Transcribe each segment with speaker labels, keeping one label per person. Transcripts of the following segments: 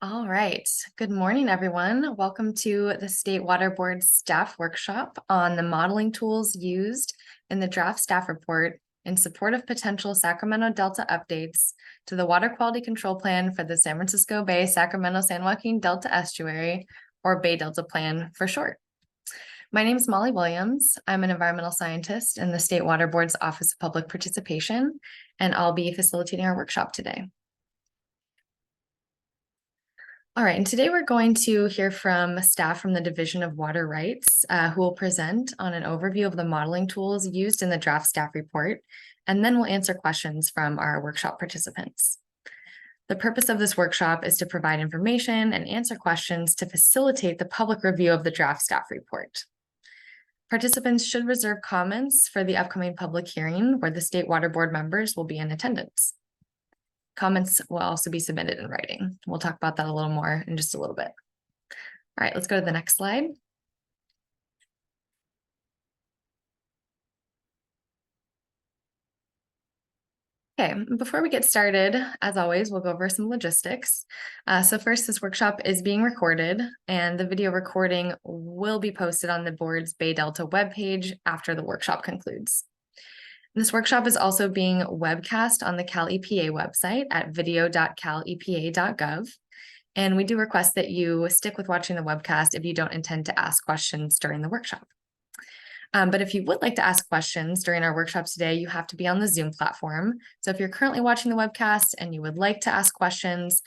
Speaker 1: All right. Good morning, everyone. Welcome to the State Water Board staff workshop on the modeling tools used in the draft staff report in support of potential Sacramento Delta updates to the water quality control plan for the San Francisco Bay Sacramento San Joaquin Delta Estuary, or Bay Delta Plan for short. My name is Molly Williams. I'm an environmental scientist in the State Water Board's Office of Public Participation, and I'll be facilitating our workshop today. All right, and today we're going to hear from staff from the Division of Water Rights, who will present on an overview of the modeling tools used in the draft staff report, and then we'll answer questions from our workshop participants. The purpose of this workshop is to provide information and answer questions to facilitate the public review of the draft staff report. Participants should reserve comments for the upcoming public hearing where the State Water Board members will be in attendance. Comments will also be submitted in writing. We'll talk about that a little more in just a little bit. All right, let's go to the next slide. Okay, before we get started, as always, we'll go over some logistics. So first, this workshop is being recorded, and the video recording will be posted on the board's Bay Delta webpage after the workshop concludes. This workshop is also being webcast on the Cal EPA website at video.calepa.gov. And we do request that you stick with watching the webcast if you don't intend to ask questions during the workshop. But if you would like to ask questions during our workshop today, you have to be on the Zoom platform. So if you're currently watching the webcast and you would like to ask questions,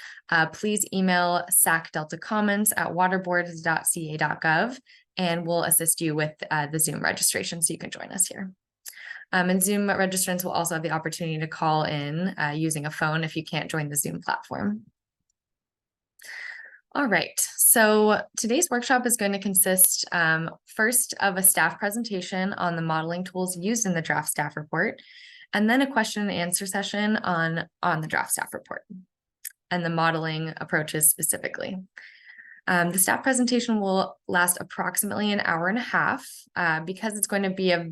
Speaker 1: please email sacdeltacomments@waterboards.ca.gov, and we'll assist you with the Zoom registration so you can join us here. And Zoom registrants will also have the opportunity to call in using a phone if you can't join the Zoom platform. All right, so today's workshop is going to consist first of a staff presentation on the modeling tools used in the draft staff report, and then a question and answer session on the draft staff report and the modeling approaches specifically. The staff presentation will last approximately an hour and a half because it's going to be a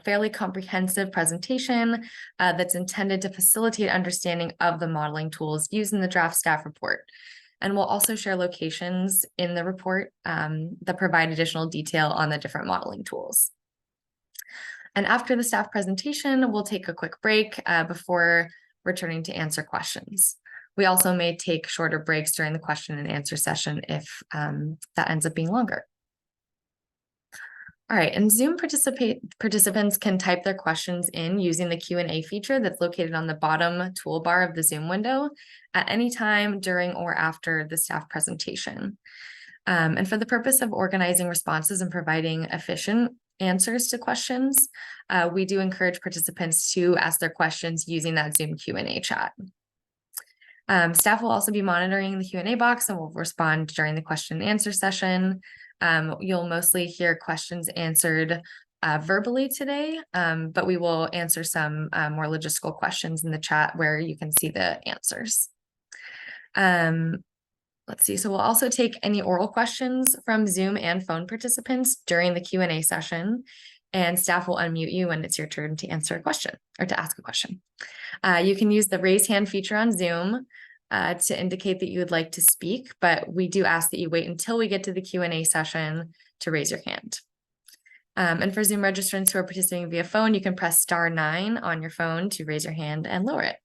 Speaker 1: fairly comprehensive presentation that's intended to facilitate understanding of the modeling tools used in the draft staff report. And we'll also share locations in the report that provide additional detail on the different modeling tools. And after the staff presentation, we'll take a quick break before returning to answer questions. We also may take shorter breaks during the question and answer session if that ends up being longer. All right, and Zoom participants can type their questions in using the Q&A feature that's located on the bottom toolbar of the Zoom window at any time during or after the staff presentation. And for the purpose of organizing responses and providing efficient answers to questions, we do encourage participants to ask their questions using that Zoom Q&A chat. Staff will also be monitoring the Q&A box and will respond during the question and answer session. You'll mostly hear questions answered verbally today, but we will answer some more logistical questions in the chat where you can see the answers. Let's see, so we'll also take any oral questions from Zoom and phone participants during the Q&A session, and staff will unmute you when it's your turn to answer a question or to ask a question. You can use the raise hand feature on Zoom to indicate that you would like to speak, but we do ask that you wait until we get to the Q&A session to raise your hand. And for Zoom registrants who are participating via phone, you can press *9 on your phone to raise your hand and lower it.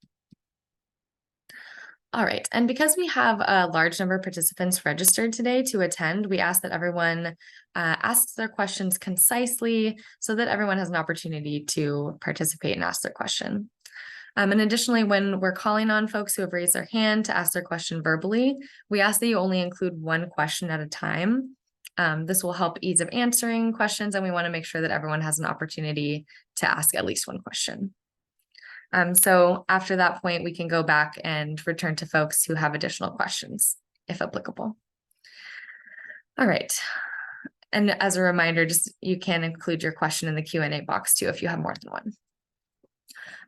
Speaker 1: All right, and because we have a large number of participants registered today to attend, we ask that everyone asks their questions concisely so that everyone has an opportunity to participate and ask their question. And additionally, when we're calling on folks who have raised their hand to ask their question verbally, we ask that you only include one question at a time. This will help ease of answering questions, and we want to make sure that everyone has an opportunity to ask at least one question. So after that point, we can go back and return to folks who have additional questions, if applicable. All right. And as a reminder, you can include your question in the Q&A box too if you have more than one.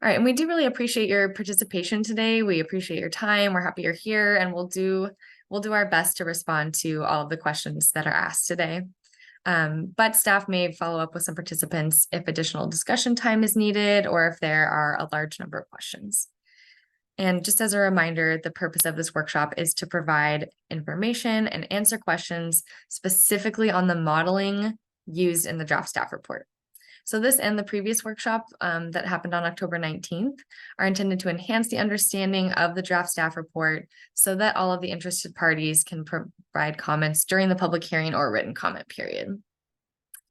Speaker 1: All right, and we do really appreciate your participation today. We appreciate your time. We're happy you're here, and we'll do our best to respond to all of the questions that are asked today. But staff may follow up with some participants if additional discussion time is needed or if there are a large number of questions. And just as a reminder, the purpose of this workshop is to provide information and answer questions specifically on the modeling used in the draft staff report. So this and the previous workshop that happened on October 19th are intended to enhance the understanding of the draft staff report so that all of the interested parties can provide comments during the public hearing or written comment period.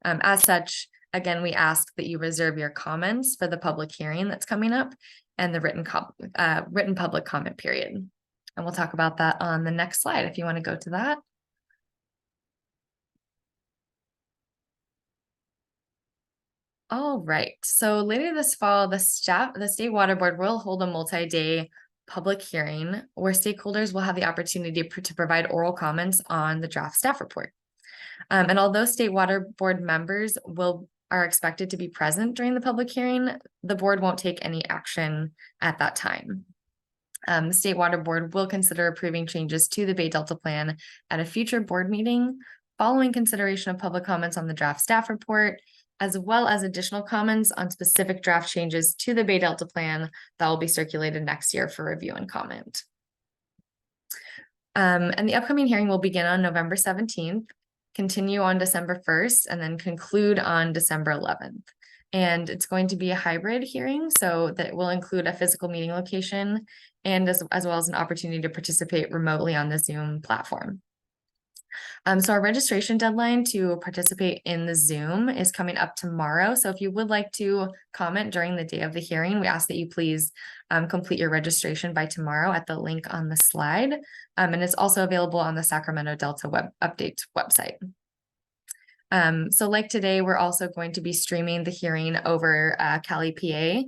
Speaker 1: As such, again, we ask that you reserve your comments for the public hearing that's coming up and the written public comment period. And we'll talk about that on the next slide if you want to go to that. All right, so later this fall, the State Water Board will hold a multi-day public hearing where stakeholders will have the opportunity to provide oral comments on the draft staff report. And although State Water Board members are expected to be present during the public hearing, the board won't take any action at that time. The State Water Board will consider approving changes to the Bay Delta Plan at a future board meeting following consideration of public comments on the draft staff report, as well as additional comments on specific draft changes to the Bay Delta Plan that will be circulated next year for review and comment. And the upcoming hearing will begin on November 17th, continue on December 1st, and then conclude on December 11th. And it's going to be a hybrid hearing, so that will include a physical meeting location and as well as an opportunity to participate remotely on the Zoom platform. So our registration deadline to participate in the Zoom is coming up tomorrow. So if you would like to comment during the day of the hearing, we ask that you please complete your registration by tomorrow at the link on the slide. And it's also available on the Sacramento Delta Web Update website. So like today, we're also going to be streaming the hearing over Cali PA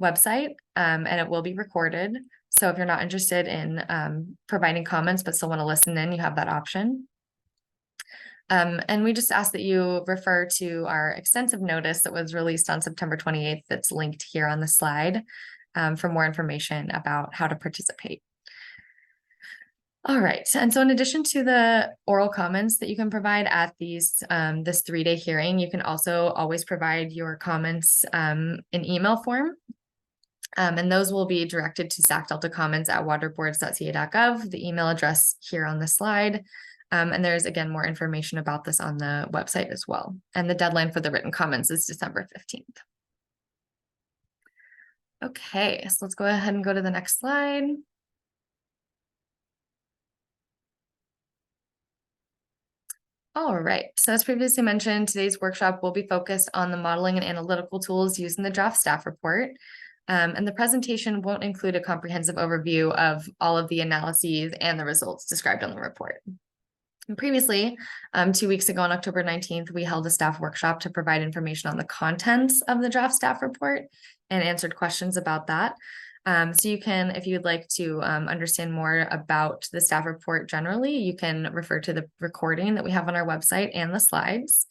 Speaker 1: website, and it will be recorded. So if you're not interested in providing comments but still want to listen in, you have that option. And we just ask that you refer to our extensive notice that was released on September 28th that's linked here on the slide for more information about how to participate. All right, and so in addition to the oral comments that you can provide at this 3-day hearing, you can also always provide your comments in email form. And those will be directed to sacdeltacomments@waterboards.ca.gov, the email address here on the slide. And there's, again, more information about this on the website as well. And the deadline for the written comments is December 15th. Okay, so let's go ahead and go to the next slide. All right, so as previously mentioned, today's workshop will be focused on the modeling and analytical tools used in the draft staff report. And the presentation won't include a comprehensive overview of all of the analyses and the results described on the report. And previously, 2 weeks ago on October 19th, we held a staff workshop to provide information on the contents of the draft staff report and answered questions about that. So you can, if you'd like to understand more about the staff report generally, you can refer to the recording that we have on our website and the slides.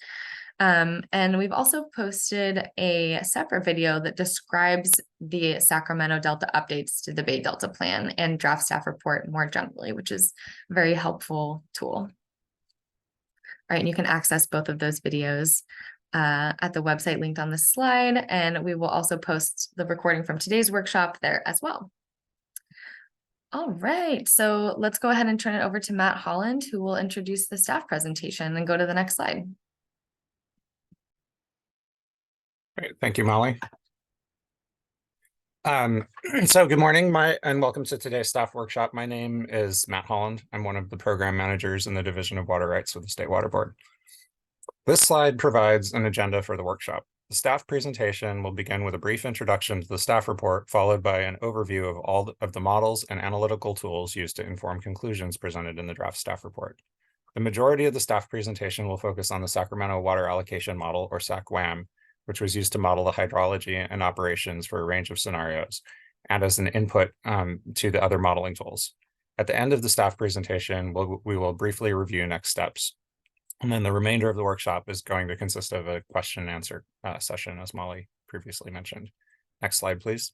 Speaker 1: And we've also posted a separate video that describes the Sacramento Delta updates to the Bay Delta Plan and draft staff report more generally, which is a very helpful tool. All right, and you can access both of those videos at the website linked on the slide, and we will also post the recording from today's workshop there as well. All right, so let's go ahead and turn it over to Matt Holland, who will introduce the staff presentation and go to the next slide.
Speaker 2: Great, thank you, Molly. So good morning, and welcome to today's staff workshop. My name is Matt Holland. I'm one of the program managers in the Division of Water Rights with the State Water Board. This slide provides an agenda for the workshop. The staff presentation will begin with a brief introduction to the staff report, followed by an overview of all of the models and analytical tools used to inform conclusions presented in the draft staff report. The majority of the staff presentation will focus on the Sacramento Water Allocation Model, or SAC-WAM, which was used to model the hydrology and operations for a range of scenarios and as an input to the other modeling tools. At the end of the staff presentation, we will briefly review next steps. And then the remainder of the workshop is going to consist of a question and answer session, as Molly previously mentioned. Next slide, please.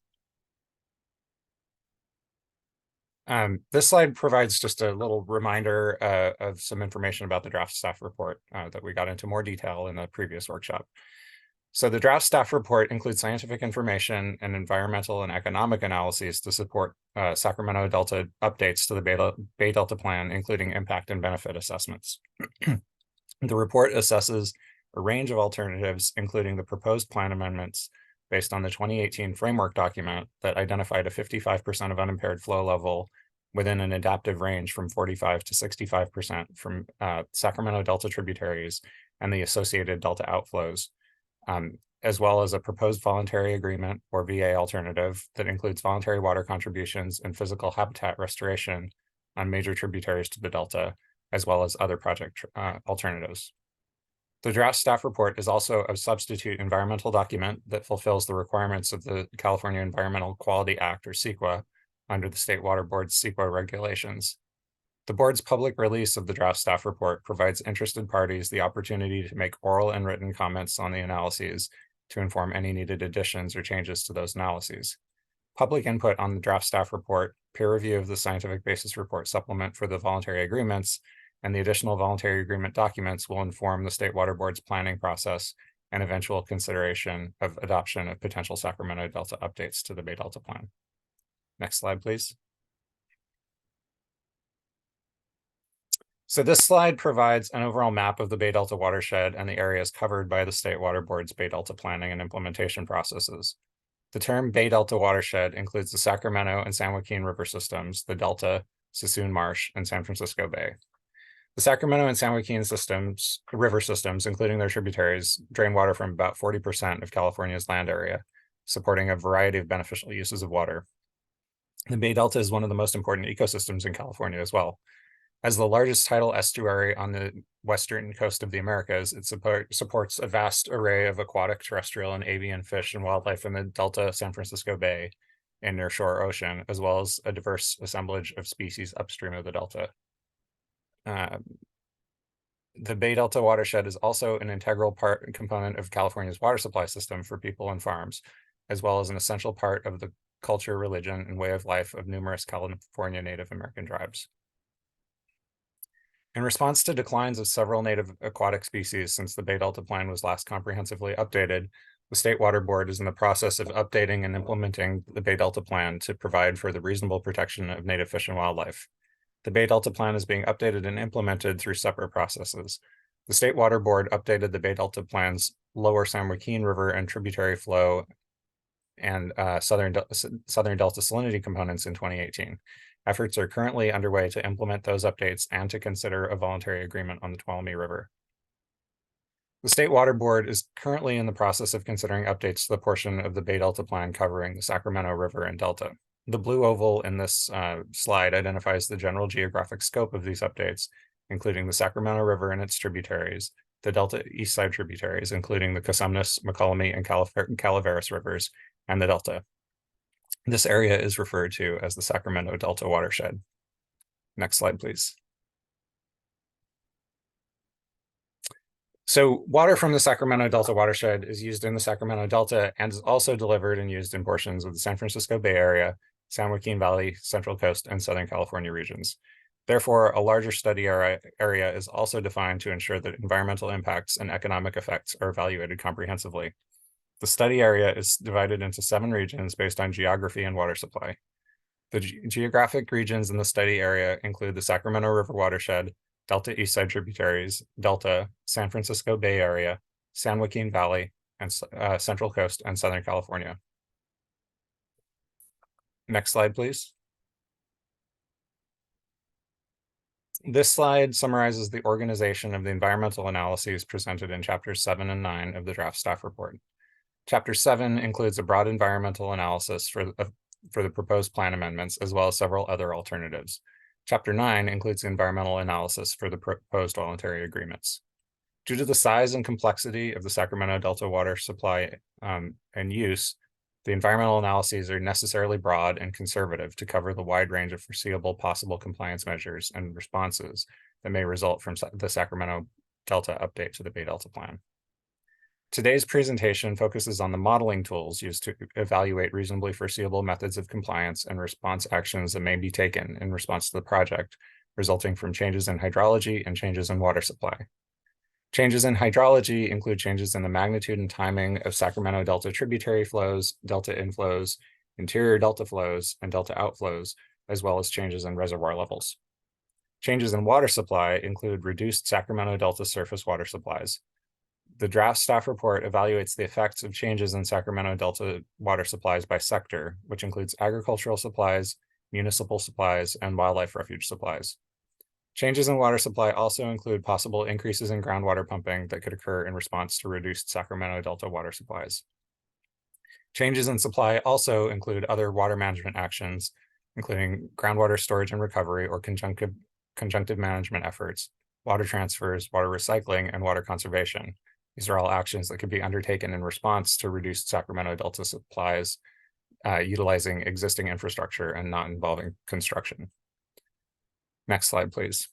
Speaker 2: This slide provides just a little reminder of some information about the draft staff report that we got into more detail in the previous workshop. So the draft staff report includes scientific information and environmental and economic analyses to support Sacramento Delta updates to the Bay Delta plan, including impact and benefit assessments. The report assesses a range of alternatives, including the proposed plan amendments based on the 2018 framework document that identified a 55% of unimpaired flow level within an adaptive range from 45 to 65% from Sacramento Delta tributaries and the associated Delta outflows, as well as a proposed voluntary agreement or VA alternative that includes voluntary water contributions and physical habitat restoration on major tributaries to the Delta, as well as other project alternatives. The draft staff report is also a substitute environmental document that fulfills the requirements of the California Environmental Quality Act, or CEQA, under the State Water Board's CEQA regulations. The board's public release of the draft staff report provides interested parties the opportunity to make oral and written comments on the analyses to inform any needed additions or changes to those analyses. Public input on the draft staff report, peer review of the scientific basis report supplement for the voluntary agreements, and the additional voluntary agreement documents will inform the State Water Board's planning process and eventual consideration of adoption of potential Sacramento Delta updates to the Bay Delta plan. Next slide, please. So this slide provides an overall map of the Bay Delta watershed and the areas covered by the State Water Board's Bay Delta planning and implementation processes. The term Bay Delta watershed includes the Sacramento and San Joaquin river systems, the Delta, Sassoon Marsh, and San Francisco Bay. The Sacramento and San Joaquin river systems, including their tributaries, drain water from about 40% of California's land area, supporting a variety of beneficial uses of water. The Bay Delta is one of the most important ecosystems in California as well. As the largest tidal estuary on the western coast of the Americas, it supports a vast array of aquatic, terrestrial, and avian fish and wildlife in the Delta, San Francisco Bay, and nearshore ocean, as well as a diverse assemblage of species upstream of the Delta. The Bay Delta watershed is also an integral component of California's water supply system for people and farms, as well as an essential part of the culture, religion, and way of life of numerous California Native American tribes. In response to declines of several native aquatic species since the Bay Delta plan was last comprehensively updated, the State Water Board is in the process of updating and implementing the Bay Delta plan to provide for the reasonable protection of native fish and wildlife. The Bay Delta plan is being updated and implemented through separate processes. The State Water Board updated the Bay Delta plan's lower San Joaquin River and tributary flow and Southern Delta salinity components in 2018. Efforts are currently underway to implement those updates and to consider a voluntary agreement on the Tuolumne River. The State Water Board is currently in the process of considering updates to the portion of the Bay Delta plan covering the Sacramento River and Delta. The blue oval in this slide identifies the general geographic scope of these updates, including the Sacramento River and its tributaries, the Delta East Side tributaries, including the Cosumnes, McCollum, and Calaveras rivers, and the Delta. This area is referred to as the Sacramento Delta watershed. Next slide, please. So water from the Sacramento Delta watershed is used in the Sacramento Delta and is also delivered and used in portions of the San Francisco Bay Area, San Joaquin Valley, Central Coast, and Southern California regions. Therefore, a larger study area is also defined to ensure that environmental impacts and economic effects are evaluated comprehensively. The study area is divided into 7 regions based on geography and water supply. The geographic regions in the study area include the Sacramento River watershed, Delta East Side tributaries, Delta, San Francisco Bay Area, San Joaquin Valley, and Central Coast and Southern California. Next slide, please. This slide summarizes the organization of the environmental analyses presented in chapters 7 and 9 of the draft staff report. Chapter 7 includes a broad environmental analysis for the proposed plan amendments, as well as several other alternatives. Chapter 9 includes the environmental analysis for the proposed voluntary agreements. Due to the size and complexity of the Sacramento Delta water supply and use, the environmental analyses are necessarily broad and conservative to cover the wide range of foreseeable possible compliance measures and responses that may result from the Sacramento Delta update to the Bay Delta plan. Today's presentation focuses on the modeling tools used to evaluate reasonably foreseeable methods of compliance and response actions that may be taken in response to the project, resulting from changes in hydrology and changes in water supply. Changes in hydrology include changes in the magnitude and timing of Sacramento Delta tributary flows, delta inflows, interior delta flows, and delta outflows, as well as changes in reservoir levels. Changes in water supply include reduced Sacramento Delta surface water supplies. The draft staff report evaluates the effects of changes in Sacramento Delta water supplies by sector, which includes agricultural supplies, municipal supplies, and wildlife refuge supplies. Changes in water supply also include possible increases in groundwater pumping that could occur in response to reduced Sacramento Delta water supplies. Changes in supply also include other water management actions, including groundwater storage and recovery or conjunctive management efforts, water transfers, water recycling, and water conservation. These are all actions that could be undertaken in response to reduced Sacramento Delta supplies, utilizing existing infrastructure and not involving construction. Next slide, please.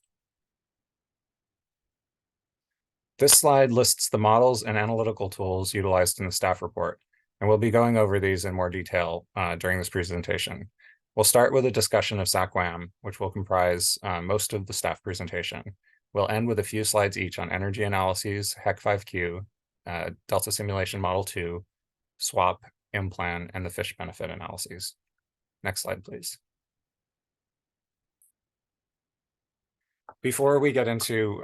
Speaker 2: This slide lists the models and analytical tools utilized in the staff report, and we'll be going over these in more detail during this presentation. We'll start with a discussion of SAC-WAM, which will comprise most of the staff presentation. We'll end with a few slides each on energy analyses, HEC5Q, Delta Simulation Model 2, SWAP, IMPLAN, and the fish benefit analyses. Next slide, please. Before we get into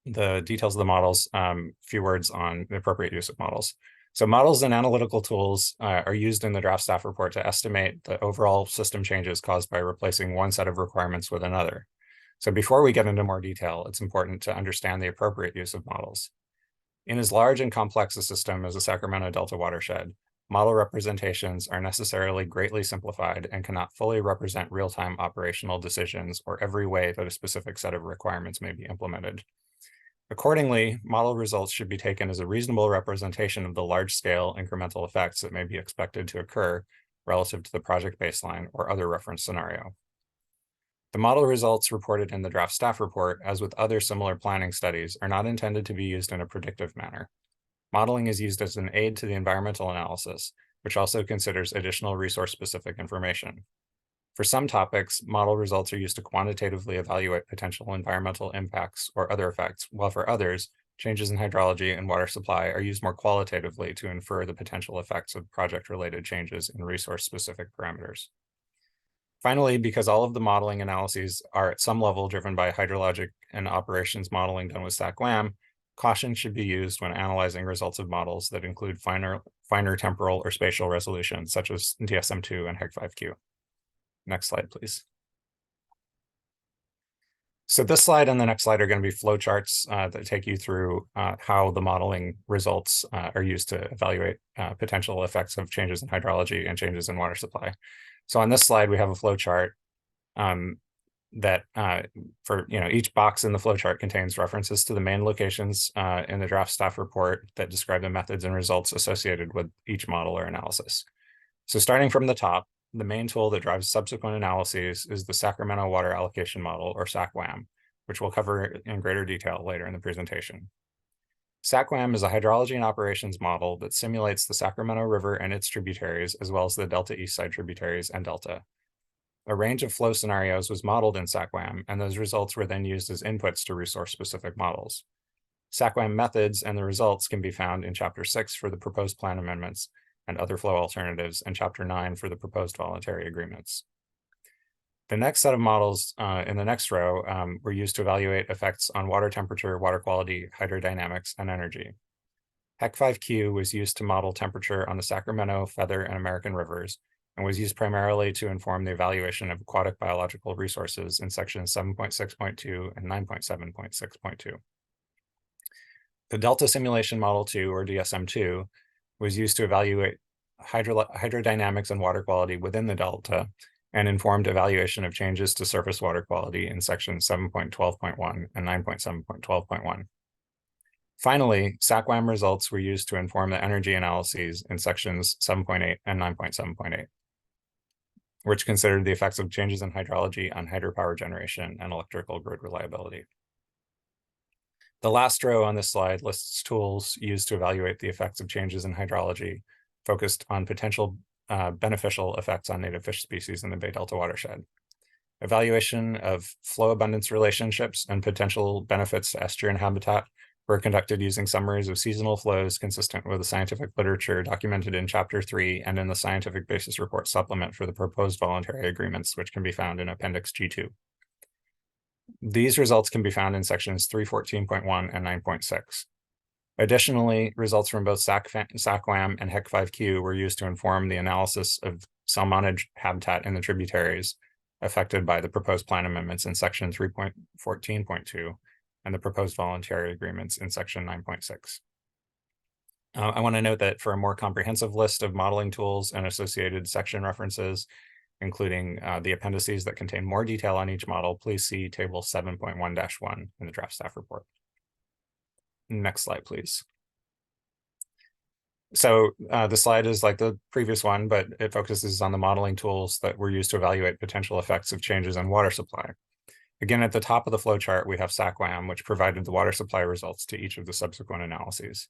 Speaker 2: the details of the models, a few words on the appropriate use of models. So models and analytical tools are used in the draft staff report to estimate the overall system changes caused by replacing one set of requirements with another. So before we get into more detail, it's important to understand the appropriate use of models. In as large and complex a system as the Sacramento Delta watershed, model representations are necessarily greatly simplified and cannot fully represent real-time operational decisions or every way that a specific set of requirements may be implemented. Accordingly, model results should be taken as a reasonable representation of the large-scale incremental effects that may be expected to occur relative to the project baseline or other reference scenario. The model results reported in the draft staff report, as with other similar planning studies, are not intended to be used in a predictive manner. Modeling is used as an aid to the environmental analysis, which also considers additional resource-specific information. For some topics, model results are used to quantitatively evaluate potential environmental impacts or other effects, while for others, changes in hydrology and water supply are used more qualitatively to infer the potential effects of project-related changes in resource-specific parameters. Finally, because all of the modeling analyses are at some level driven by hydrologic and operations modeling done with SAC-WAM, caution should be used when analyzing results of models that include finer temporal or spatial resolution, such as DSM-2 and HEC5Q. Next slide, please. So this slide and the next slide are going to be flowcharts that take you through how the modeling results are used to evaluate potential effects of changes in hydrology and changes in water supply. So on this slide, we have a flowchart that for each box in the flowchart contains references to the main locations in the draft staff report that describe the methods and results associated with each model or analysis. So starting from the top, the main tool that drives subsequent analyses is the Sacramento Water Allocation Model, or SAC-WAM, which we'll cover in greater detail later in the presentation. SAC-WAM is a hydrology and operations model that simulates the Sacramento River and its tributaries, as well as the Delta East Side tributaries and Delta. A range of flow scenarios was modeled in SAC-WAM, and those results were then used as inputs to resource-specific models. SAC-WAM methods and the results can be found in Chapter 6 for the proposed plan amendments and other flow alternatives, and Chapter 9 for the proposed voluntary agreements. The next set of models in the next row were used to evaluate effects on water temperature, water quality, hydrodynamics, and energy. HEC5Q was used to model temperature on the Sacramento, Feather, and American rivers, and was used primarily to inform the evaluation of aquatic biological resources in sections 7.6.2 and 9.7.6.2. The Delta Simulation Model 2, or DSM-2, was used to evaluate hydrodynamics and water quality within the Delta and informed evaluation of changes to surface water quality in sections 7.12.1 and 9.7.12.1. Finally, SAC-WAM results were used to inform the energy analyses in sections 7.8 and 9.7.8, which considered the effects of changes in hydrology on hydropower generation and electrical grid reliability. The last row on this slide lists tools used to evaluate the effects of changes in hydrology, focused on potential beneficial effects on native fish species in the Bay Delta watershed. Evaluation of flow abundance relationships and potential benefits to estuarine habitat were conducted using summaries of seasonal flows consistent with the scientific literature documented in Chapter 3 and in the scientific basis report supplement for the proposed voluntary agreements, which can be found in Appendix G2. These results can be found in sections 314.1 and 9.6. Additionally, results from both SACWAM and HEC5Q were used to inform the analysis of salmonid habitat in the tributaries affected by the proposed plan amendments in section 3.14.2 and the proposed voluntary agreements in section 9.6. I want to note that for a more comprehensive list of modeling tools and associated section references, including the appendices that contain more detail on each model, please see table 7.1-1 in the draft staff report. Next slide, please. So the slide is like the previous one, but it focuses on the modeling tools that were used to evaluate potential effects of changes in water supply. Again, at the top of the flow chart, we have SACWAM, which provided the water supply results to each of the subsequent analyses.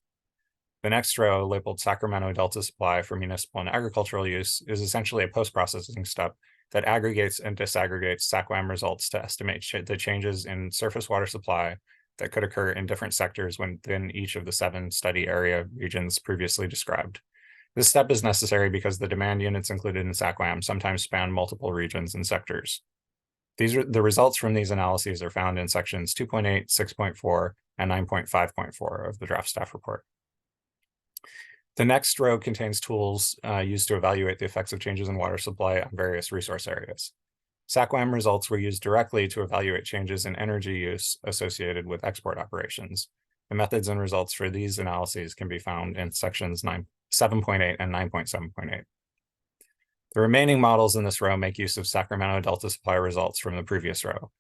Speaker 2: The next row, labeled Sacramento Delta Supply for municipal and agricultural use, is essentially a post-processing step that aggregates and disaggregates SACWAM results to estimate the changes in surface water supply that could occur in different sectors within each of the 7 study area regions previously described. This step is necessary because the demand units included in SACWAM sometimes span multiple regions and sectors. The results from these analyses are found in sections 2.8, 6.4, and 9.5.4 of the draft staff report. The next row contains tools used to evaluate the effects of changes in water supply on various resource areas. SACWAM results were used directly to evaluate changes in energy use associated with export operations. The methods and results for these analyses can be found in sections 7.8 and 9.7.8. The remaining models in this row make use of Sacramento Delta Supply results from the previous row.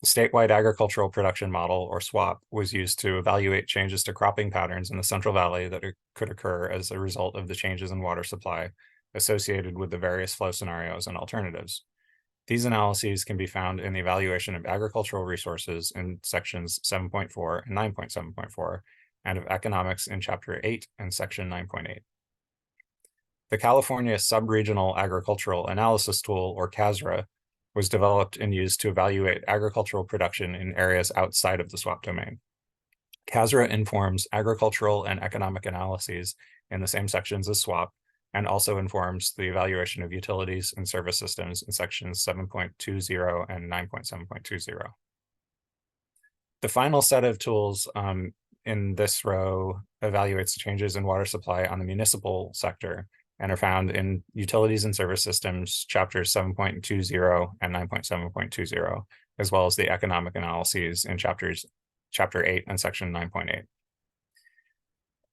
Speaker 2: The statewide agricultural production model, or SWAP, was used to evaluate changes to cropping patterns in the Central Valley that could occur as a result of the changes in water supply associated with the various flow scenarios and alternatives. These analyses can be found in the evaluation of agricultural resources in sections 7.4 and 9.7.4, and of economics in Chapter 8 and section 9.8. The California Sub-Regional Agricultural Analysis Tool, or CASRA, was developed and used to evaluate agricultural production in areas outside of the SWAP domain. CASRA informs agricultural and economic analyses in the same sections as SWAP, and also informs the evaluation of utilities and service systems in sections 7.20 and 9.7.20. The final set of tools in this row evaluates changes in water supply on the municipal sector and are found in utilities and service systems, chapters 7.20 and 9.7.20, as well as the economic analyses in chapter 8 and section 9.8.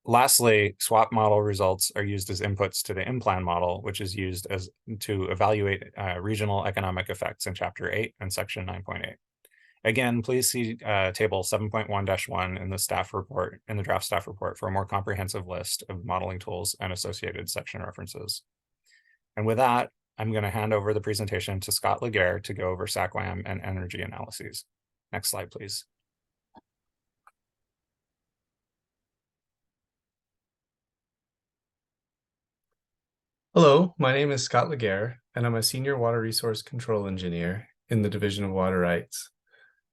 Speaker 2: Lastly, SWAP model results are used as inputs to the IMPLAN model, which is used to evaluate regional economic effects in Chapter 8 and Section 9.8. Again, please see Table 7.1-1 in the staff report, in the draft staff report, for a more comprehensive list of modeling tools and associated section references. And with that, I'm going to hand over the presentation to Scott Laguerre to go over SACWAM and energy analyses. Next slide, please.
Speaker 3: Hello, my name is Scott Laguerre, and I'm a Senior Water Resource Control Engineer in the Division of Water Rights.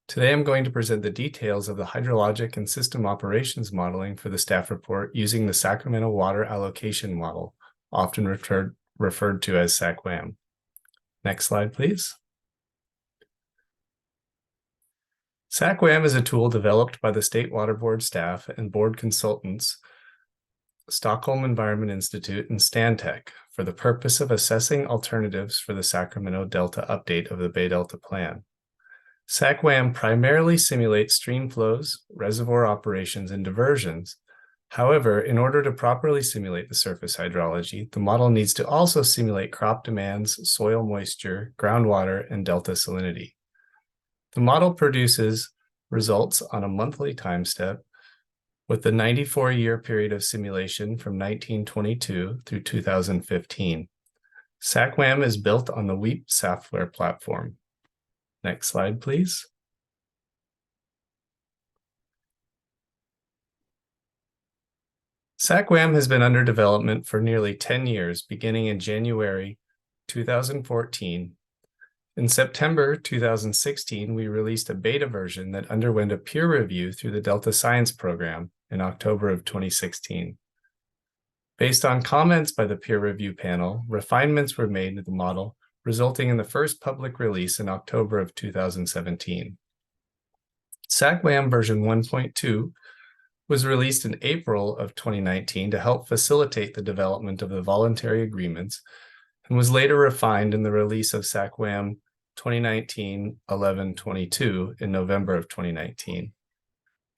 Speaker 3: Today I'm going to present the details of the hydrologic and system operations modeling for the staff report using the Sacramento Water Allocation Model, often referred to as SACWAM. Next slide, please. SACWAM is a tool developed by the State Water Board staff and board consultants, Stockholm Environment Institute and Stantec, for the purpose of assessing alternatives for the Sacramento Delta update of the Bay Delta Plan. SACWAM primarily simulates stream flows, reservoir operations, and diversions. However, in order to properly simulate the surface hydrology, the model needs to also simulate crop demands, soil moisture, groundwater, and delta salinity. The model produces results on a monthly time step with the 94-year period of simulation from 1922 through 2015. SACWAM is built on the WEAP software platform. Next slide, please. SACWAM has been under development for nearly 10 years, beginning in January 2014, In September 2016, we released a beta version that underwent a peer review through the Delta Science Program in October of 2016. Based on comments by the peer review panel, refinements were made to the model, resulting in the first public release in October of 2017. SACWAM version 1.2 was released in April of 2019 to help facilitate the development of the voluntary agreements, and was later refined in the release of SACWAM 2019-11-22 in November of 2019.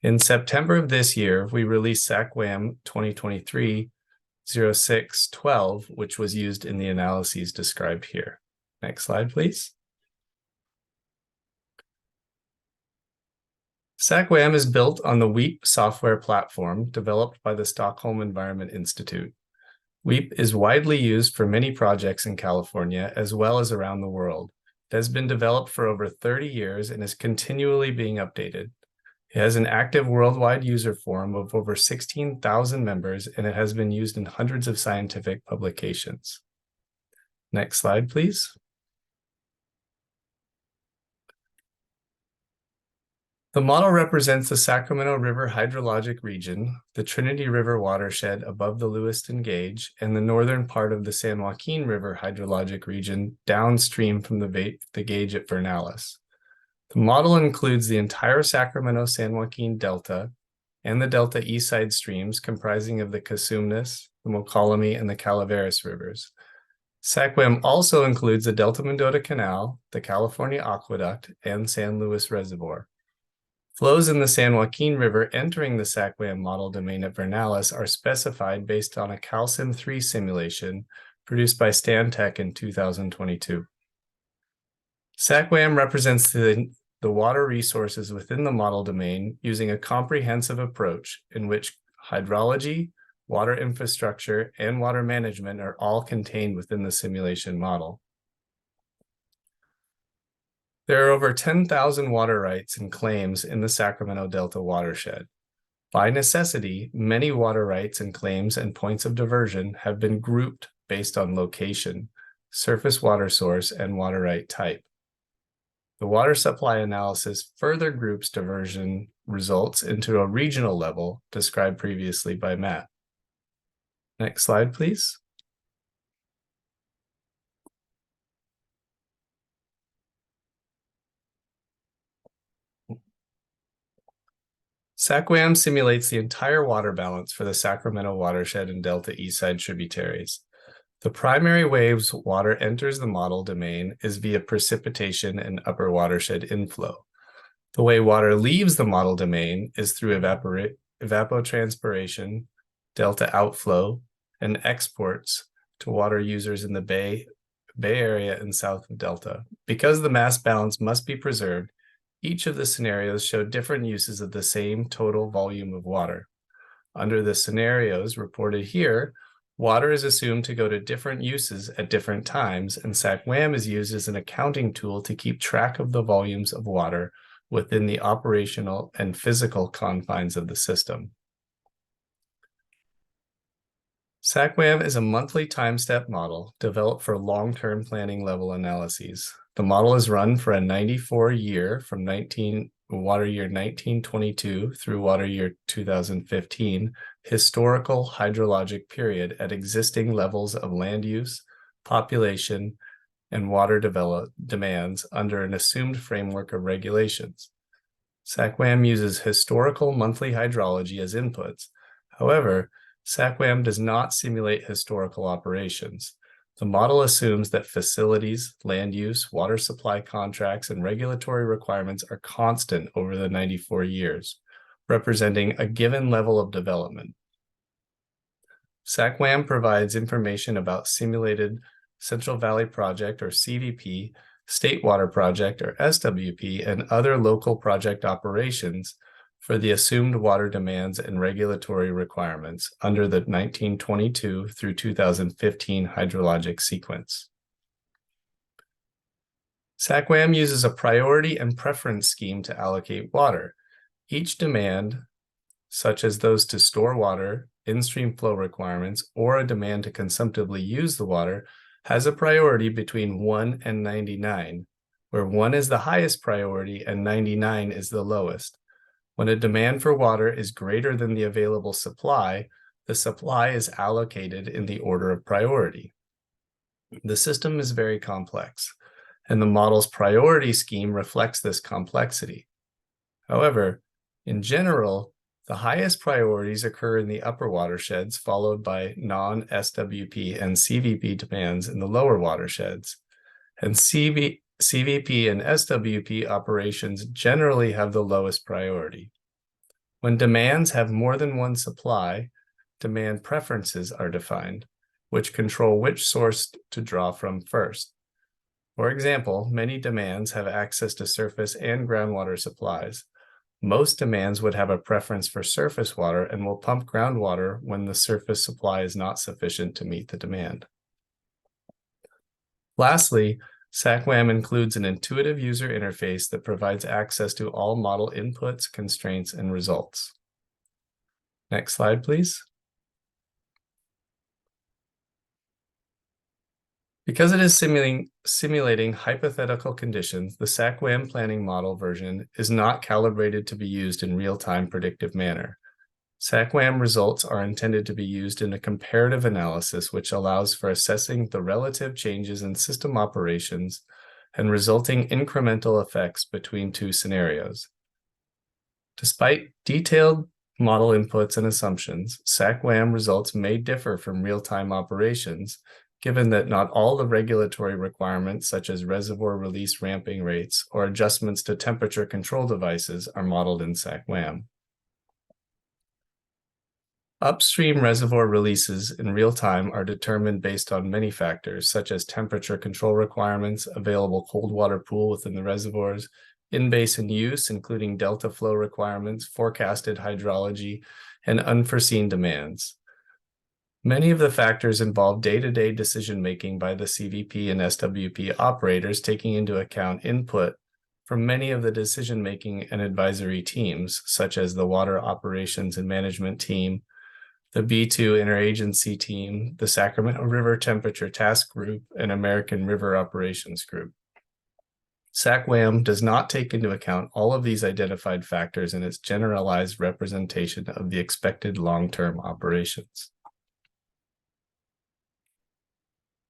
Speaker 3: In September of this year, we released SACWAM 2023-06-12, which was used in the analyses described here. Next slide, please. SACWAM is built on the WEEP software platform developed by the Stockholm Environment Institute. WEEP is widely used for many projects in California as well as around the world. It has been developed for over 30 years and is continually being updated. It has an active worldwide user forum of over 16,000 members, and it has been used in hundreds of scientific publications. Next slide, please. The model represents the Sacramento River hydrologic region, the Trinity River watershed above the Lewiston Gauge, and the northern part of the San Joaquin River hydrologic region downstream from the gauge at Vernalis. The model includes the entire Sacramento-San Joaquin Delta and the Delta Eastside streams comprising of the Cosumnes, the Mokelumne, and the Calaveras rivers. SACWAM also includes the Delta-Mendota Canal, the California Aqueduct, and San Luis Reservoir. Flows in the San Joaquin River entering the SACWAM model domain at Vernalis are specified based on a Calcim 3 simulation produced by Stantec in 2022. SACWAM represents the water resources within the model domain using a comprehensive approach in which hydrology, water infrastructure, and water management are all contained within the simulation model. There are over 10,000 water rights and claims in the Sacramento Delta watershed. By necessity, many water rights and claims and points of diversion have been grouped based on location, surface water source, and water right type. The water supply analysis further groups diversion results into a regional level described previously by Matt. Next slide, please. SACWAM simulates the entire water balance for the Sacramento watershed and Delta Eastside tributaries. The primary ways water enters the model domain is via precipitation and upper watershed inflow. The way water leaves the model domain is through evapotranspiration, delta outflow, and exports to water users in the Bay Area and south of Delta. Because the mass balance must be preserved, each of the scenarios show different uses of the same total volume of water. Under the scenarios reported here, water is assumed to go to different uses at different times, and SACWAM is used as an accounting tool to keep track of the volumes of water within the operational and physical confines of the system. SACWAM is a monthly time-step model developed for long-term planning level analyses. The model is run for a 94-year from water year 1922 through water year 2015 historical hydrologic period at existing levels of land use, population, and water demands under an assumed framework of regulations. SACWAM uses historical monthly hydrology as inputs. However, SACWAM does not simulate historical operations. The model assumes that facilities, land use, water supply contracts, and regulatory requirements are constant over the 94 years, representing a given level of development. SACWAM provides information about simulated Central Valley Project or CVP, State Water Project or SWP, and other local project operations for the assumed water demands and regulatory requirements under the 1922 through 2015 hydrologic sequence. SACWAM uses a priority and preference scheme to allocate water. Each demand, such as those to store water, in-stream flow requirements, or a demand to consumptively use the water, has a priority between 1 and 99, where 1 is the highest priority and 99 is the lowest. When a demand for water is greater than the available supply, the supply is allocated in the order of priority. The system is very complex, and the model's priority scheme reflects this complexity. However, in general, the highest priorities occur in the upper watersheds, followed by non-SWP and CVP demands in the lower watersheds. And CVP and SWP operations generally have the lowest priority. When demands have more than one supply, demand preferences are defined, which control which source to draw from first. For example, many demands have access to surface and groundwater supplies. Most demands would have a preference for surface water and will pump groundwater when the surface supply is not sufficient to meet the demand. Lastly, SACWAM includes an intuitive user interface that provides access to all model inputs, constraints, and results. Next slide, please. Because it is simulating hypothetical conditions, the SACWAM planning model version is not calibrated to be used in real-time predictive manner. SACWAM results are intended to be used in a comparative analysis, which allows for assessing the relative changes in system operations and resulting incremental effects between two scenarios. Despite detailed model inputs and assumptions, SACWAM results may differ from real-time operations, given that not all the regulatory requirements, such as reservoir release ramping rates or adjustments to temperature control devices, are modeled in SACWAM. Upstream reservoir releases in real time are determined based on many factors, such as temperature control requirements, available cold water pool within the reservoirs, in-basin use, including delta flow requirements, forecasted hydrology, and unforeseen demands. Many of the factors involve day-to-day decision-making by the CVP and SWP operators, taking into account input from many of the decision-making and advisory teams, such as the Water Operations and Management Team, the B2 Interagency Team, the Sacramento River Temperature Task Group, and American River Operations Group. SACWAM does not take into account all of these identified factors in its generalized representation of the expected long-term operations.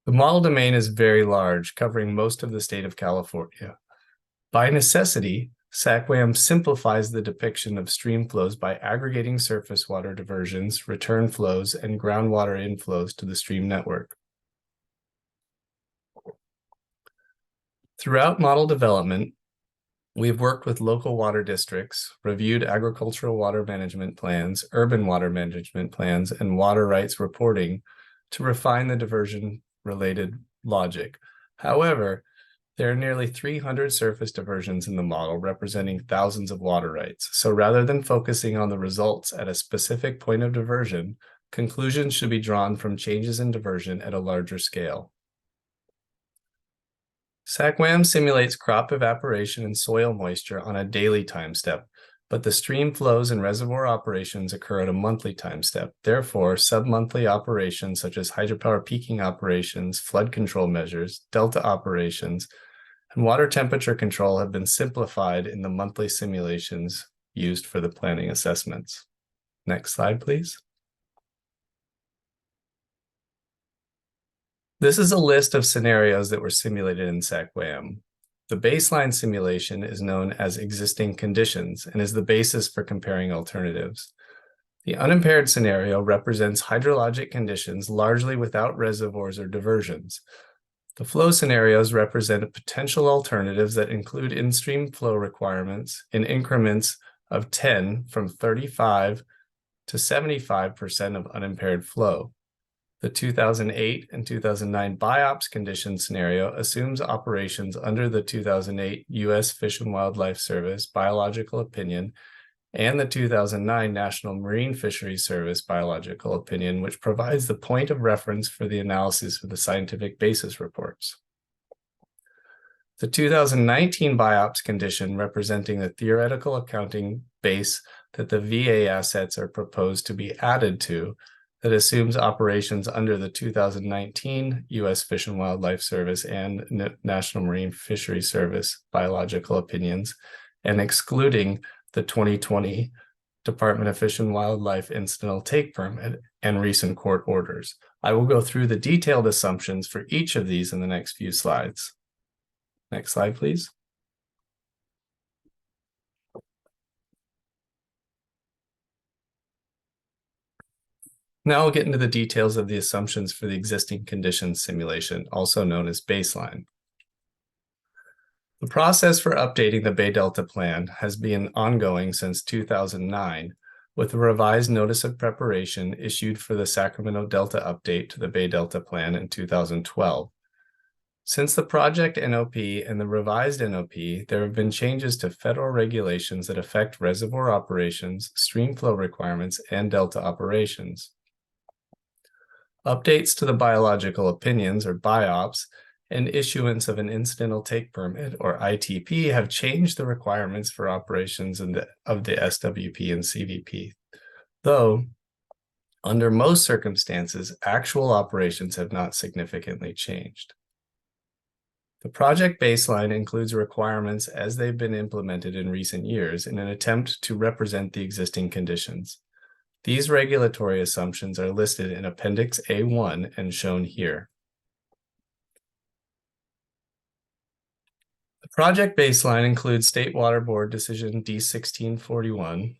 Speaker 3: The model domain is very large, covering most of the state of California. By necessity, SACWAM simplifies the depiction of stream flows by aggregating surface water diversions, return flows, and groundwater inflows to the stream network. Throughout model development, we've worked with local water districts, reviewed agricultural water management plans, urban water management plans, and water rights reporting to refine the diversion-related logic. However, there are nearly 300 surface diversions in the model, representing thousands of water rights. So rather than focusing on the results at a specific point of diversion, conclusions should be drawn from changes in diversion at a larger scale. SACWAM simulates crop evaporation and soil moisture on a daily time step, but the stream flows and reservoir operations occur at a monthly time step. Therefore, sub-monthly operations such as hydropower peaking operations, flood control measures, delta operations, and water temperature control have been simplified in the monthly simulations used for the planning assessments. Next slide, please. This is a list of scenarios that were simulated in SACWAM. The baseline simulation is known as existing conditions and is the basis for comparing alternatives. The unimpaired scenario represents hydrologic conditions largely without reservoirs or diversions. The flow scenarios represent potential alternatives that include in-stream flow requirements in increments of 10 from 35 to 75% of unimpaired flow. The 2008 and 2009 BIOPS condition scenario assumes operations under the 2008 U.S. Fish and Wildlife Service biological opinion and the 2009 National Marine Fisheries Service biological opinion, which provides the point of reference for the analysis of the scientific basis reports. The 2019 BIOPS condition, representing the theoretical accounting base that the VA assets are proposed to be added to, that assumes operations under the 2019 U.S. Fish and Wildlife Service and National Marine Fisheries Service biological opinions, and excluding the 2020 Department of Fish and Wildlife incidental take permit and recent court orders. I will go through the detailed assumptions for each of these in the next few slides. Next slide, please. Now I'll get into the details of the assumptions for the existing conditions simulation, also known as baseline. The process for updating the Bay Delta Plan has been ongoing since 2009, with a revised notice of preparation issued for the Sacramento Delta update to the Bay Delta Plan in 2012. Since the project NOP and the revised NOP, there have been changes to federal regulations that affect reservoir operations, stream flow requirements, and delta operations. Updates to the biological opinions, or BIOPs, and issuance of an incidental take permit, or ITP, have changed the requirements for operations of the SWP and CVP. Though, under most circumstances, actual operations have not significantly changed. The project baseline includes requirements as they've been implemented in recent years in an attempt to represent the existing conditions. These regulatory assumptions are listed in Appendix A1 and shown here. The project baseline includes State Water Board Decision D-1641,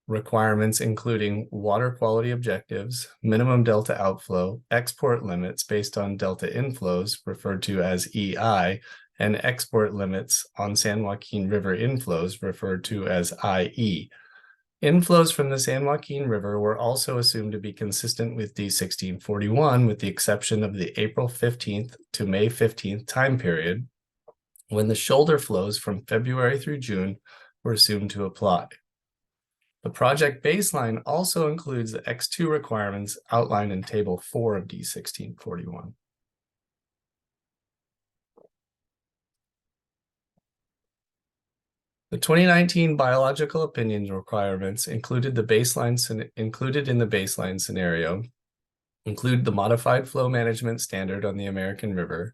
Speaker 3: requirements including water quality objectives, minimum delta outflow, export limits based on delta inflows, referred to as EI, and export limits on San Joaquin River inflows, referred to as IE. Inflows from the San Joaquin River were also assumed to be consistent with D-1641, with the exception of the April 15th to May 15th time period, when the shoulder flows from February through June were assumed to apply. The project baseline also includes the X2 requirements outlined in Table 4 of D-1641. The 2019 biological opinions requirements included in the baseline scenario include the modified flow management standard on the American River,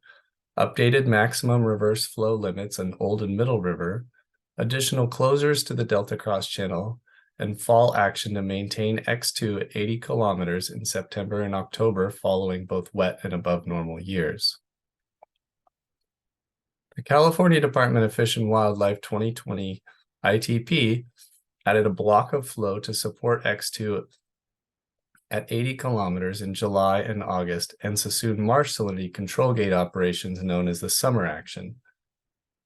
Speaker 3: updated maximum reverse flow limits on Old and Middle River, additional closures to the Delta Cross Channel, and fall action to maintain X2 at 80 kilometers in September and October following both wet and above normal years. The California Department of Fish and Wildlife 2020 ITP added a block of flow to support X2 at 80 kilometers in July and August and Sassoon Marsh Salinity Control Gate operations known as the summer action.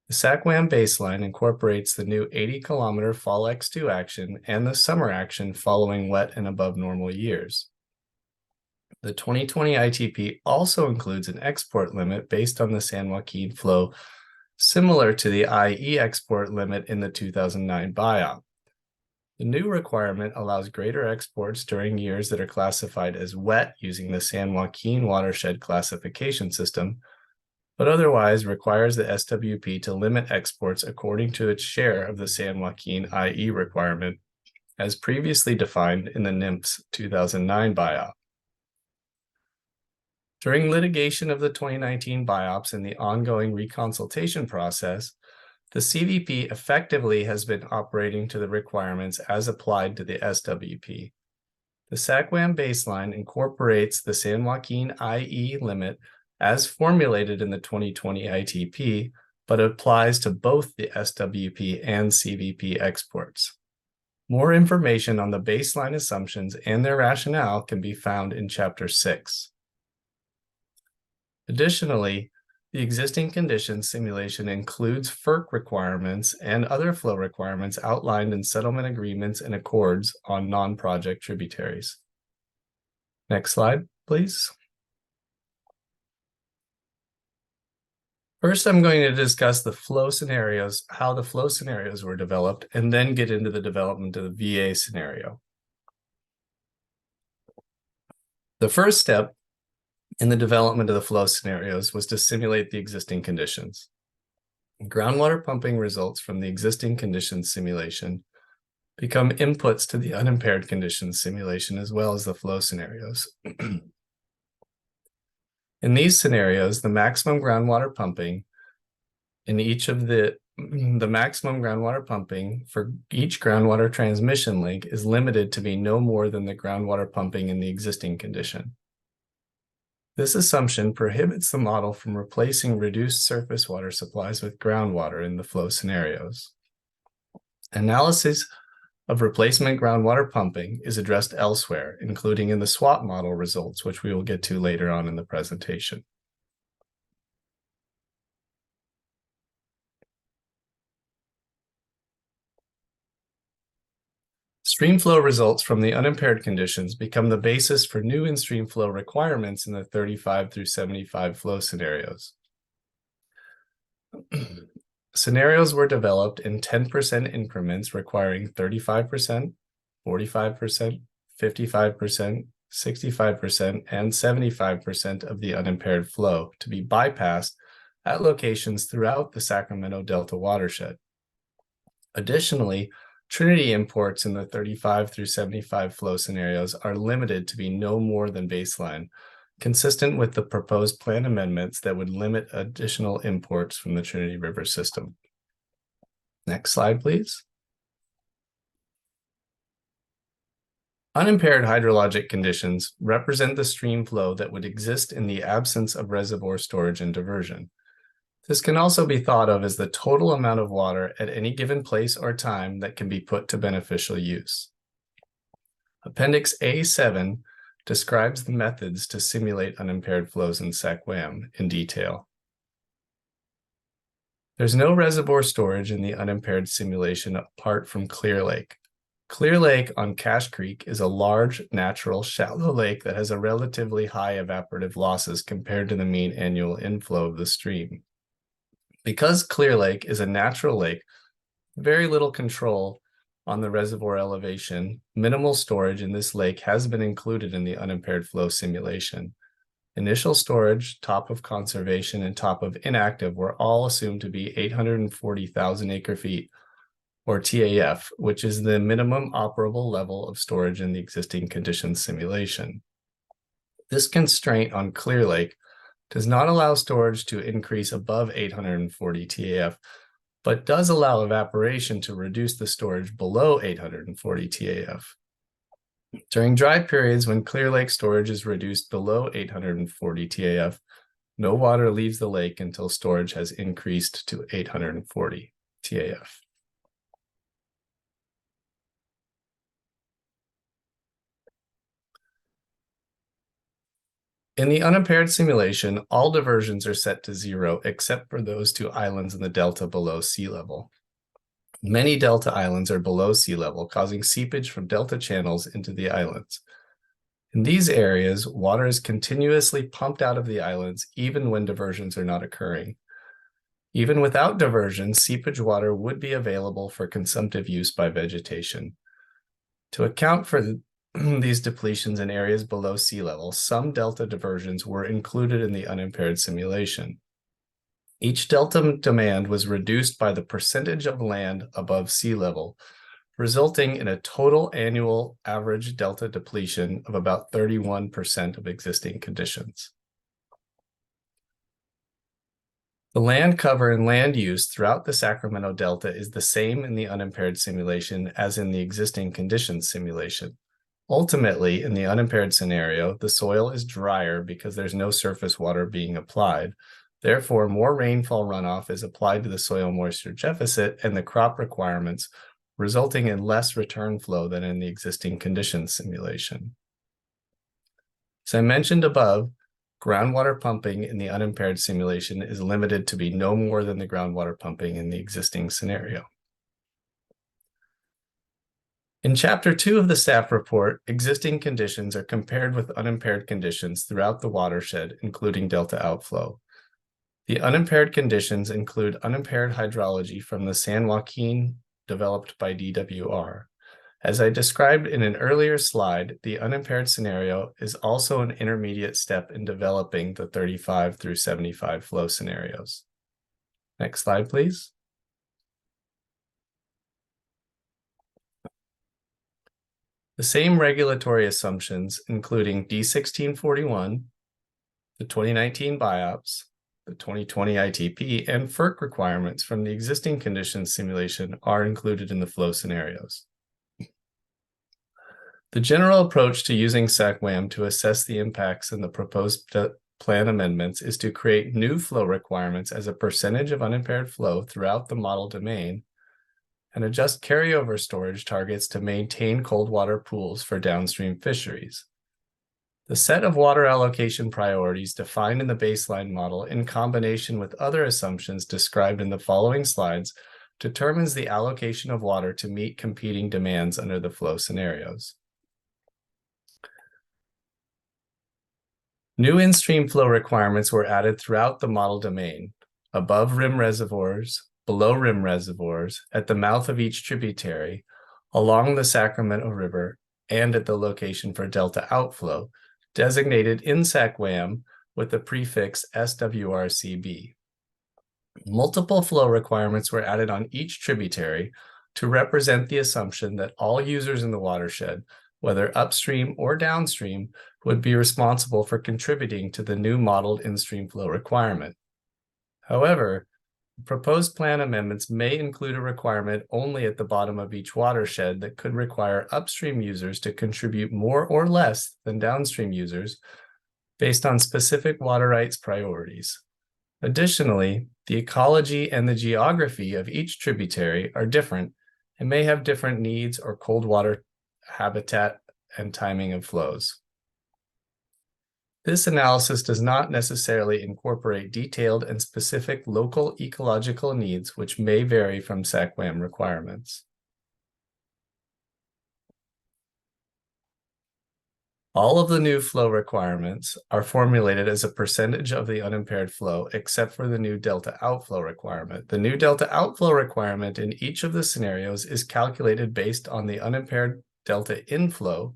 Speaker 3: The SACWAM baseline incorporates the new 80-kilometer fall X2 action and the summer action following wet and above normal years. The 2020 ITP also includes an export limit based on the San Joaquin flow, similar to the IE export limit in the 2009 BIOP. The new requirement allows greater exports during years that are classified as wet using the San Joaquin watershed classification system, but otherwise requires the SWP to limit exports according to its share of the San Joaquin IE requirement, as previously defined in the NMFS 2009 BIOP. During litigation of the 2019 BIOPs and the ongoing reconsultation process, the CVP effectively has been operating to the requirements as applied to the SWP. The SACWAM baseline incorporates the San Joaquin IE limit as formulated in the 2020 ITP, but applies to both the SWP and CVP exports. More information on the baseline assumptions and their rationale can be found in Chapter 6. Additionally, the existing conditions simulation includes FERC requirements and other flow requirements outlined in settlement agreements and accords on non-project tributaries. Next slide, please. First, I'm going to discuss the flow scenarios, how the flow scenarios were developed, and then get into the development of the VA scenario. The first step in the development of the flow scenarios was to simulate the existing conditions. Groundwater pumping results from the existing conditions simulation become inputs to the unimpaired conditions simulation as well as the flow scenarios. In these scenarios, the maximum groundwater pumping in each of the maximum groundwater pumping for each groundwater transmission link is limited to be no more than the groundwater pumping in the existing condition. This assumption prohibits the model from replacing reduced surface water supplies with groundwater in the flow scenarios. Analysis of replacement groundwater pumping is addressed elsewhere, including in the SWOT model results, which we will get to later on in the presentation. Stream flow results from the unimpaired conditions become the basis for new in-stream flow requirements in the 35 through 75 flow scenarios. Scenarios were developed in 10% increments requiring 35%, 45%, 55%, 65%, and 75% of the unimpaired flow to be bypassed at locations throughout the Sacramento Delta watershed. Additionally, Trinity imports in the 35 through 75 flow scenarios are limited to be no more than baseline, consistent with the proposed plan amendments that would limit additional imports from the Trinity River system. Next slide, please. Unimpaired hydrologic conditions represent the stream flow that would exist in the absence of reservoir storage and diversion. This can also be thought of as the total amount of water at any given place or time that can be put to beneficial use. Appendix A7 describes the methods to simulate unimpaired flows in SAC-WHAM in detail. There's no reservoir storage in the unimpaired simulation apart from Clear Lake. Clear Lake on Cache Creek is a large, natural, shallow lake that has a relatively high evaporative losses compared to the mean annual inflow of the stream. Because Clear Lake is a natural lake, very little control on the reservoir elevation, minimal storage in this lake has been included in the unimpaired flow simulation. Initial storage, top of conservation, and top of inactive were all assumed to be 840,000 acre-feet, or TAF, which is the minimum operable level of storage in the existing conditions simulation. This constraint on Clear Lake does not allow storage to increase above 840 TAF, but does allow evaporation to reduce the storage below 840 TAF. During dry periods when Clear Lake storage is reduced below 840 TAF, no water leaves the lake until storage has increased to 840 TAF. In the unimpaired simulation, all diversions are set to 0 except for those two islands in the delta below sea level. Many delta islands are below sea level, causing seepage from delta channels into the islands. In these areas, water is continuously pumped out of the islands even when diversions are not occurring. Even without diversion, seepage water would be available for consumptive use by vegetation. To account for these depletions in areas below sea level, some delta diversions were included in the unimpaired simulation. Each delta demand was reduced by the percentage of land above sea level, resulting in a total annual average delta depletion of about 31% of existing conditions. The land cover and land use throughout the Sacramento Delta is the same in the unimpaired simulation as in the existing conditions simulation. Ultimately, in the unimpaired scenario, the soil is drier because there's no surface water being applied. Therefore, more rainfall runoff is applied to the soil moisture deficit and the crop requirements, resulting in less return flow than in the existing conditions simulation. As I mentioned above, groundwater pumping in the unimpaired simulation is limited to be no more than the groundwater pumping in the existing scenario. In Chapter 2 of the staff report, existing conditions are compared with unimpaired conditions throughout the watershed, including delta outflow. The unimpaired conditions include unimpaired hydrology from the San Joaquin developed by DWR. As I described in an earlier slide, the unimpaired scenario is also an intermediate step in developing the 35 through 75 flow scenarios. Next slide, please. The same regulatory assumptions, including D1641, the 2019 BIOPS, the 2020 ITP, and FERC requirements from the existing conditions simulation are included in the flow scenarios. The general approach to using SAC-WHAM to assess the impacts in the proposed plan amendments is to create new flow requirements as a percentage of unimpaired flow throughout the model domain and adjust carryover storage targets to maintain cold water pools for downstream fisheries. The set of water allocation priorities defined in the baseline model in combination with other assumptions described in the following slides determines the allocation of water to meet competing demands under the flow scenarios. New in-stream flow requirements were added throughout the model domain, above rim reservoirs, below rim reservoirs, at the mouth of each tributary, along the Sacramento River, and at the location for delta outflow, designated in SAC-WHAM with the prefix SWRCB. Multiple flow requirements were added on each tributary to represent the assumption that all users in the watershed, whether upstream or downstream, would be responsible for contributing to the new modeled in-stream flow requirement. However, proposed plan amendments may include a requirement only at the bottom of each watershed that could require upstream users to contribute more or less than downstream users based on specific water rights priorities. Additionally, the ecology and the geography of each tributary are different and may have different needs or cold water habitat and timing of flows. This analysis does not necessarily incorporate detailed and specific local ecological needs, which may vary from SAC-WHAM requirements. All of the new flow requirements are formulated as a percentage of the unimpaired flow, except for the new delta outflow requirement. The new delta outflow requirement in each of the scenarios is calculated based on the unimpaired delta inflow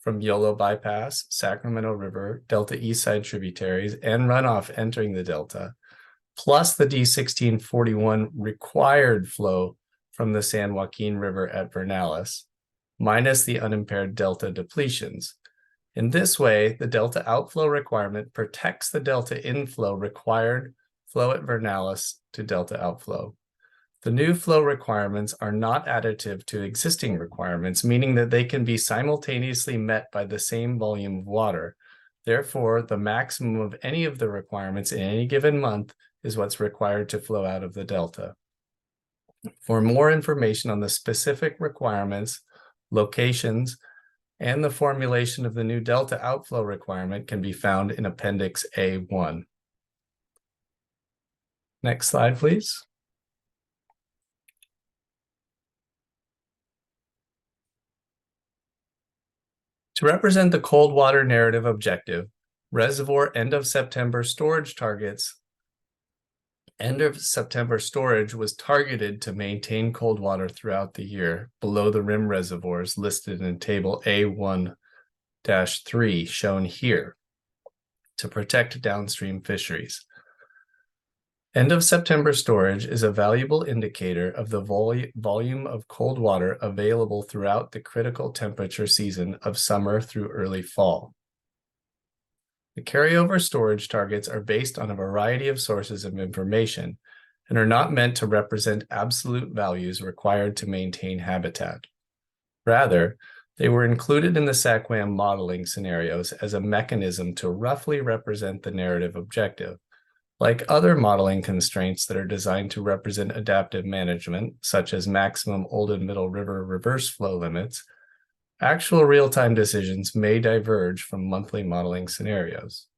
Speaker 3: from Yolo Bypass, Sacramento River, Delta Eastside tributaries, and runoff entering the Delta, plus the D1641 required flow from the San Joaquin River at Vernalis, minus the unimpaired Delta depletions. In this way, the Delta outflow requirement protects the Delta inflow required flow at Vernalis to Delta outflow. The new flow requirements are not additive to existing requirements, meaning that they can be simultaneously met by the same volume of water. Therefore, the maximum of any of the requirements in any given month is what's required to flow out of the delta. For more information on the specific requirements, locations, and the formulation of the new delta outflow requirement can be found in Appendix A1. Next slide, please. To represent the cold water narrative objective, reservoir end of September storage targets. End of September storage was targeted to maintain cold water throughout the year below the rim reservoirs listed in table A1-3 shown here to protect downstream fisheries. End of September storage is a valuable indicator of the volume of cold water available throughout the critical temperature season of summer through early fall. The carryover storage targets are based on a variety of sources of information and are not meant to represent absolute values required to maintain habitat. Rather, they were included in the SAC-WHAM modeling scenarios as a mechanism to roughly represent the narrative objective. Like other modeling constraints that are designed to represent adaptive management, such as maximum Old and Middle River reverse flow limits, actual real-time decisions may diverge from monthly modeling scenarios.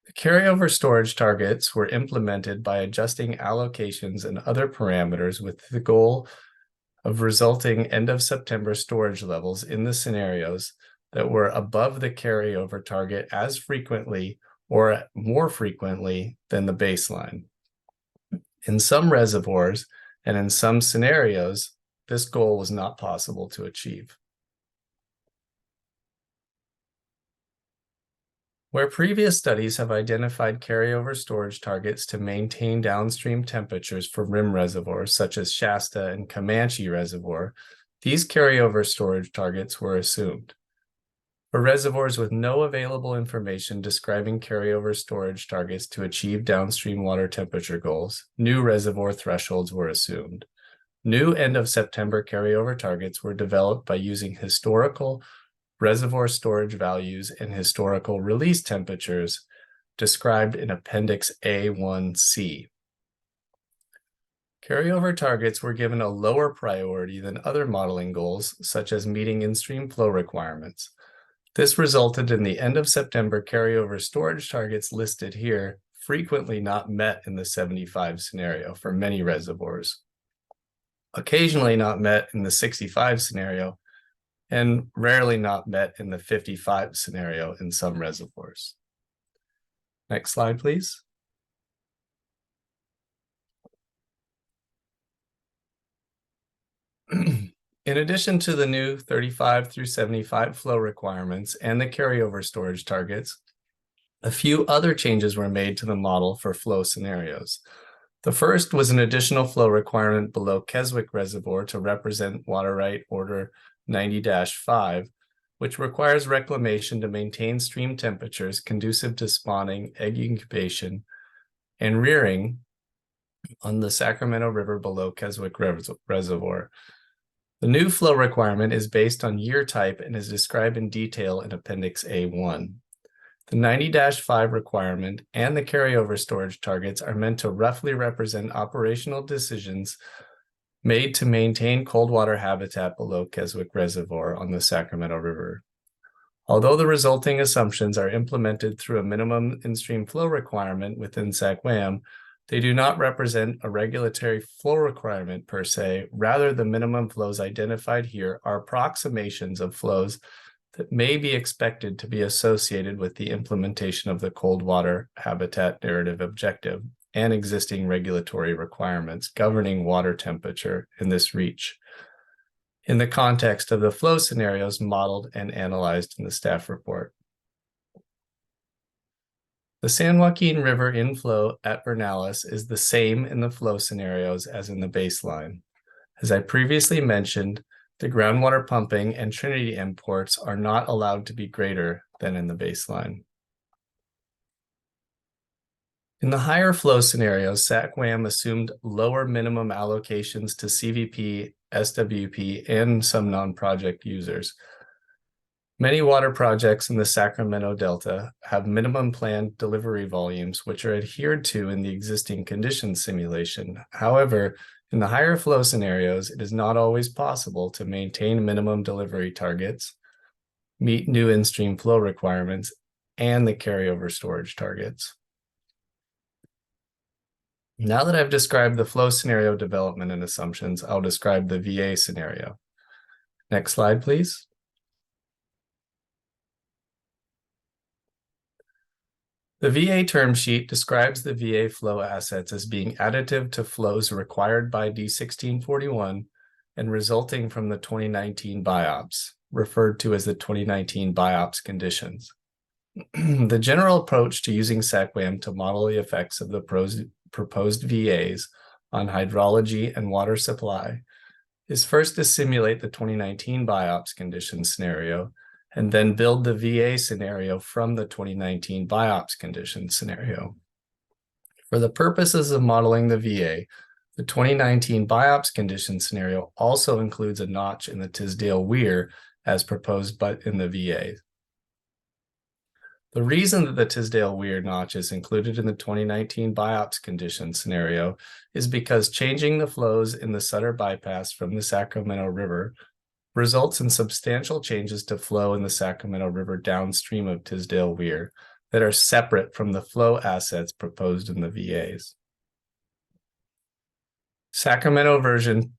Speaker 3: The carryover storage targets were implemented by adjusting allocations and other parameters with the goal of resulting end of September storage levels in the scenarios that were above the carryover target as frequently or more frequently than the baseline. In some reservoirs and in some scenarios, this goal was not possible to achieve. Where previous studies have identified carryover storage targets to maintain downstream temperatures for rim reservoirs such as Shasta and Comanche Reservoir, These carryover storage targets were assumed. For reservoirs with no available information describing carryover storage targets to achieve downstream water temperature goals, new reservoir thresholds were assumed. New end of September carryover targets were developed by using historical reservoir storage values and historical release temperatures described in Appendix A1C. Carryover targets were given a lower priority than other modeling goals, such as meeting in-stream flow requirements. This resulted in the end of September carryover storage targets listed here frequently not met in the 75 scenario for many reservoirs, occasionally not met in the 65 scenario, and rarely not met in the 55 scenario in some reservoirs. Next slide, please. In addition to the new 35 through 75 flow requirements and the carryover storage targets, a few other changes were made to the model for flow scenarios. The first was an additional flow requirement below Keswick Reservoir to represent water right order 90-5, which requires reclamation to maintain stream temperatures conducive to spawning, egg incubation, and rearing on the Sacramento River below Keswick Reservoir. The new flow requirement is based on year type and is described in detail in Appendix A1. The 90-5 requirement and the carryover storage targets are meant to roughly represent operational decisions made to maintain cold water habitat below Keswick Reservoir on the Sacramento River. Although the resulting assumptions are implemented through a minimum in-stream flow requirement within SWRCB, they do not represent a regulatory flow requirement per se. Rather, the minimum flows identified here are approximations of flows that may be expected to be associated with the implementation of the cold water habitat narrative objective and existing regulatory requirements governing water temperature in this reach, in the context of the flow scenarios modeled and analyzed in the staff report. The San Joaquin River inflow at Vernalis is the same in the flow scenarios as in the baseline. As I previously mentioned, the groundwater pumping and Trinity imports are not allowed to be greater than in the baseline. In the higher flow scenarios, SWRCB assumed lower minimum allocations to CVP, SWP, and some non-project users. Many water projects in the Sacramento Delta have minimum planned delivery volumes, which are adhered to in the existing conditions simulation. However, in the higher flow scenarios, it is not always possible to maintain minimum delivery targets, meet new in-stream flow requirements, and the carryover storage targets. Now that I've described the flow scenario development and assumptions, I'll describe the VA scenario. Next slide, please. The VA term sheet describes the VA flow assets as being additive to flows required by D1641 and resulting from the 2019 BIOPS, referred to as the 2019 BIOPS conditions. The general approach to using SWRCB to model the effects of the proposed VAs on hydrology and water supply is first to simulate the 2019 BIOPS condition scenario and then build the VA scenario from the 2019 BIOPS condition scenario. For the purposes of modeling the VA, the 2019 BIOPS condition scenario also includes a notch in the Tisdale Weir as proposed in the VA. The reason that the Tisdale Weir notch is included in the 2019 BIOPS condition scenario is because changing the flows in the Sutter bypass from the Sacramento River results in substantial changes to flow in the Sacramento River downstream of Tisdale Weir that are separate from the flow assets proposed in the VAs. SWRCB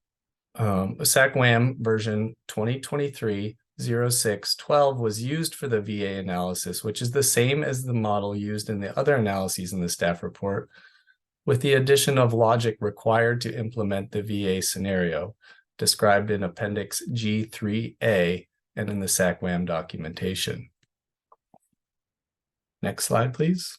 Speaker 3: version 2023-06-12 was used for the VA analysis, which is the same as the model used in the other analyses in the staff report, with the addition of logic required to implement the VA scenario, described in Appendix G3A and in the SWRCB documentation. Next slide, please.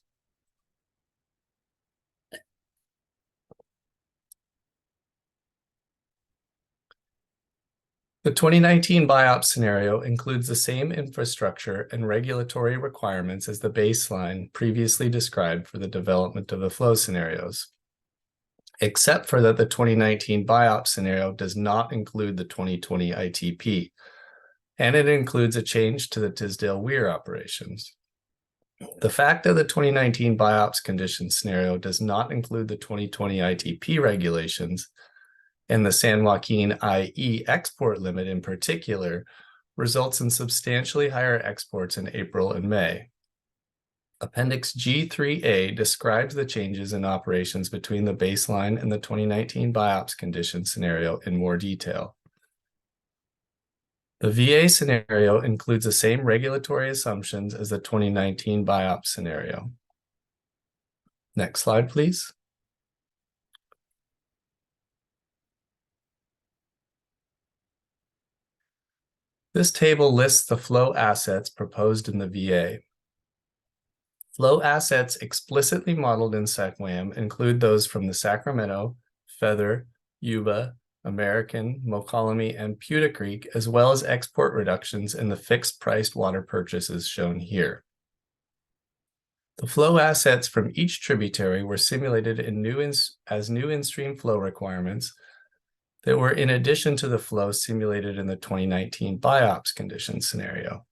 Speaker 3: The 2019 BIOPS scenario includes the same infrastructure and regulatory requirements as the baseline previously described for the development of the flow scenarios, except for that the 2019 BIOPS scenario does not include the 2020 ITP, and it includes a change to the Tisdale Weir operations. The fact that the 2019 BIOPS condition scenario does not include the 2020 ITP regulations and the San Joaquin IE export limit in particular results in substantially higher exports in April and May. Appendix G3A describes the changes in operations between the baseline and the 2019 BIOPS condition scenario in more detail. The VA scenario includes the same regulatory assumptions as the 2019 BIOPS scenario. Next slide, please. This table lists the flow assets proposed in the VA. Flow assets explicitly modeled in SACWAM include those from the Sacramento, Feather, Yuba, American, Mokelumne, and Puta Creek, as well as export reductions in the fixed-priced water purchases shown here. The flow assets from each tributary were simulated as new in-stream flow requirements that were in addition to the flow simulated in the 2019 BIOPS condition scenario.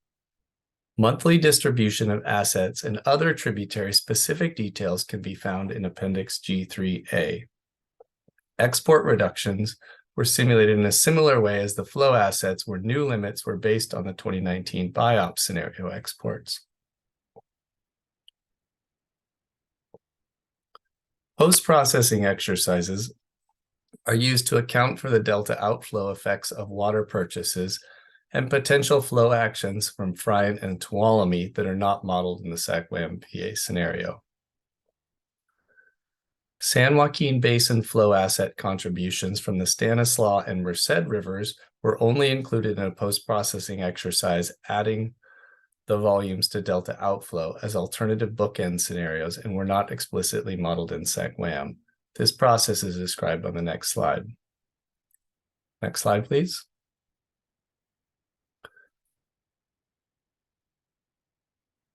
Speaker 3: Monthly distribution of assets and other tributary-specific details can be found in Appendix G3A. Export reductions were simulated in a similar way as the flow assets where new limits were based on the 2019 BIOPS scenario exports. Post-processing exercises are used to account for the delta outflow effects of water purchases and potential flow actions from Friant and Tuolumne that are not modeled in the SACWAM VA scenario. San Joaquin Basin flow asset contributions from the Stanislaus and Merced rivers were only included in a post-processing exercise, adding the volumes to delta outflow as alternative bookend scenarios and were not explicitly modeled in SACWAM. This process is described on the next slide. Next slide, please.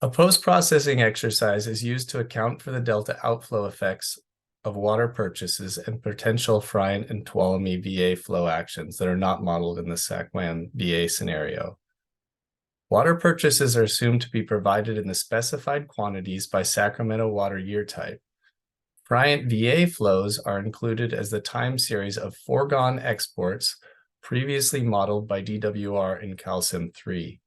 Speaker 3: A post-processing exercise is used to account for the delta outflow effects of water purchases and potential Friant and Tuolumne VA flow actions that are not modeled in the SACWAM VA scenario. Water purchases are assumed to be provided in the specified quantities by Sacramento water year type. Friant VA flows are included as the time series of foregone exports previously modeled by DWR in Calsim 3.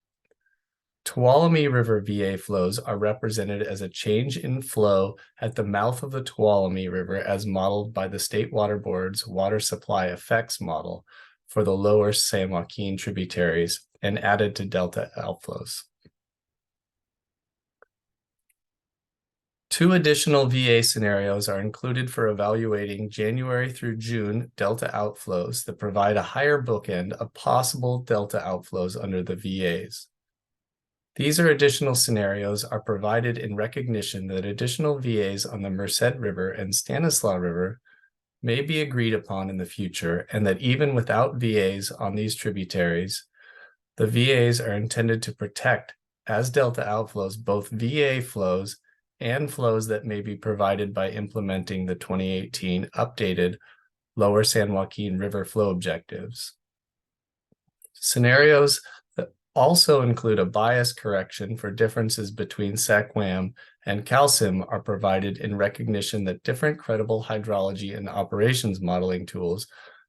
Speaker 3: Tuolumne River VA flows are represented as a change in flow at the mouth of the Tuolumne River as modeled by the State Water Board's Water Supply Effects Model for the lower San Joaquin tributaries and added to delta outflows. Two additional VA scenarios are included for evaluating January through June delta outflows that provide a higher bookend of possible delta outflows under the VAs. These additional scenarios are provided in recognition that additional VAs on the Merced River and Stanislaus River may be agreed upon in the future, and that even without VAs on these tributaries, the VAs are intended to protect, as delta outflows, both VA flows and flows that may be provided by implementing the 2018 updated Lower San Joaquin River flow objectives. Scenarios that also include a bias correction for differences between SACWAM and Calsim are provided in recognition that different credible hydrology and operations modeling tools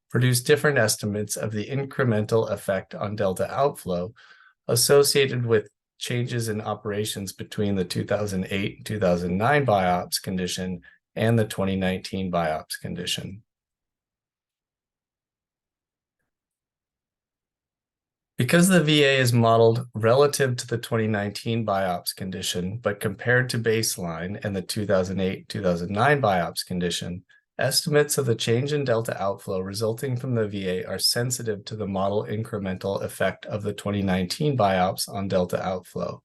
Speaker 3: produce different estimates of the incremental effect on delta outflow associated with changes in operations between the 2008 and 2009 BIOPS condition and the 2019 BIOPS condition. Because the VA is modeled relative to the 2019 BIOPS condition, but compared to baseline and the 2008-2009 BIOPS condition, estimates of the change in delta outflow resulting from the VA are sensitive to the model incremental effect of the 2019 BIOPS on delta outflow.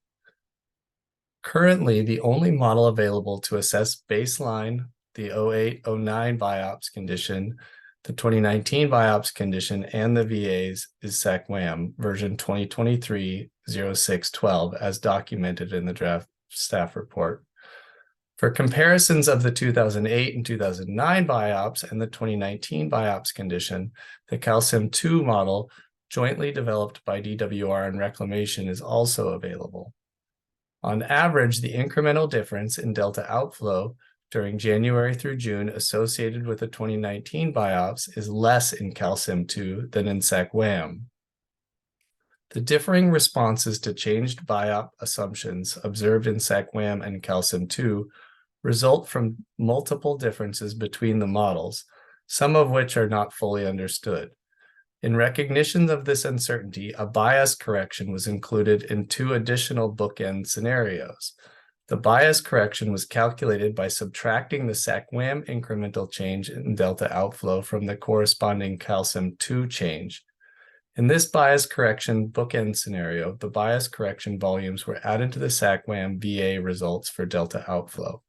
Speaker 3: Currently, the only model available to assess baseline, the 08-09 BIOPS condition, The 2019 BIOPS condition and the VA's is SACWAM version 2023-0612 as documented in the draft staff report. For comparisons of the 2008 and 2009 BIOPS and the 2019 BIOPS condition, the CalSIM-2 model jointly developed by DWR and Reclamation is also available. On average, the incremental difference in delta outflow during January through June associated with the 2019 BIOPS is less in CalSIM-2 than in SACWAM. The differing responses to changed BIOP assumptions observed in SACWAM and CalSIM-2 result from multiple differences between the models, some of which are not fully understood. In recognition of this uncertainty, a bias correction was included in 2 additional bookend scenarios. The bias correction was calculated by subtracting the SACWAM incremental change in delta outflow from the corresponding CalSIM-2 change. In this bias correction bookend scenario, the bias correction volumes were added to the SACWAM VA results for delta outflow.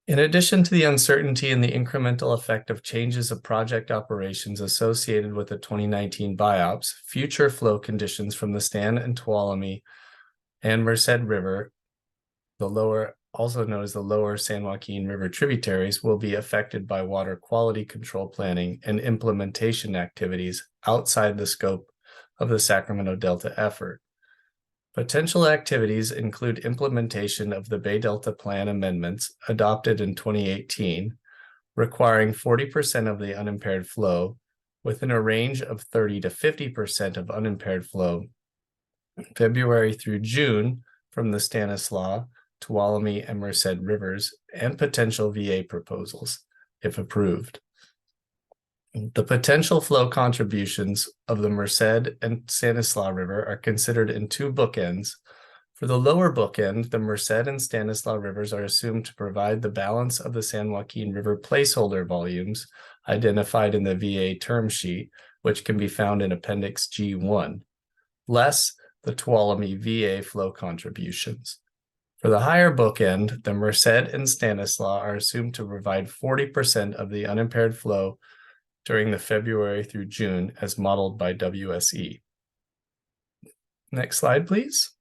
Speaker 3: In addition to the uncertainty and the incremental effect of changes of project operations associated with the 2019 BIOPS, future flow conditions from the Stan and Tuolumne and Merced River, also known as the lower San Joaquin River tributaries, will be affected by water quality control planning and implementation activities outside the scope of the Sacramento Delta effort. Potential activities include implementation of the Bay Delta Plan amendments adopted in 2018, requiring 40% of the unimpaired flow within a range of 30 to 50% of unimpaired flow February through June from the Stanislaus, Tuolumne, and Merced Rivers, and potential VA proposals, if approved. The potential flow contributions of the Merced and Stanislaus River are considered in 2 bookends. For the lower bookend, the Merced and Stanislaus Rivers are assumed to provide the balance of the San Joaquin River placeholder volumes identified in the VA term sheet, which can be found in Appendix G1, less the Tuolumne VA flow contributions. For the higher bookend, the Merced and Stanislaus are assumed to provide 40% of the unimpaired flow during the February through June as modeled by WSE. Next slide, please.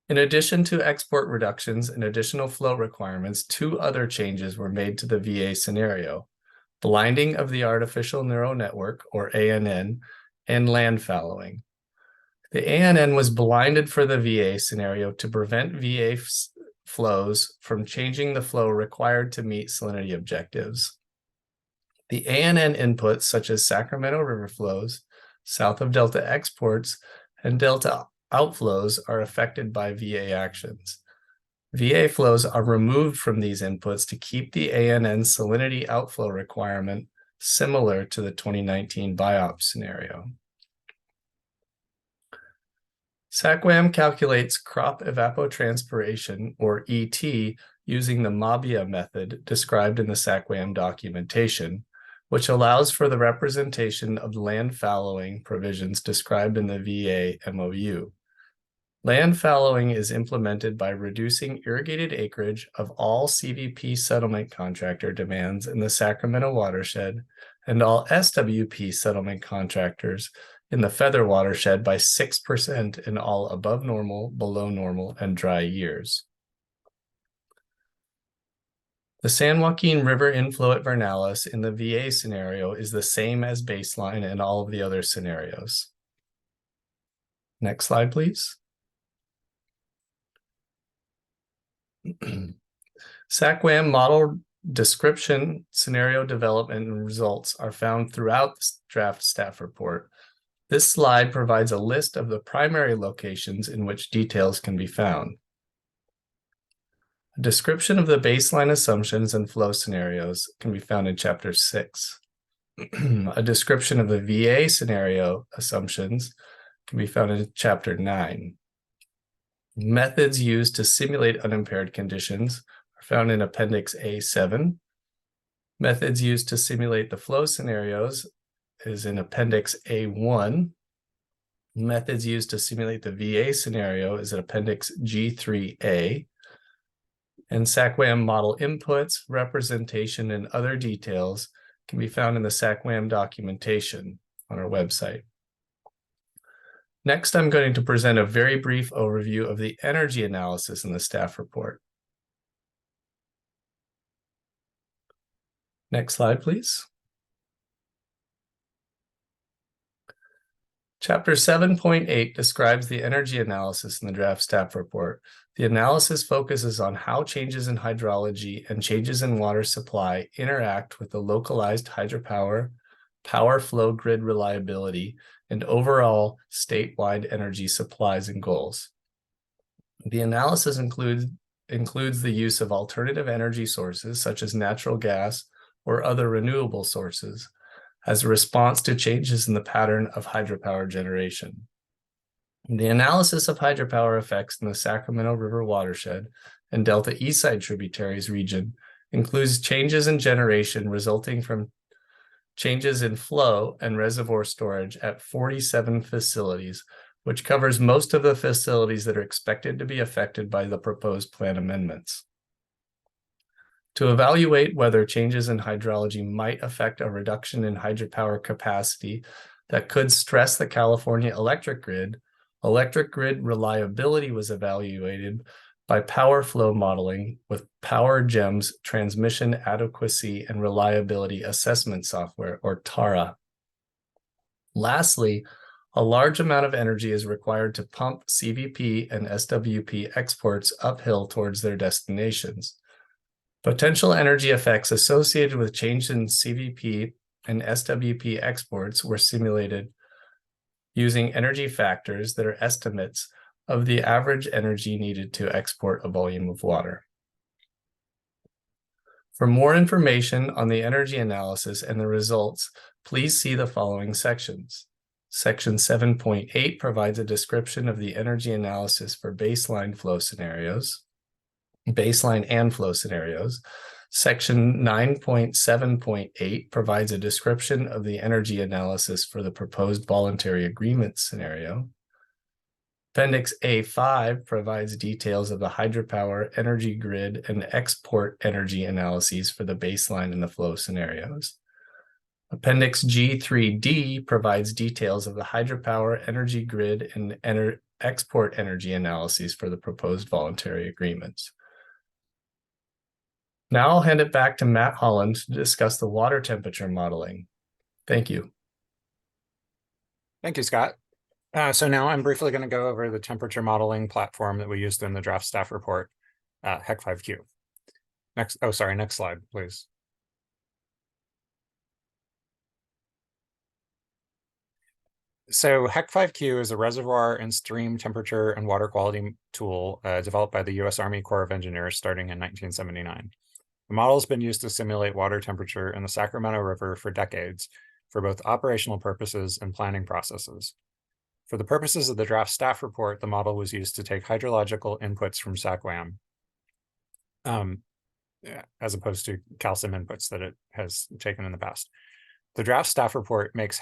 Speaker 3: In addition to export reductions and additional flow requirements, 2 other changes were made to the VA scenario: blinding of the artificial neural network, or ANN, and land fallowing. The ANN was blinded for the VA scenario to prevent VA flows from changing the flow required to meet salinity objectives. The ANN inputs, such as Sacramento River flows, south of Delta exports, and Delta outflows, are affected by VA actions. VA flows are removed from these inputs to keep the ANN salinity outflow requirement similar to the 2019 BIOPS scenario. SACWAM calculates crop evapotranspiration, or ET, using the MABIA method described in the SACWAM documentation, which allows for the representation of land fallowing provisions described in the VA MOU. Land fallowing is implemented by reducing irrigated acreage of all CVP settlement contractor demands in the Sacramento watershed and all SWP settlement contractors in the Feather watershed by 6% in all above normal, below normal, and dry years. The San Joaquin River inflow at Vernalis in the VA scenario is the same as baseline in all of the other scenarios. Next slide, please. SACWAM model description, scenario development, and results are found throughout the draft staff report. This slide provides a list of the primary locations in which details can be found. A description of the baseline assumptions and flow scenarios can be found in Chapter 6. A description of the VA scenario assumptions can be found in Chapter 9. Methods used to simulate unimpaired conditions are found in Appendix A7. Methods used to simulate the flow scenarios is in Appendix A1. Methods used to simulate the VA scenario is in Appendix G3A. And SACWAM model inputs, representation, and other details can be found in the SACWAM documentation on our website. Next, I'm going to present a very brief overview of the energy analysis in the staff report. Next slide, please. Chapter 7.8 describes the energy analysis in the draft staff report. The analysis focuses on how changes in hydrology and changes in water supply interact with the localized hydropower, power flow grid reliability, and overall statewide energy supplies and goals. The analysis includes the use of alternative energy sources such as natural gas or other renewable sources as a response to changes in the pattern of hydropower generation. The analysis of hydropower effects in the Sacramento River watershed and Delta Eastside tributaries region includes changes in generation resulting from changes in flow and reservoir storage at 47 facilities, which covers most of the facilities that are expected to be affected by the proposed plan amendments. To evaluate whether changes in hydrology might affect a reduction in hydropower capacity that could stress the California electric grid reliability was evaluated by power flow modeling with Power Gem's Transmission Adequacy and Reliability Assessment Software, or TARA. Lastly, a large amount of energy is required to pump CVP and SWP exports uphill towards their destinations. Potential energy effects associated with change in CVP and SWP exports were simulated using energy factors that are estimates of the average energy needed to export a volume of water. For more information on the energy analysis and the results, please see the following sections. Section 7.8 provides a description of the energy analysis for baseline and flow scenarios. Section 9.7.8 provides a description of the energy analysis for the proposed voluntary agreement scenario. Appendix A5 provides details of the hydropower, energy grid, and export energy analyses for the baseline and the flow scenarios. Appendix G3D provides details of the hydropower, energy grid, and export energy analyses for the proposed voluntary agreements. Now I'll hand it back to Matt Holland to discuss the water temperature modeling. Thank you.
Speaker 2: Thank you, Scott. So now I'm briefly going to go over the temperature modeling platform that we used in the draft staff report, HEC5Q. Next slide, please. So HEC5Q is a reservoir and stream temperature and water quality tool developed by the U.S. Army Corps of Engineers starting in 1979. The model has been used to simulate water temperature in the Sacramento River for decades for both operational purposes and planning processes. For the purposes of the draft staff report, the model was used to take hydrological inputs from SACWAM, as opposed to calcium inputs that it has taken in the past. The draft staff report makes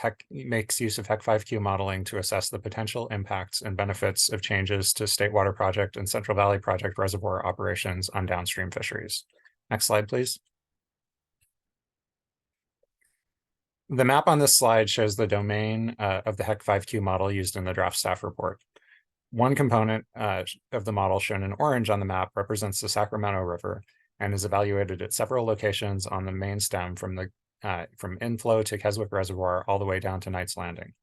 Speaker 2: use of HEC5Q modeling to assess the potential impacts and benefits of changes to State Water Project and Central Valley Project reservoir operations on downstream fisheries. Next slide, please. The map on this slide shows the domain of the HEC5Q model used in the draft staff report. One component of the model shown in orange on the map represents the Sacramento River and is evaluated at several locations on the main stem from inflow to Keswick Reservoir all the way down to Knight's Landing.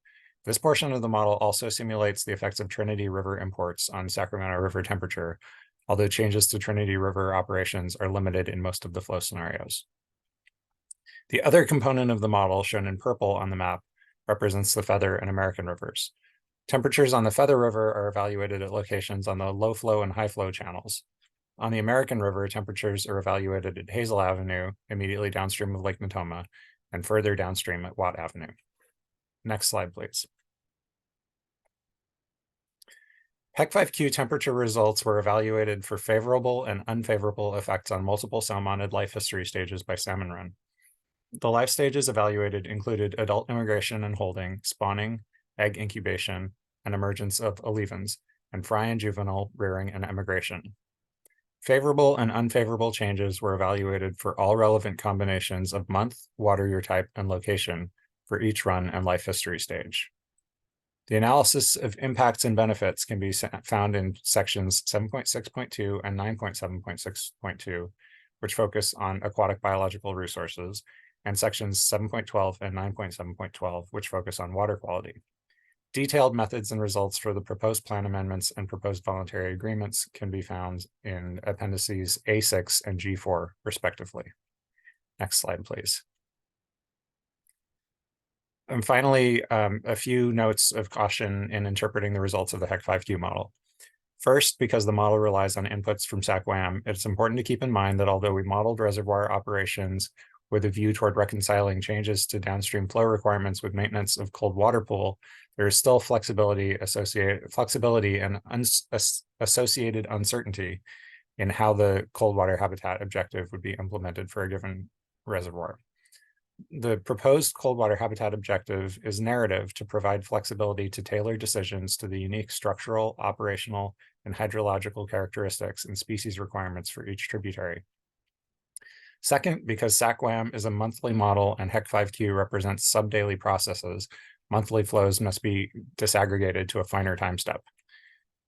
Speaker 2: This portion of the model also simulates the effects of Trinity River imports on Sacramento River temperature, although changes to Trinity River operations are limited in most of the flow scenarios. The other component of the model, shown in purple on the map, represents the Feather and American rivers. Temperatures on the Feather River are evaluated at locations on the low flow and high flow channels. On the American River, temperatures are evaluated at Hazel Avenue, immediately downstream of Lake Natoma, and further downstream at Watt Avenue. Next slide, please. HEC5Q temperature results were evaluated for favorable and unfavorable effects on multiple salmonid life history stages by salmon run. The life stages evaluated included adult immigration and holding, spawning, egg incubation, and emergence of olivines, and fry and juvenile rearing and emigration. Favorable and unfavorable changes were evaluated for all relevant combinations of month, water year type, and location for each run and life history stage. The analysis of impacts and benefits can be found in sections 7.6.2 and 9.7.6.2, which focus on aquatic biological resources, and sections 7.12 and 9.7.12, which focus on water quality. Detailed methods and results for the proposed plan amendments and proposed voluntary agreements can be found in appendices A6 and G4, respectively. Next slide, please. And finally, a few notes of caution in interpreting the results of the HEC 5Q model. First, because the model relies on inputs from SAC-WAM, it's important to keep in mind that although we modeled reservoir operations with a view toward reconciling changes to downstream flow requirements with maintenance of cold water pool, there is still flexibility and associated uncertainty in how the cold water habitat objective would be implemented for a given reservoir. The proposed cold water habitat objective is narrative to provide flexibility to tailor decisions to the unique structural, operational, and hydrological characteristics and species requirements for each tributary. Second, because SAC-WAM is a monthly model and HEC 5Q represents sub-daily processes, monthly flows must be disaggregated to a finer time step.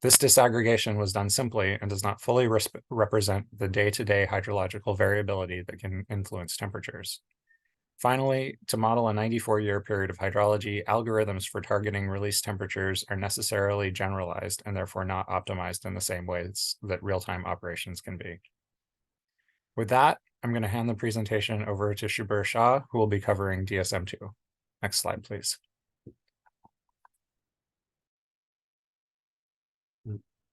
Speaker 2: This disaggregation was done simply and does not fully represent the day-to-day hydrological variability that can influence temperatures. Finally, to model a 94-year period of hydrology, algorithms for targeting release temperatures are necessarily generalized and therefore not optimized in the same ways that real-time operations can be. With that, I'm going to hand the presentation over to Shubir Shah, who will be covering DSM-2. Next slide, please.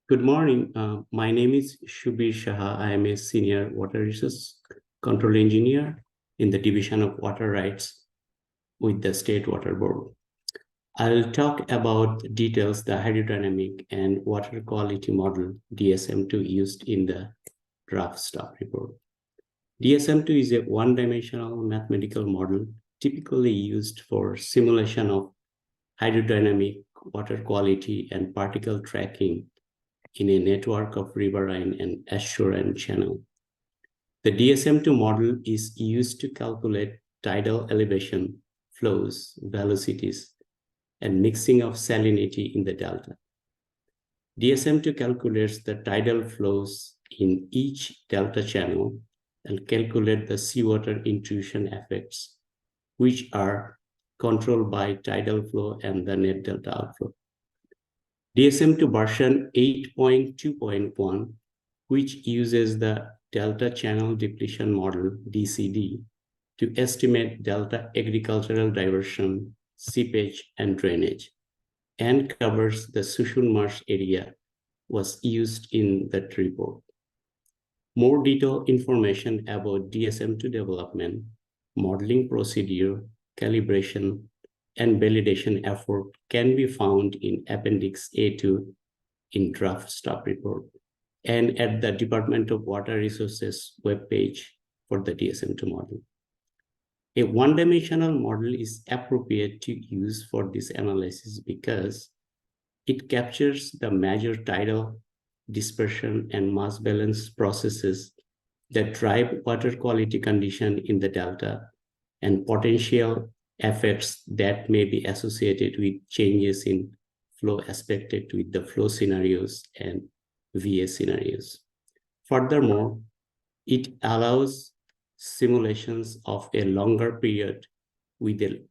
Speaker 4: Good morning. My name is Shubir Shah. I am a senior water resource control engineer in the Division of Water Rights with the State Water Board. I'll talk about details the hydrodynamic and water quality model DSM-2 used in the draft staff report. DSM-2 is a one-dimensional mathematical model typically used for simulation of hydrodynamic, water quality, and particle tracking in a network of riverine and estuarine channel. The DSM-2 model is used to calculate tidal elevation, flows, velocities, and mixing of salinity in the delta. DSM-2 calculates the tidal flows in each delta channel and calculate the seawater intrusion effects, which are controlled by tidal flow and the net delta outflow. DSM-2 version 8.2.1, which uses the delta channel depletion model, DCD, to estimate delta agricultural diversion, seepage, and drainage, and covers the Sushun Marsh area, was used in that report. More detailed information about DSM-2 development, modeling procedure, calibration, and validation effort can be found in Appendix A2 in draft staff report and at the Department of Water Resources webpage for the DSM-2 model. A one-dimensional model is appropriate to use for this analysis because it captures the major tidal, dispersion, and mass balance processes that drive water quality condition in the delta and potential effects that may be associated with changes in flow expected with the flow scenarios and VA scenarios. Furthermore, it allows simulations of a longer period with a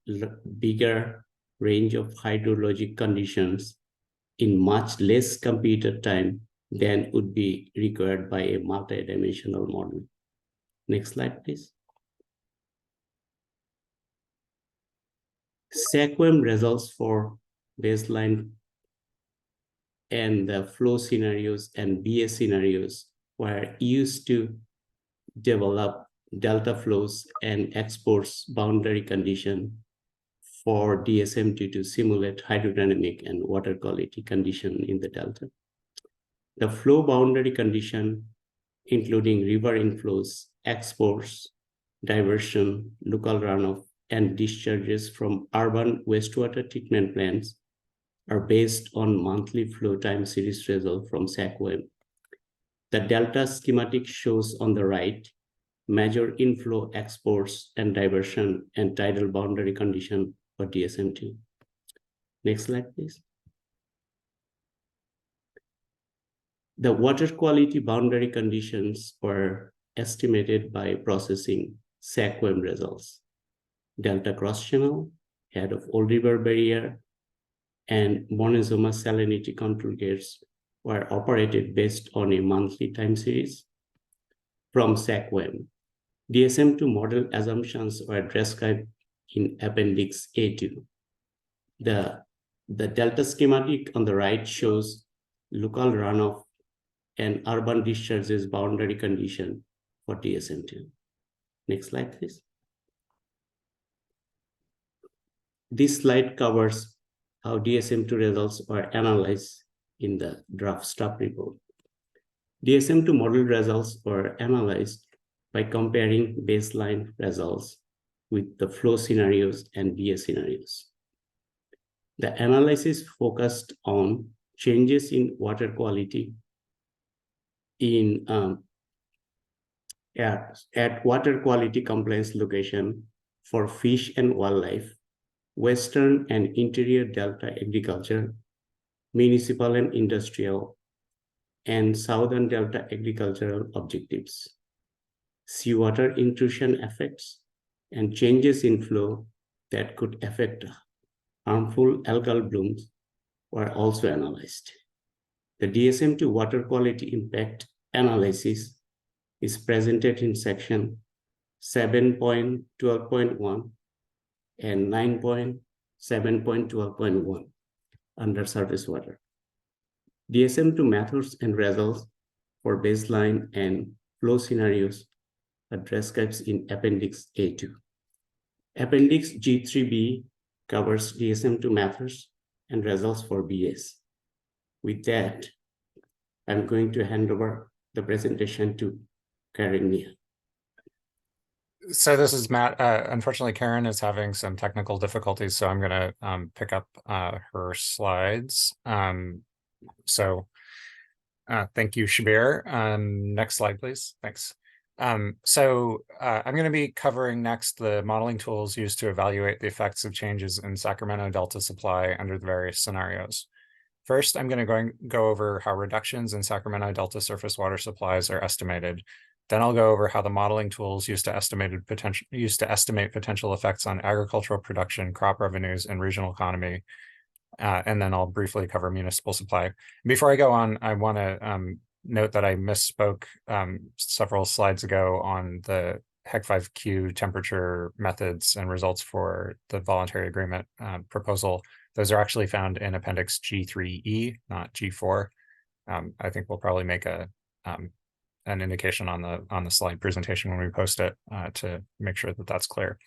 Speaker 4: bigger range of hydrologic conditions in much less computed time than would be required by a multidimensional model. Next slide, please. SAC-WAM results for baseline and the flow scenarios and BA scenarios were used to develop delta flows and exports boundary condition for DSM-2 to simulate hydrodynamic and water quality condition in the delta. The flow boundary condition, including river inflows, exports, diversion, local runoff, and discharges from urban wastewater treatment plants are based on monthly flow time series result from SACWM. The delta schematic shows on the right major inflow, exports, and diversion and tidal boundary condition for DSM-2. Next slide, please. The water quality boundary conditions were estimated by processing SACWM results. Delta cross-channel, head of Old River Barrier, and Montezuma salinity control gates were operated based on a monthly time series from SACWM. DSM-2 model assumptions were described in Appendix A2. The delta schematic on the right shows local runoff and urban discharges boundary condition for DSM-2. Next slide, please. This slide covers how DSM-2 results were analyzed in the draft staff report. DSM-2 model results were analyzed by comparing baseline results with the flow scenarios and BA scenarios. The analysis focused on changes in water quality at water quality compliance location for fish and wildlife, Western and Interior Delta agriculture, municipal and industrial, and Southern Delta agricultural objectives. Seawater intrusion effects and changes in flow that could affect harmful algal blooms were also analyzed. The DSM-2 water quality impact analysis is presented in section 7.12.1 and 9.7.12.1 under surface water. DSM-2 methods and results for baseline and flow scenarios are described in Appendix A2. Appendix G3B covers DSM-2 methods and results for BS. With that, I'm going to hand over the presentation to Karen Nia.
Speaker 2: So this is Matt. Unfortunately, Karen is having some technical difficulties, so I'm going to pick up her slides. Thank you, Shabir. Next slide, please. Thanks. I'm going to be covering next the modeling tools used to evaluate the effects of changes in Sacramento Delta supply under the various scenarios. First, I'm going to go over how reductions in Sacramento Delta surface water supplies are estimated. Then I'll go over how the modeling tools used to estimate potential effects on agricultural production, crop revenues, and regional economy. And then I'll briefly cover municipal supply. Before I go on, I want to note that I misspoke several slides ago on the HEC 5Q temperature methods and results for the voluntary agreement proposal. Those are actually found in Appendix G3E, not G4. I think we'll probably make an indication on the slide presentation when we post it to make sure that that's clear.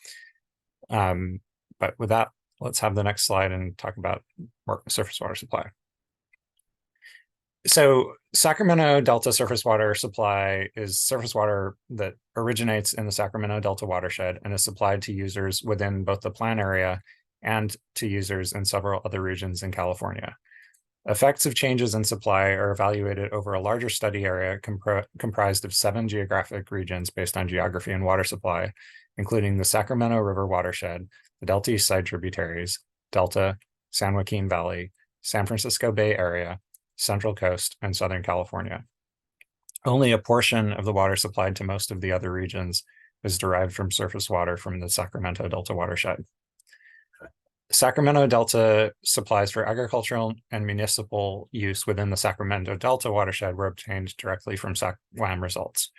Speaker 2: But with that, let's have the next slide and talk about surface water supply. So Sacramento Delta surface water supply is surface water that originates in the Sacramento Delta watershed and is supplied to users within both the plan area and to users in several other regions in California. Effects of changes in supply are evaluated over a larger study area comprised of 7 geographic regions based on geography and water supply, including the Sacramento River watershed, the Delta East Side tributaries, Delta, San Joaquin Valley, San Francisco Bay Area, Central Coast, and Southern California. Only a portion of the water supplied to most of the other regions is derived from surface water from the Sacramento Delta watershed. Sacramento Delta supplies for agricultural and municipal use within the Sacramento Delta watershed were obtained directly from SACWM results.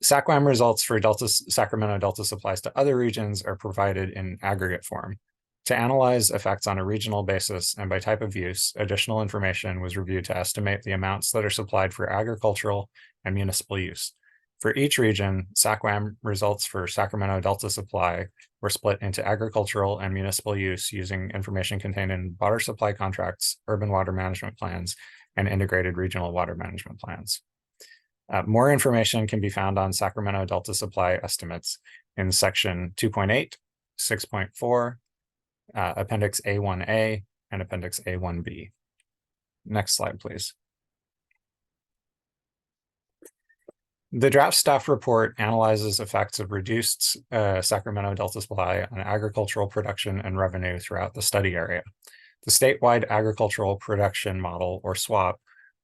Speaker 2: SACWM results for Sacramento Delta supplies to other regions are provided in aggregate form. To analyze effects on a regional basis and by type of use, additional information was reviewed to estimate the amounts that are supplied for agricultural and municipal use. For each region, SACWM results for Sacramento Delta supply were split into agricultural and municipal use using information contained in water supply contracts, urban water management plans, and integrated regional water management plans. More information can be found on Sacramento Delta supply estimates in section 2.8, 6.4, Appendix A1A, and Appendix A1B. Next slide, please. The draft staff report analyzes effects of reduced Sacramento Delta supply on agricultural production and revenue throughout the study area. The statewide agricultural production model, or SWAP,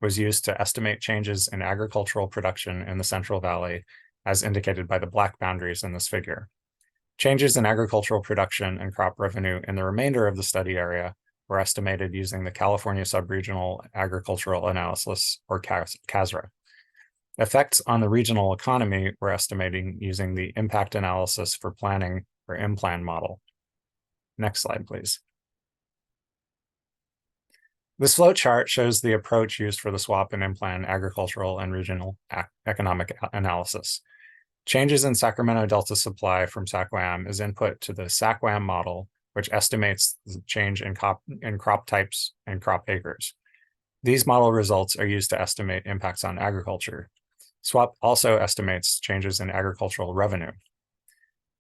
Speaker 2: was used to estimate changes in agricultural production in the Central Valley, as indicated by the black boundaries in this figure. Changes in agricultural production and crop revenue in the remainder of the study area were estimated using the California Subregional Agricultural Analysis, or CASRA. Effects on the regional economy were estimating using the Impact Analysis for Planning, or IMPLAN model. Next slide, please. This flow chart shows the approach used for the SWAP and IMPLAN agricultural and regional economic analysis. Changes in Sacramento Delta supply from SACWAM is input to the SACWAM model, which estimates the change in crop types and crop acres. These model results are used to estimate impacts on agriculture. SWAP also estimates changes in agricultural revenue.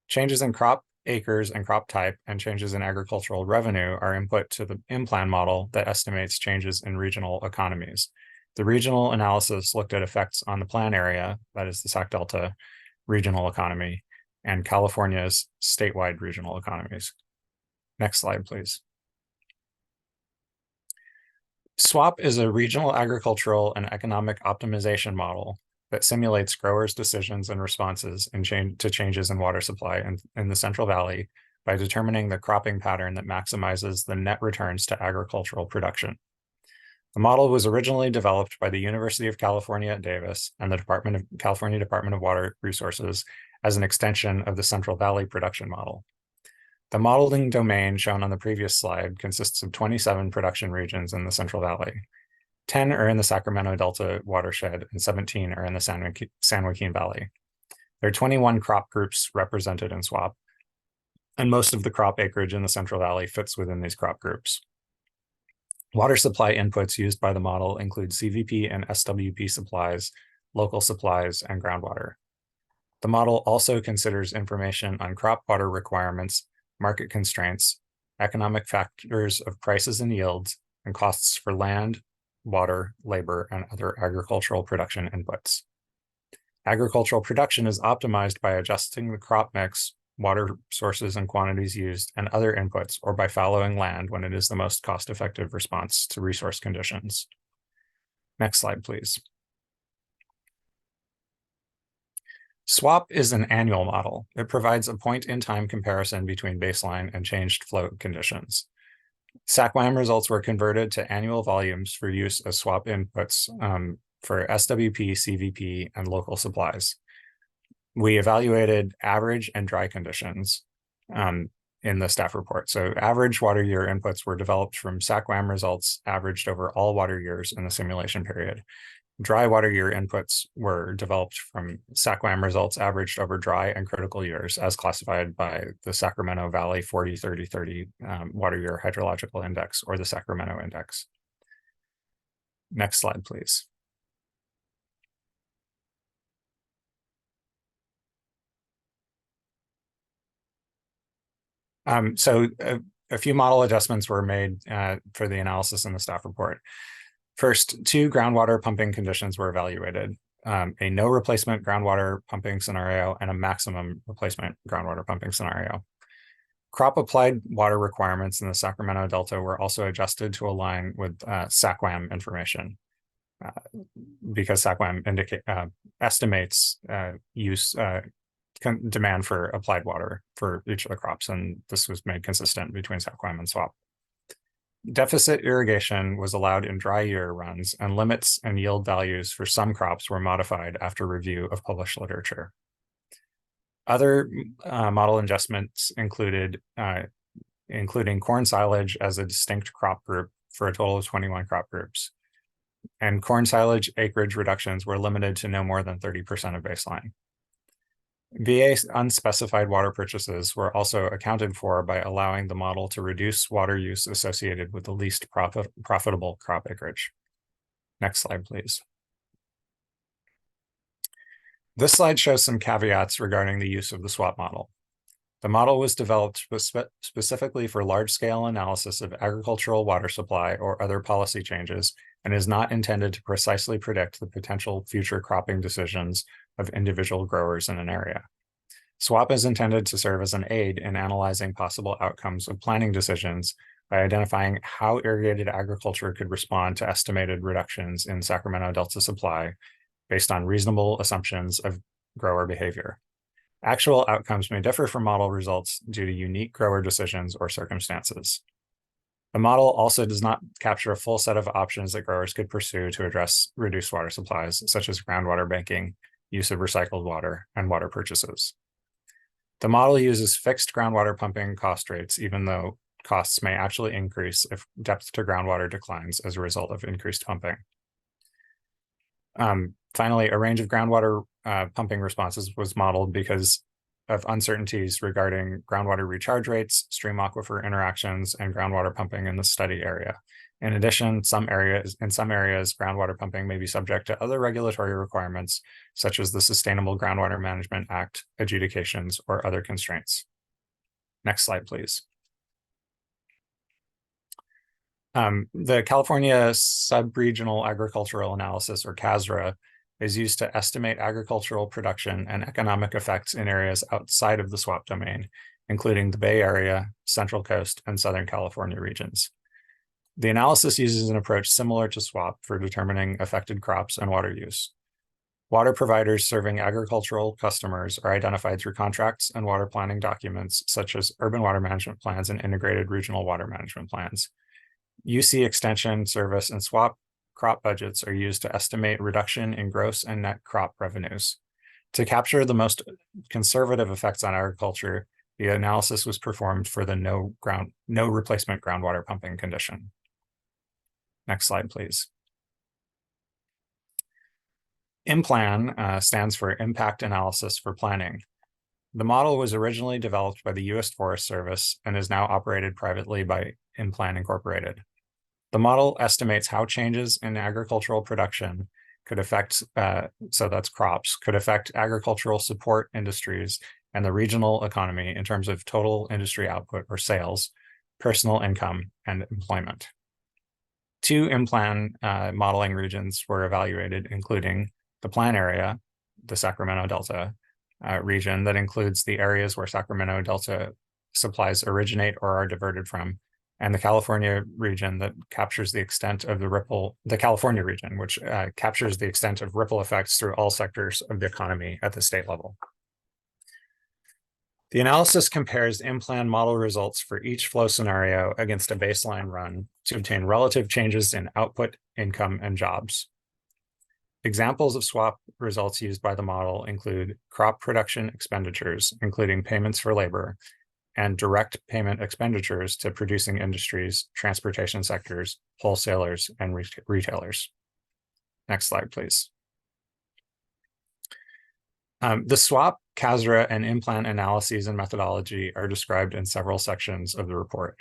Speaker 2: Changes in crop acres and crop type and changes in agricultural revenue are input to the IMPLAN model that estimates changes in regional economies. The regional analysis looked at effects on the plan area, that is the Sac Delta regional economy, and California's statewide regional economies. Next slide, please. SWAP is a regional agricultural and economic optimization model that simulates growers' decisions and responses to changes in water supply in the Central Valley by determining the cropping pattern that maximizes the net returns to agricultural production. The model was originally developed by the University of California at Davis and the California Department of Water Resources as an extension of the Central Valley production model. The modeling domain shown on the previous slide consists of 27 production regions in the Central Valley. 10 are in the Sacramento Delta watershed, and 17 are in the San Joaquin Valley. There are 21 crop groups represented in SWAP, and most of the crop acreage in the Central Valley fits within these crop groups. Water supply inputs used by the model include CVP and SWP supplies, local supplies, and groundwater. The model also considers information on crop water requirements, market constraints, economic factors of prices and yields, and costs for land, water, labor, and other agricultural production inputs. Agricultural production is optimized by adjusting the crop mix, water sources and quantities used, and other inputs, or by fallowing land when it is the most cost-effective response to resource conditions. Next slide, please. SWAP is an annual model. It provides a point-in-time comparison between baseline and changed flow conditions. SACWAM results were converted to annual volumes for use as SWAP inputs for SWP, CVP, and local supplies. We evaluated average and dry conditions in the staff report. So average water year inputs were developed from SACWAM results averaged over all water years in the simulation period. Dry water year inputs were developed from SACWAM results averaged over dry and critical years as classified by the Sacramento Valley 40-30-30 water year hydrological index, or the Sacramento index. Next slide, please. So a few model adjustments were made for the analysis in the staff report. First, 2 groundwater pumping conditions were evaluated, a no replacement groundwater pumping scenario and a maximum replacement groundwater pumping scenario. Crop applied water requirements in the Sacramento Delta were also adjusted to align with SACWAM information because SACWAM estimates demand for applied water for each of the crops, and this was made consistent between SACWAM and SWAP. Deficit irrigation was allowed in dry year runs, and limits and yield values for some crops were modified after review of published literature. Other model adjustments including corn silage as a distinct crop group for a total of 21 crop groups. And corn silage acreage reductions were limited to no more than 30% of baseline. VA unspecified water purchases were also accounted for by allowing the model to reduce water use associated with the least profitable crop acreage. Next slide, please. This slide shows some caveats regarding the use of the SWAP model. The model was developed specifically for large-scale analysis of agricultural water supply or other policy changes, and is not intended to precisely predict the potential future cropping decisions of individual growers in an area. SWRCB is intended to serve as an aid in analyzing possible outcomes of planning decisions by identifying how irrigated agriculture could respond to estimated reductions in Sacramento Delta supply based on reasonable assumptions of grower behavior. Actual outcomes may differ from model results due to unique grower decisions or circumstances. The model also does not capture a full set of options that growers could pursue to address reduced water supplies, such as groundwater banking, use of recycled water, and water purchases. The model uses fixed groundwater pumping cost rates, even though costs may actually increase if depth to groundwater declines as a result of increased pumping. Finally, a range of groundwater pumping responses was modeled because of uncertainties regarding groundwater recharge rates, stream aquifer interactions, and groundwater pumping in the study area. In addition, in some areas, groundwater pumping may be subject to other regulatory requirements, such as the Sustainable Groundwater Management Act adjudications or other constraints. Next slide, please. The California Subregional Agricultural Analysis, or CASRA, is used to estimate agricultural production and economic effects in areas outside of the SWRCB domain, including the Bay Area, Central Coast, and Southern California regions. The analysis uses an approach similar to SWRCB for determining affected crops and water use. Water providers serving agricultural customers are identified through contracts and water planning documents, such as urban water management plans and integrated regional water management plans. UC extension, service, and SWRCB crop budgets are used to estimate reduction in gross and net crop revenues. To capture the most conservative effects on agriculture, the analysis was performed for the no replacement groundwater pumping condition. Next slide, please. IMPLAN stands for Impact Analysis for Planning. The model was originally developed by the U.S. Forest Service and is now operated privately by IMPLAN Incorporated. The model estimates how changes in agricultural production could affect, so that's crops, could affect agricultural support industries and the regional economy in terms of total industry output or sales, personal income, and employment. 2 IMPLAN modeling regions were evaluated, including the plan area, the Sacramento Delta region that includes the areas where Sacramento Delta supplies originate or are diverted from, and the California region that captures the extent of the California region, which captures the extent of ripple effects through all sectors of the economy at the state level. The analysis compares IMPLAN model results for each flow scenario against a baseline run to obtain relative changes in output, income, and jobs. Examples of SWRCB results used by the model include crop production expenditures, including payments for labor, and direct payment expenditures to producing industries, transportation sectors, wholesalers, and retailers. Next slide, please. The SWRCB, CASRA, and IMPLAN analyses and methodology are described in several sections of the report.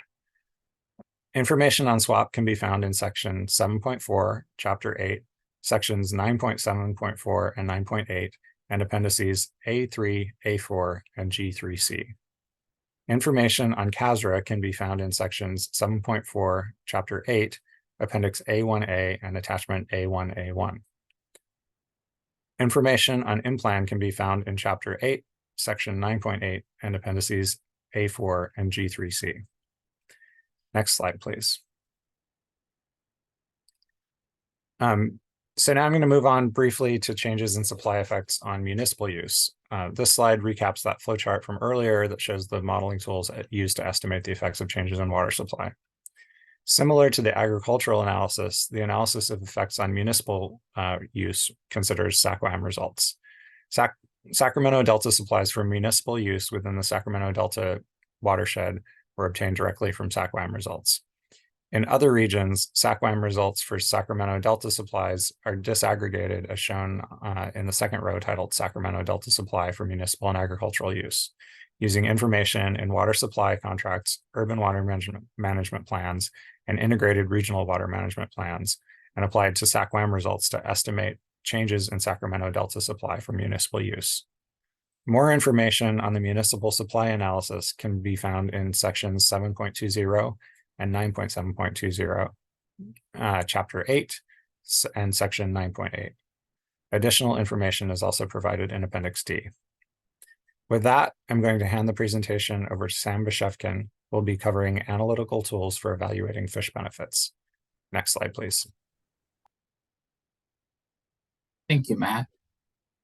Speaker 2: Information on SWRCB can be found in section 7.4, chapter 8, sections 9.7.4 and 9.8, and appendices A3, A4, and G3C. Information on CASRA can be found in sections 7.4, chapter 8, appendix A1A, and attachment A1A1. Information on IMPLAN can be found in chapter 8, section 9.8, and appendices A4 and G3C. Next slide, please. So now I'm going to move on briefly to changes in supply effects on municipal use. This slide recaps that flowchart from earlier that shows the modeling tools used to estimate the effects of changes in water supply. Similar to the agricultural analysis, the analysis of effects on municipal use considers SACWAM results. Sacramento Delta supplies for municipal use within the Sacramento Delta watershed were obtained directly from SACWAM results. In other regions, SACWAM results for Sacramento Delta supplies are disaggregated as shown in the second row titled Sacramento Delta Supply for Municipal and Agricultural Use, using information in water supply contracts, urban water management plans, and integrated regional water management plans, and applied to SACWAM results to estimate changes in Sacramento Delta supply for municipal use. More information on the municipal supply analysis can be found in sections 7.20 and 9.7.20, chapter 8, and section 9.8. Additional information is also provided in Appendix D. With that, I'm going to hand the presentation over to Sam Bashevkin, who will be covering analytical tools for evaluating fish benefits. Next slide, please.
Speaker 5: Thank you, Matt.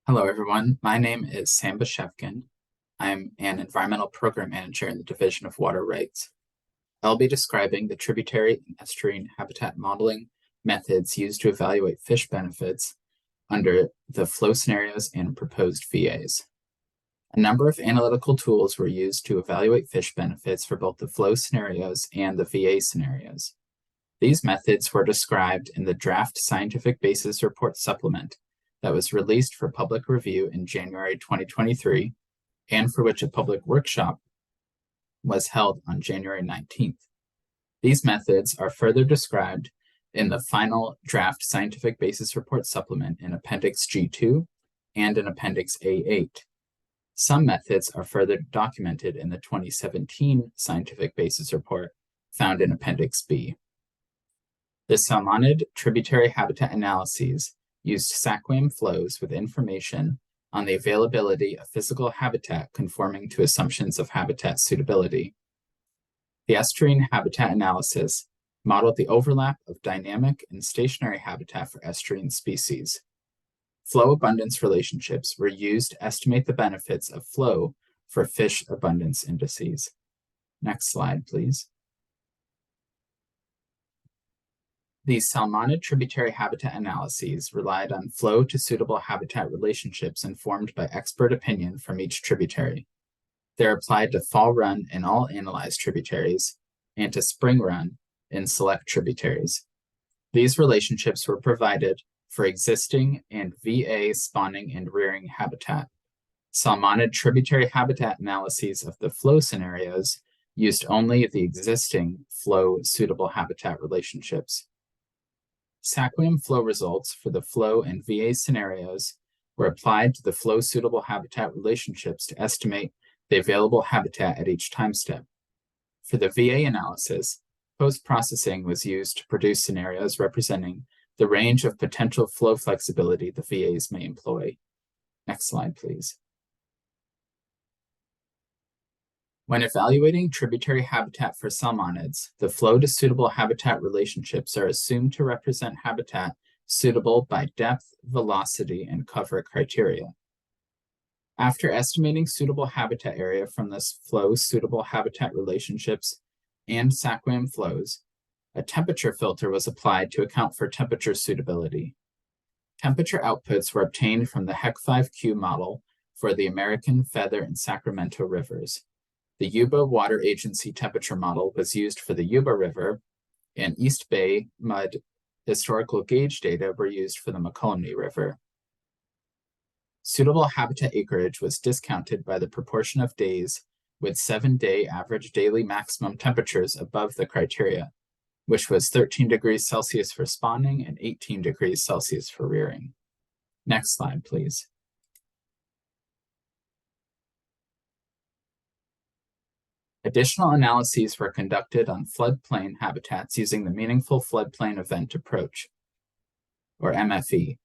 Speaker 5: Hello, everyone. My name is Sam Bashevkin. I'm an environmental program manager in the Division of Water Rights. I'll be describing the tributary and estuarine habitat modeling methods used to evaluate fish benefits under the flow scenarios and proposed VAs. A number of analytical tools were used to evaluate fish benefits for both the flow scenarios and the VA scenarios. These methods were described in the draft scientific basis report supplement that was released for public review in January 2023, and for which a public workshop was held on January 19th. These methods are further described in the final draft scientific basis report supplement in Appendix G2 and in Appendix A8. Some methods are further documented in the 2017 scientific basis report found in Appendix B. The Salmonid tributary habitat analyses used SACWAM flows with information on the availability of physical habitat conforming to assumptions of habitat suitability. The estuarine habitat analysis modeled the overlap of dynamic and stationary habitat for estuarine species. Flow abundance relationships were used to estimate the benefits of flow for fish abundance indices. Next slide, please. These Salmonid tributary habitat analyses relied on flow to suitable habitat relationships informed by expert opinion from each tributary. They're applied to fall run in all analyzed tributaries and to spring run in select tributaries. These relationships were provided for existing and VA spawning and rearing habitat. Salmonid tributary habitat analyses of the flow scenarios used only the existing flow suitable habitat relationships. SACWAM flow results for the flow and VA scenarios were applied to the flow suitable habitat relationships to estimate the available habitat at each time step. For the VA analysis, post-processing was used to produce scenarios representing the range of potential flow flexibility the VAs may employ. Next slide, please. When evaluating tributary habitat for salmonids, the flow to suitable habitat relationships are assumed to represent habitat suitable by depth, velocity, and cover criteria. After estimating suitable habitat area from this flow suitable habitat relationships and SACWAM flows, a temperature filter was applied to account for temperature suitability. Temperature outputs were obtained from the HEC5Q model for the American, Feather, and Sacramento rivers. The Yuba Water Agency temperature model was used for the Yuba River, and East Bay mud historical gauge data were used for the Mokelumne River. Suitable habitat acreage was discounted by the proportion of days with 7-day average daily maximum temperatures above the criteria, which was 13 degrees Celsius for spawning and 18 degrees Celsius for rearing. Next slide, please. Additional analyses were conducted on floodplain habitats using the Meaningful Floodplain Event Approach, or MFE.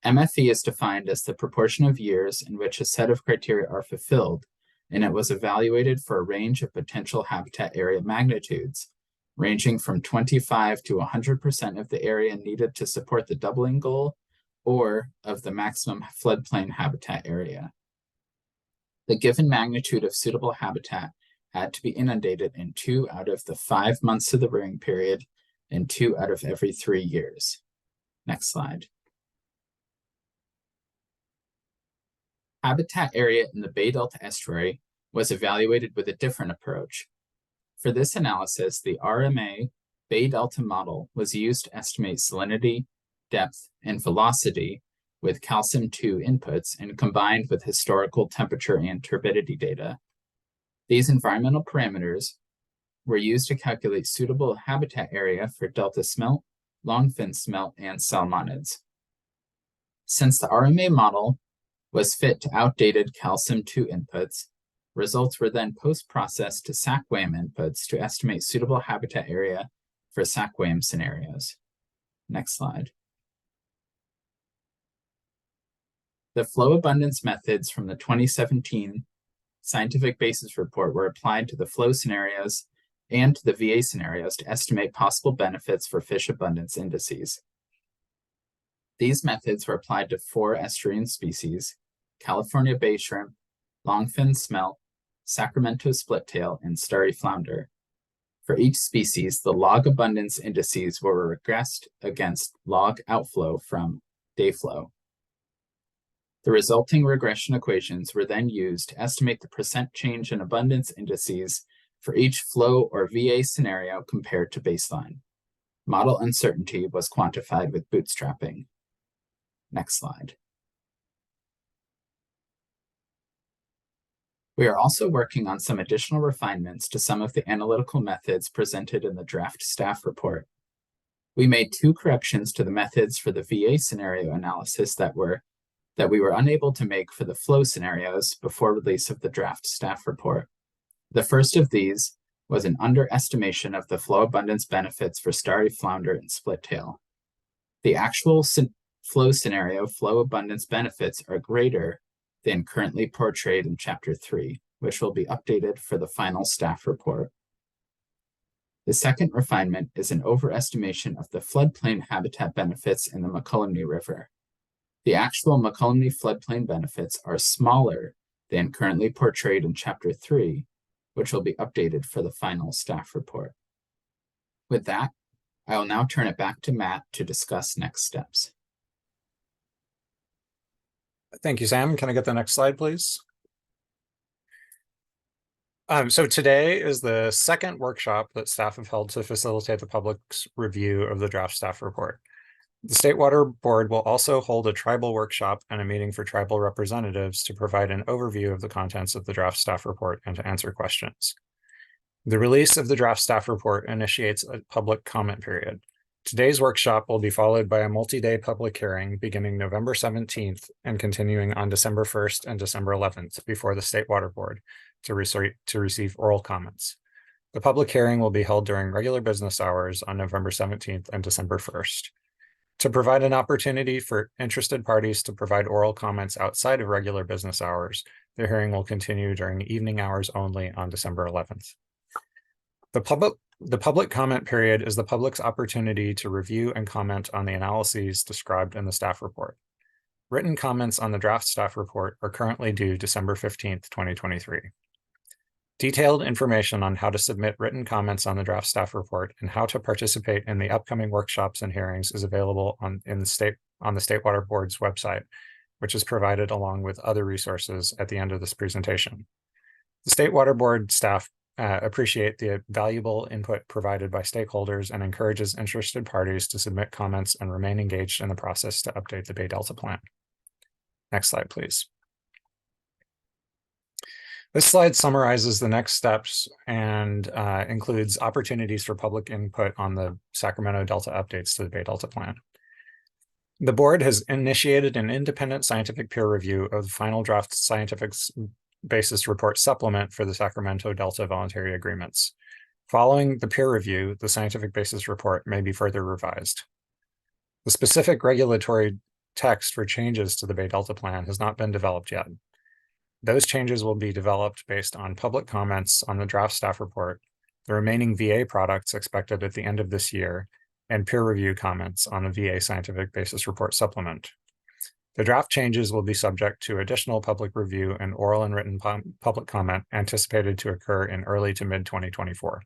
Speaker 5: MFE is defined as the proportion of years in which a set of criteria are fulfilled, and it was evaluated for a range of potential habitat area magnitudes, ranging from 25 to 100% of the area needed to support the doubling goal, or of the maximum floodplain habitat area. The given magnitude of suitable habitat had to be inundated in 2 out of the 5 months of the rearing period and 2 out of every 3 years. Next slide. Habitat area in the Bay Delta estuary was evaluated with a different approach. For this analysis, the RMA Bay Delta model was used to estimate salinity, depth, and velocity with calcium-2 inputs and combined with historical temperature and turbidity data. These environmental parameters were used to calculate suitable habitat area for delta smelt, longfin smelt, and salmonids. Since the RMA model was fit to outdated CalSIM-2 inputs. Results were then post-processed to SAC-WAM inputs to estimate suitable habitat area for SAC-WAM scenarios. Next slide. The flow abundance methods from the 2017 scientific basis report were applied to the flow scenarios and to the VA scenarios to estimate possible benefits for fish abundance indices. These methods were applied to 4 estuarine species: California bay shrimp, longfin smelt, Sacramento splittail, and starry flounder. For each species, the log abundance indices were regressed against log outflow from day flow. The resulting regression equations were then used to estimate the percent change in abundance indices for each flow or VA scenario compared to baseline. Model uncertainty was quantified with bootstrapping. Next slide. We are also working on some additional refinements to some of the analytical methods presented in the draft staff report. We made 2 corrections to the methods for the VA scenario analysis that we were unable to make for the flow scenarios before release of the draft staff report. The first of these was an underestimation of the flow abundance benefits for starry flounder and splittail. The actual flow scenario flow abundance benefits are greater than currently portrayed in Chapter 3, which will be updated for the final staff report. The second refinement is an overestimation of the floodplain habitat benefits in the McCullough River. The actual McCullough floodplain benefits are smaller than currently portrayed in Chapter 3, which will be updated for the final staff report. With that, I will now turn it back to Matt to discuss next steps.
Speaker 2: Thank you, Sam. Can I get the next slide, please? So today is the second workshop that staff have held to facilitate the public's review of the draft staff report. The State Water Board will also hold a tribal workshop and a meeting for tribal representatives to provide an overview of the contents of the draft staff report and to answer questions. The release of the draft staff report initiates a public comment period. Today's workshop will be followed by a multi-day public hearing beginning November 17th and continuing on December 1st and December 11th before the State Water Board to receive oral comments. The public hearing will be held during regular business hours on November 17th and December 1st. To provide an opportunity for interested parties to provide oral comments outside of regular business hours, the hearing will continue during evening hours only on December 11th. The public comment period is the public's opportunity to review and comment on the analyses described in the staff report. Written comments on the draft staff report are currently due December 15th, 2023. Detailed information on how to submit written comments on the draft staff report and how to participate in the upcoming workshops and hearings is available on the State Water Board's website, which is provided along with other resources at the end of this presentation. The State Water Board staff appreciate the valuable input provided by stakeholders and encourages interested parties to submit comments and remain engaged in the process to update the Bay Delta Plan. Next slide, please. This slide summarizes the next steps and includes opportunities for public input on the Sacramento Delta updates to the Bay Delta Plan. The board has initiated an independent scientific peer review of the final draft scientific basis report supplement for the Sacramento Delta voluntary agreements. Following the peer review, the scientific basis report may be further revised. The specific regulatory text for changes to the Bay Delta Plan has not been developed yet. Those changes will be developed based on public comments on the draft staff report, the remaining VA products expected at the end of this year, and peer review comments on the VA scientific basis report supplement. The draft changes will be subject to additional public review and oral and written public comment anticipated to occur in early to mid-2024.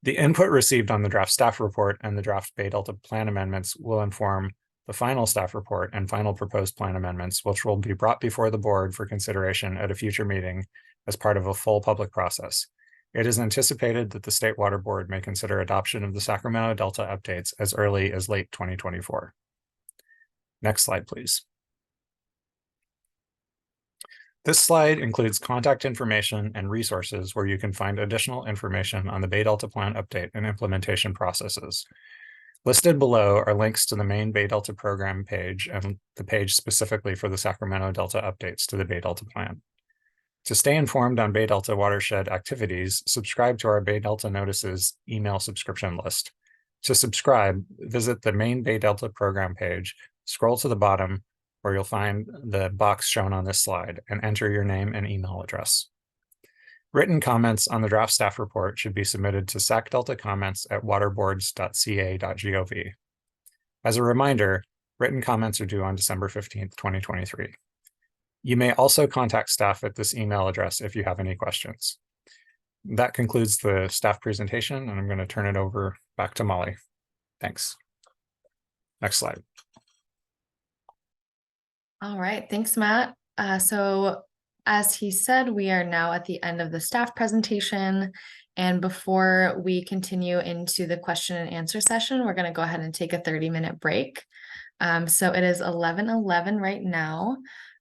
Speaker 2: The input received on the draft staff report and the draft Bay Delta Plan amendments will inform the final staff report and final proposed plan amendments, which will be brought before the board for consideration at a future meeting as part of a full public process. It is anticipated that the State Water Board may consider adoption of the Sacramento Delta updates as early as late 2024. Next slide, please. This slide includes contact information and resources where you can find additional information on the Bay Delta Plan update and implementation processes. Listed below are links to the main Bay Delta program page and the page specifically for the Sacramento Delta updates to the Bay Delta plan. To stay informed on Bay Delta watershed activities, subscribe to our Bay Delta Notices email subscription list. To subscribe, visit the main Bay Delta program page, scroll to the bottom, where you'll find the box shown on this slide, and enter your name and email address. Written comments on the draft staff report should be submitted to sacdeltacomments@waterboards.ca.gov. As a reminder, written comments are due on December 15th, 2023. You may also contact staff at this email address if you have any questions. That concludes the staff presentation, and I'm going to turn it over back to Molly. Thanks. Next slide.
Speaker 1: All right, thanks, Matt. So as he said, we are now at the end of the staff presentation. And before we continue into the question and answer session, we're going to go ahead and take a 30-minute break. So it is 11:11 right now.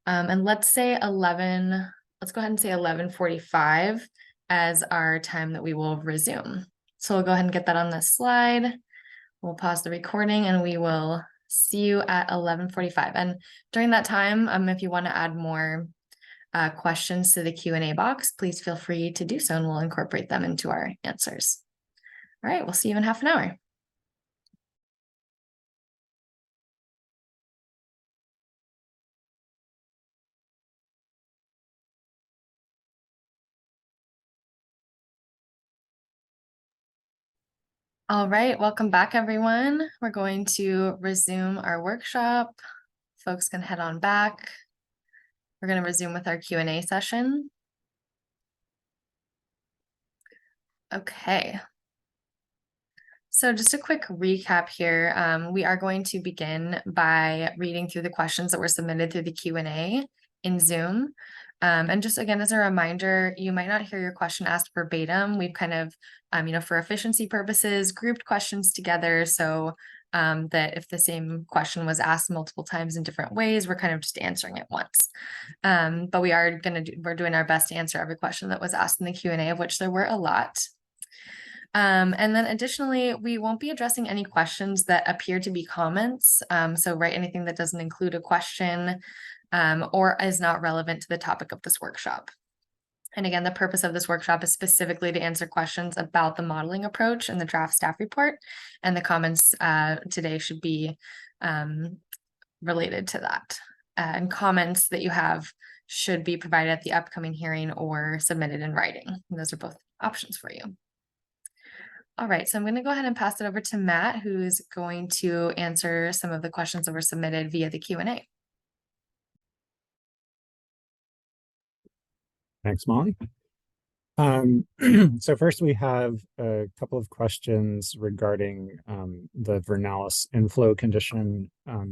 Speaker 1: And let's go ahead and say 11:45 as our time that we will resume. So we'll go ahead and get that on this slide. We'll pause the recording and we will see you at 11:45. And during that time, if you want to add more questions to the Q&A box, please feel free to do so and we'll incorporate them into our answers. All right, we'll see you in half an hour. All right, welcome back, everyone. We're going to resume our workshop. Folks can head on back. We're going to resume with our Q&A session. Okay. So just a quick recap here. We are going to begin by reading through the questions that were submitted through the Q&A in Zoom. And just again, as a reminder, you might not hear your question asked verbatim. We've kind of, for efficiency purposes, grouped questions together so that if the same question was asked multiple times in different ways, we're kind of just answering it once. But we're doing our best to answer every question that was asked in the Q&A, of which there were a lot. And then additionally, we won't be addressing any questions that appear to be comments. So write anything that doesn't include a question or is not relevant to the topic of this workshop. And again, the purpose of this workshop is specifically to answer questions about the modeling approach and the draft staff report. And the comments today should be related to that. And comments that you have should be provided at the upcoming hearing or submitted in writing. And those are both options for you. All right, so I'm going to go ahead and pass it over to Matt, who's going to answer some of the questions that were submitted via the Q&A.
Speaker 2: Thanks, Molly. So first we have a couple of questions regarding the Vernalis inflow condition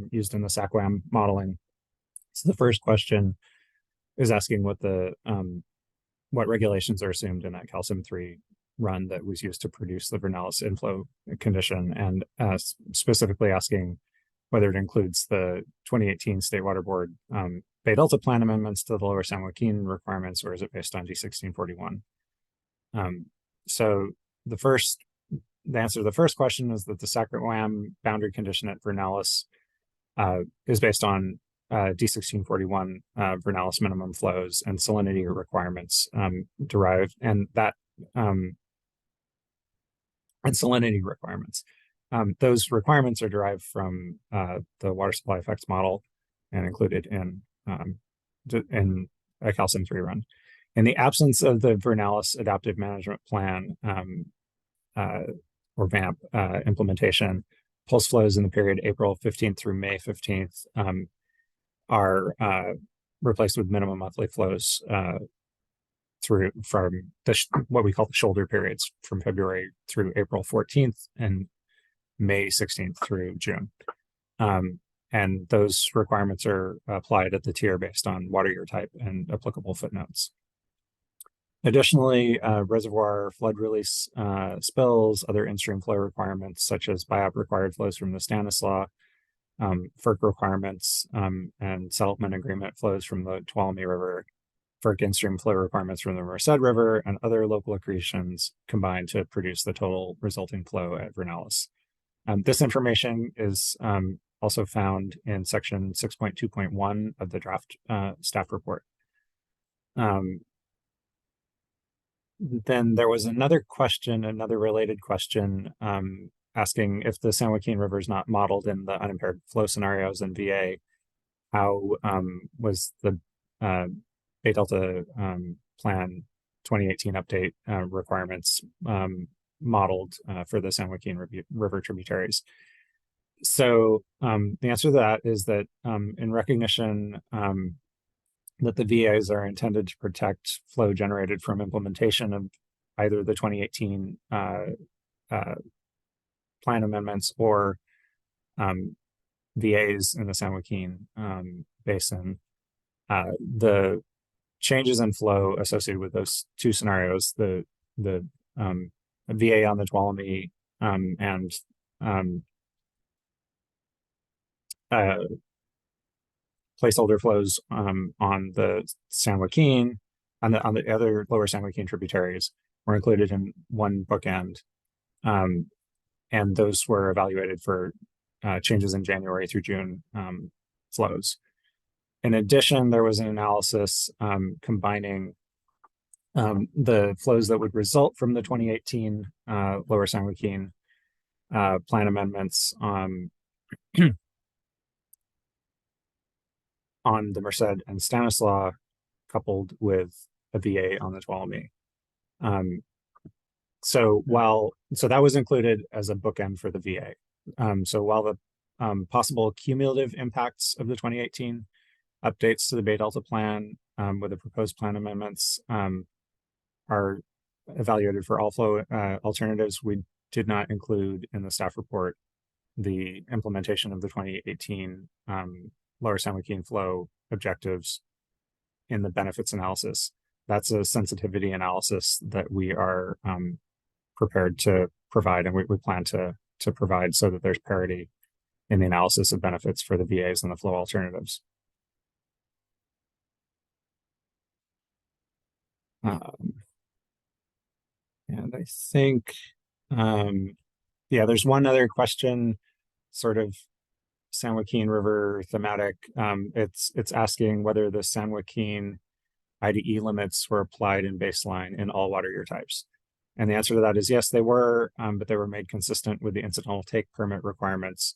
Speaker 2: used in the SACWAM modeling. So the first question is asking what regulations are assumed in that calcium 3 run that was used to produce the Vernalis inflow condition, and specifically asking whether it includes the 2018 State Water Board Bay Delta plan amendments to the Lower San Joaquin requirements, or is it based on D1641? So the answer to the first question is that the SACWAM boundary condition at Vernalis is based on D1641 Vernalis minimum flows and salinity requirements derived, and salinity requirements. Those requirements are derived from the water supply effects model and included in a calcium 3 run. In the absence of the Vernalis Adaptive Management Plan or VAMP implementation, pulse flows in the period April 15th through May 15th are replaced with minimum monthly flows from what we call the shoulder periods from February through April 14th and May 16th through June. And those requirements are applied at the tier based on water year type and applicable footnotes. Additionally, reservoir flood release spills, other in-stream flow requirements such as BIOP required flows from the Stanislaus, FERC requirements, and settlement agreement flows from the Tuolumne River, FERC in-stream flow requirements from the Merced River, and other local accretions combine to produce the total resulting flow at Vernalis. This information is also found in section 6.2.1 of the draft staff report. Then there was another question, another related question, asking if the San Joaquin River is not modeled in the unimpaired flow scenarios in VA, how was the Bay Delta Plan 2018 update requirements modeled for the San Joaquin River tributaries? So the answer to that is that in recognition that the VAs are intended to protect flow generated from implementation of either the 2018 plan amendments or VAs in the San Joaquin Basin, the changes in flow associated with those two scenarios, the VA on the Tuolumne and placeholder flows on the San Joaquin, on the other lower San Joaquin tributaries were included in one bookend, and those were evaluated for changes in January through June flows. In addition, there was an analysis combining the flows that would result from the 2018 lower San Joaquin plan amendments on the Merced and Stanislaus, coupled with a VA on the Tuolumne. So that was included as a bookend for the VA. So while the possible cumulative impacts of the 2018 updates to the Bay Delta Plan with the proposed plan amendments are evaluated for all flow alternatives, we did not include in the staff report the implementation of the 2018 lower San Joaquin flow objectives in the benefits analysis. That's a sensitivity analysis that we are prepared to provide, and we plan to provide so that there's parity in the analysis of benefits for the VAs and the flow alternatives. And I think, yeah, there's one other question, sort of San Joaquin River thematic. It's asking whether the San Joaquin IDE limits were applied in baseline in all water year types. And the answer to that is yes, they were, but they were made consistent with the incidental take permit requirements,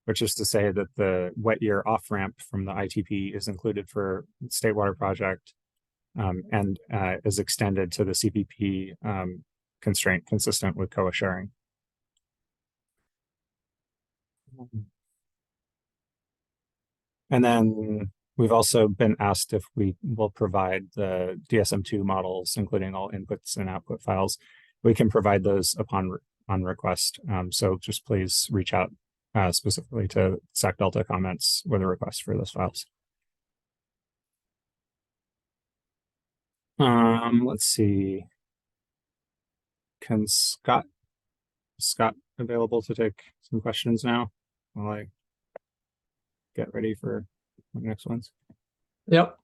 Speaker 2: which is to say that the wet year off ramp from the ITP is included for State Water Project and is extended to the CPP constraint consistent with COA sharing. And then we've also been asked if we will provide the DSM-2 models, including all inputs and output files. We can provide those on request. So just please reach out specifically to SAC Delta comments with a request for those files. Let's see. Can Scott available to take some questions now while I get ready for my next ones?
Speaker 3: Yep.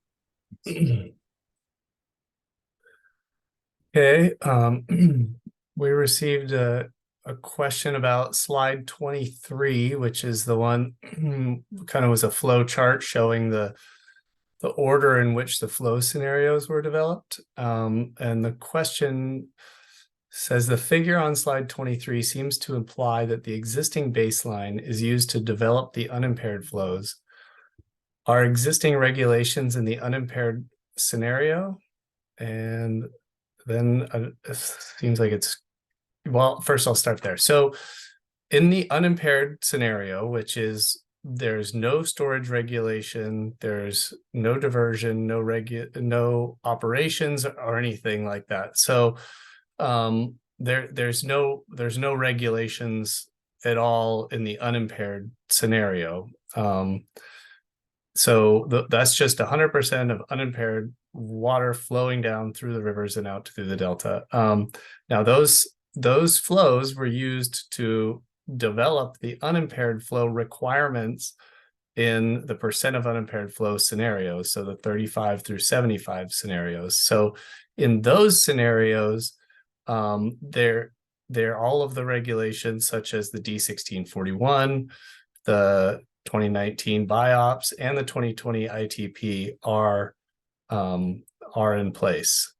Speaker 3: Okay. We received a question about slide 23, which is the one kind of was a flow chart showing the order in which the flow scenarios were developed. And the question says the figure on slide 23 seems to imply that the existing baseline is used to develop the unimpaired flows. Are existing regulations in the unimpaired scenario? And then it seems like it's, well, first I'll start there. So in the unimpaired scenario, which is there's no storage regulation, there's no diversion, no operations or anything like that. So there's no regulations at all in the unimpaired scenario. So that's just 100% of unimpaired water flowing down through the rivers and out through the delta. Now those flows were used to develop the unimpaired flow requirements in the percent of unimpaired flow scenarios, so the 35 through 75 scenarios. So in those scenarios, all of the regulations such as the D1641, the 2019 BIOPS, and the 2020 ITP are in place.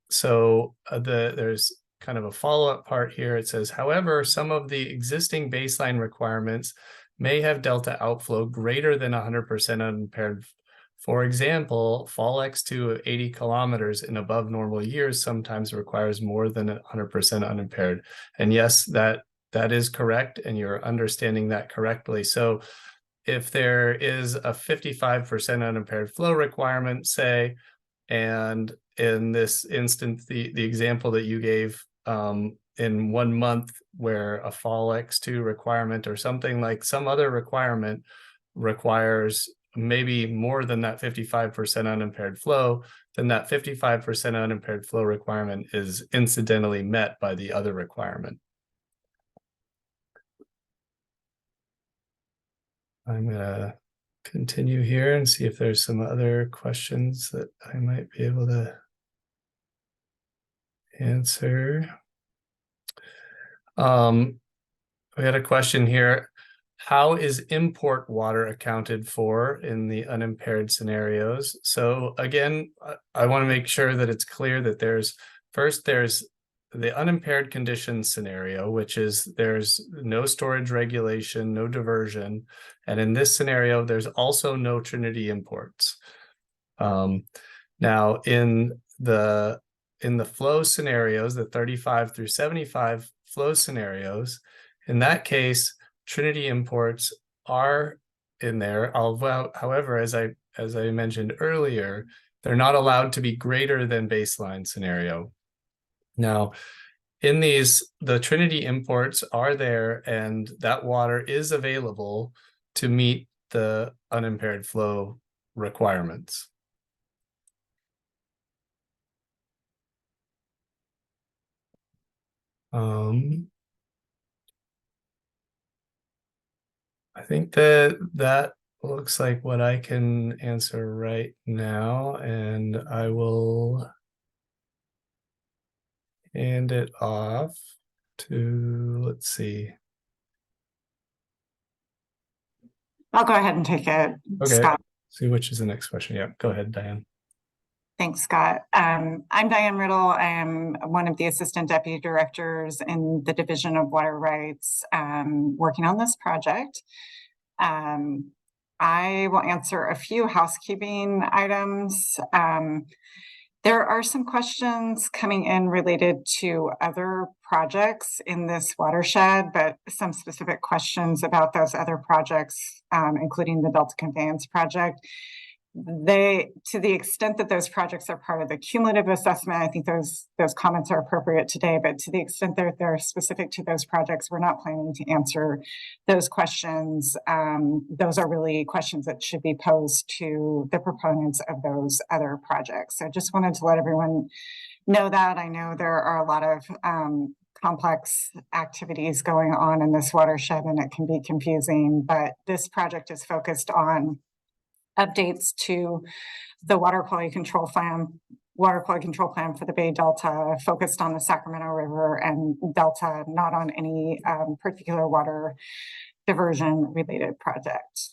Speaker 3: So there's kind of a follow-up part here. It says, however, some of the existing baseline requirements may have delta outflow greater than 100% unimpaired. For example, fall X2 of 80 kilometers in above normal years sometimes requires more than 100% unimpaired. And yes, that is correct, and you're understanding that correctly. So if there is a 55% unimpaired flow requirement, say, and in this instance, the example that you gave in 1 month where a fall X2 requirement or something like some other requirement requires maybe more than that 55% unimpaired flow, then that 55% unimpaired flow requirement is incidentally met by the other requirement. I'm gonna continue here and see if there's some other questions that I might be able to answer. We had a question here. How is import water accounted for in the unimpaired scenarios? So again, I want to make sure that it's clear that there's the unimpaired conditions scenario, which is there's no storage regulation, no diversion. And in this scenario, there's also no Trinity imports. Now in the flow scenarios, the 35 through 75 flow scenarios, in that case, Trinity imports are in there. However, as I mentioned earlier, they're not allowed to be greater than baseline scenario. Now, in these, the Trinity imports are there, and that water is available to meet the unimpaired flow requirements. I think that looks like what I can answer right now, and I will hand it off to, let's see.
Speaker 6: I'll go ahead and take it,
Speaker 3: Okay,
Speaker 6: Scott.
Speaker 3: see which is the next question. Yeah, go ahead, Diane.
Speaker 6: Thanks, Scott. I'm Diane Riddle. I am one of the assistant deputy directors in the Division of Water Rights working on this project. I will answer a few housekeeping items. There are some questions coming in related to other projects in this watershed, but some specific questions about those other projects, including the Delta Conveyance Project. To the extent that those projects are part of the cumulative assessment, I think those comments are appropriate today, but to the extent that they're specific to those projects, we're not planning to answer those questions. Those are really questions that should be posed to the proponents of those other projects. So I just wanted to let everyone know that. I know there are a lot of complex activities going on in this watershed, and it can be confusing, but this project is focused on updates to the water quality control plan for the Bay Delta, focused on the Sacramento River and Delta, not on any particular water diversion related project.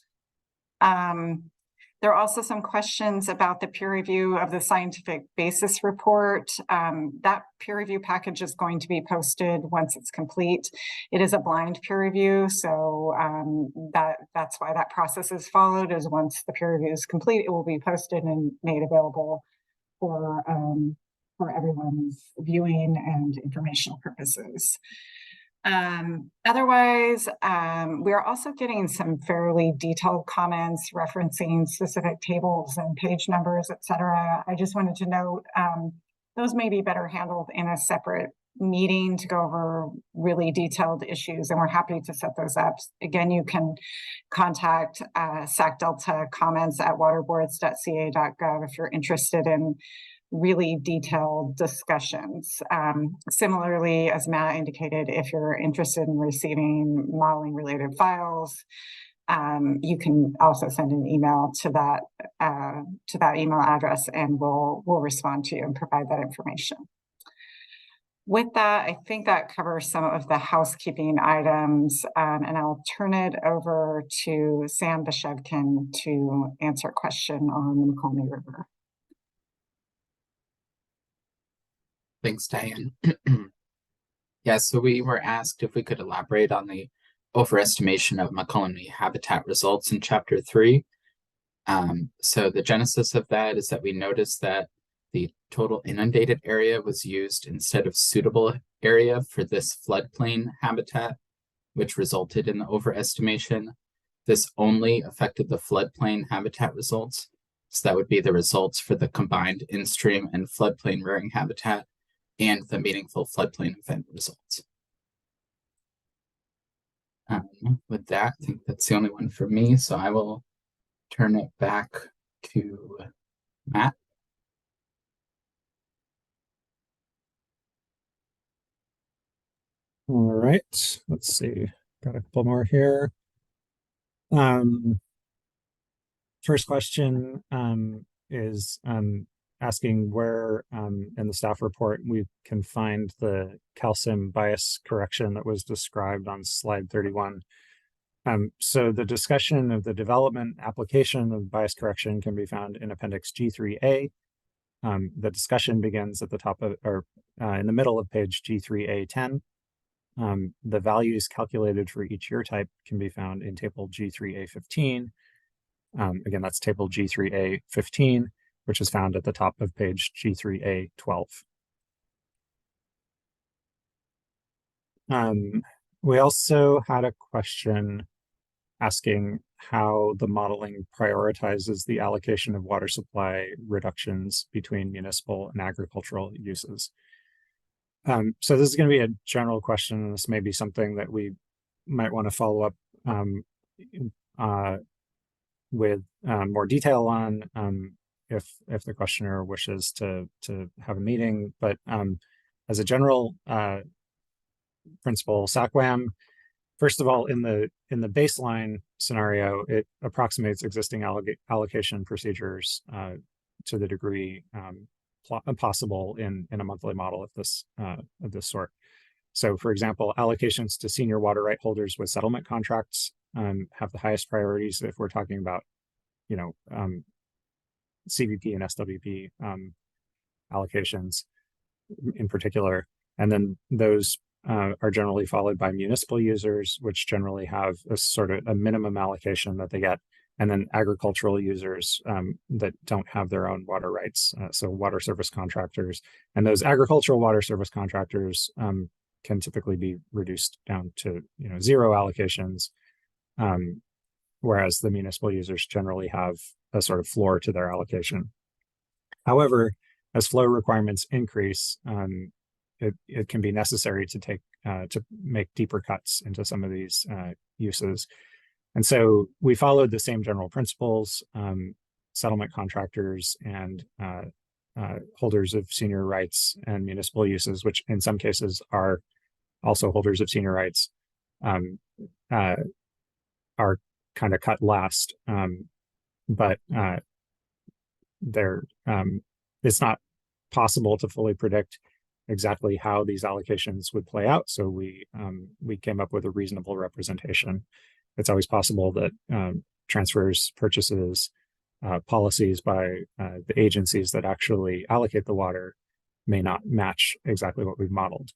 Speaker 6: There are also some questions about the peer review of the scientific basis report. That peer review package is going to be posted once it's complete. It is a blind peer review, so that's why that process is followed, is once the peer review is complete, it will be posted and made available for everyone's viewing and informational purposes. Otherwise, we are also getting some fairly detailed comments referencing specific tables and page numbers, etc. I just wanted to note those may be better handled in a separate meeting to go over really detailed issues, and we're happy to set those up. Again, you can contact SAC Delta comments at waterboards.ca.gov if you're interested in really detailed discussions. Similarly, as Matt indicated, if you're interested in receiving modeling related files, you can also send an email to that, email address, and we'll respond to you and provide that information. With that, I think that covers some of the housekeeping items, and I'll turn it over to Sam Bashevkin to answer a question on the McComey River.
Speaker 5: Thanks, Diane. Yeah, so we were asked if we could elaborate on the overestimation of McComey habitat results in Chapter 3. So the genesis of that is that we noticed that the total inundated area was used instead of suitable area for this floodplain habitat, which resulted in the overestimation. This only affected the floodplain habitat results. So that would be the results for the combined in-stream and floodplain rearing habitat and the meaningful floodplain event results. With that, I think that's the only one for me, so I will turn it back to Matt.
Speaker 2: All right, let's see. Got a couple more here. First question is asking where in the staff report we can find the calcium bias correction that was described on slide 31. So the discussion of the development application of bias correction can be found in Appendix G3A. The discussion begins at the top of, or in the middle of page G3A10. The values calculated for each year type can be found in table G3A15. Again, that's table G3A15, which is found at the top of page G3A12. We also had a question asking how the modeling prioritizes the allocation of water supply reductions between municipal and agricultural uses. So this is going to be a general question, and this may be something that we might want to follow up with more detail on if the questioner wishes to have a meeting. But as a general principle, SACWAM, first of all, in the baseline scenario, it approximates existing allocation procedures to the degree possible in a monthly model of this sort. So, for example, allocations to senior water right holders with settlement contracts have the highest priorities if we're talking about, CVP and SWP allocations in particular, and then those are generally followed by municipal users, which generally have a sort of a minimum allocation that they get, and then agricultural users that don't have their own water rights, so water service contractors. And those agricultural water service contractors can typically be reduced down to 0 allocations, whereas the municipal users generally have a sort of floor to their allocation. However, as flow requirements increase, it can be necessary to make deeper cuts into some of these uses. And so we followed the same general principles. Settlement contractors and holders of senior rights and municipal uses, which in some cases are also holders of senior rights, are kind of cut last. But it's not possible to fully predict exactly how these allocations would play out. So we came up with a reasonable representation. It's always possible that transfers, purchases, policies by the agencies that actually allocate the water may not match exactly what we've modeled.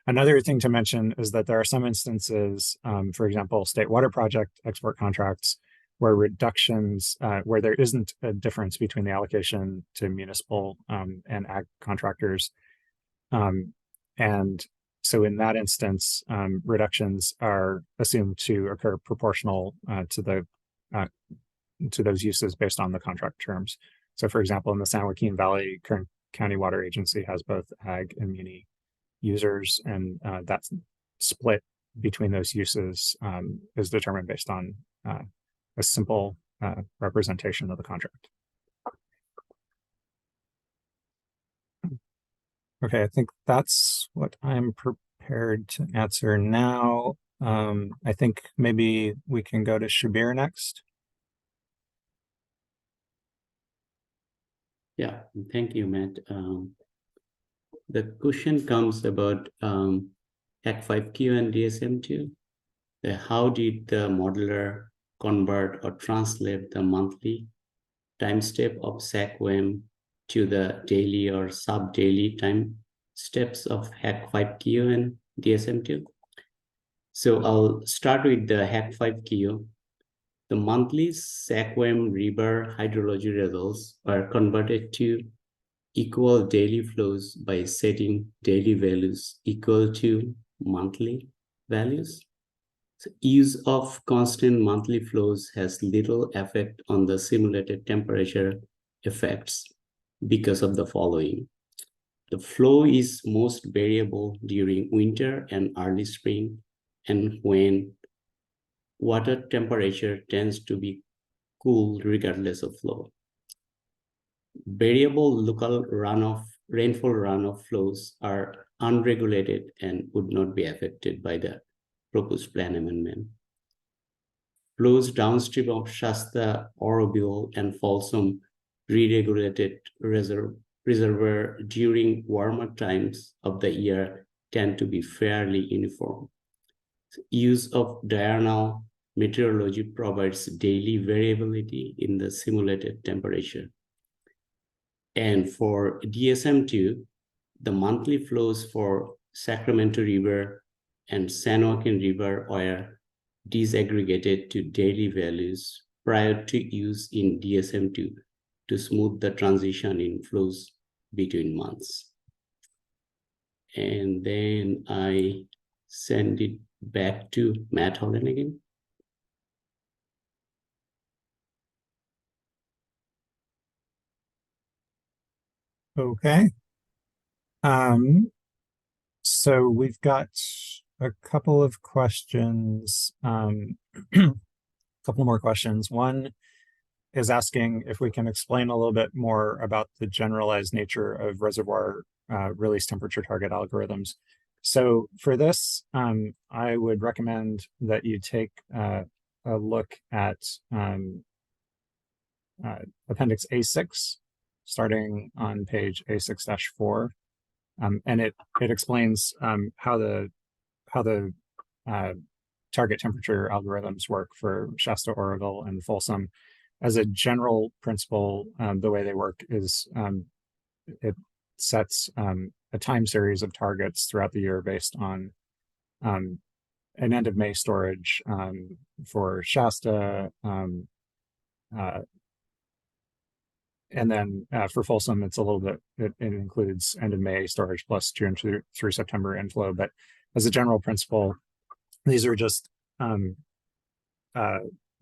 Speaker 2: Another thing to mention is that there are some instances, for example, state water project export contracts, where reductions, where there isn't a difference between the allocation to municipal and ag contractors. And so in that instance, reductions are assumed to occur proportional to those uses based on the contract terms. So for example, in the San Joaquin Valley, Kern County Water Agency has both ag and muni users, and that's split between those uses is determined based on a simple representation of the contract. Okay, I think that's what I'm prepared to answer now. I think maybe we can go to Shabir next.
Speaker 4: Yeah, thank you, Matt. The question comes about HAC5Q and DSM2. How did the modeler convert or translate the monthly time step of SACWM to the daily or sub-daily time steps of HAC5Q and DSM2? So I'll start with the HAC5Q. The monthly SACWM river hydrology results are converted to equal daily flows by setting daily values equal to monthly values. So use of constant monthly flows has little effect on the simulated temperature effects because of the following. The flow is most variable during winter and early spring, and when water temperature tends to be cool regardless of flow. Variable local rainfall runoff flows are unregulated and would not be affected by the proposed plan amendment. Flows downstream of Shasta, Oroville, and Folsom re-regulated reservoir during warmer times of the year tend to be fairly uniform. Use of diurnal meteorology provides daily variability in the simulated temperature. And for DSM2, the monthly flows for Sacramento River and San Joaquin River were disaggregated to daily values prior to use in DSM2 to smooth the transition in flows between months. And then I send it back to Matt Holland again.
Speaker 2: Okay. So we've got a couple of questions, a couple more questions. One is asking if we can explain a little bit more about the generalized nature of reservoir release temperature target algorithms. So for this, I would recommend that you take a look at Appendix A6, starting on page A6-4. And it explains how the target temperature algorithms work for Shasta, Oroville, and Folsom. As a general principle, the way they work is it sets a time series of targets throughout the year based on an end of May storage for Shasta, and then for Folsom, it's a little bit, it includes end of May storage plus June through September inflow. But as a general principle, these are just predefined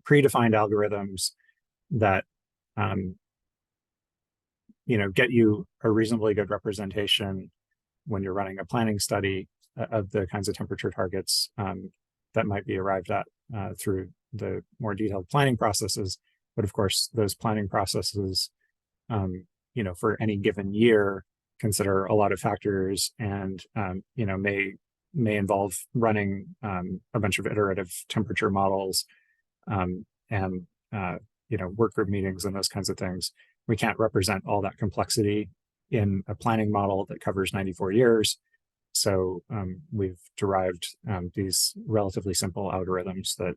Speaker 2: algorithms that get you a reasonably good representation when you're running a planning study of the kinds of temperature targets that might be arrived at through the more detailed planning processes. But of course, those planning processes for any given year, consider a lot of factors, and may involve running a bunch of iterative temperature models, and work group meetings and those kinds of things. We can't represent all that complexity in a planning model that covers 94 years. So we've derived these relatively simple algorithms that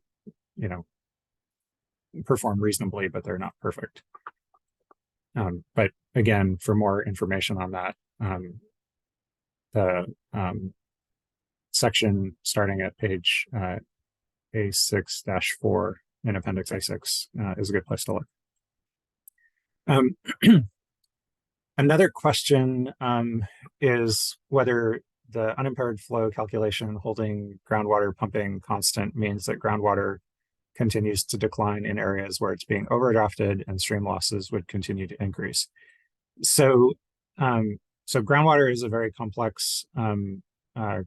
Speaker 2: perform reasonably, but they're not perfect. But again, for more information on that, the section starting at page A6-4 in Appendix A6 is a good place to look. Another question is whether the unimpaired flow calculation holding groundwater pumping constant means that groundwater continues to decline in areas where it's being overdrafted and stream losses would continue to increase. So, groundwater is a very complex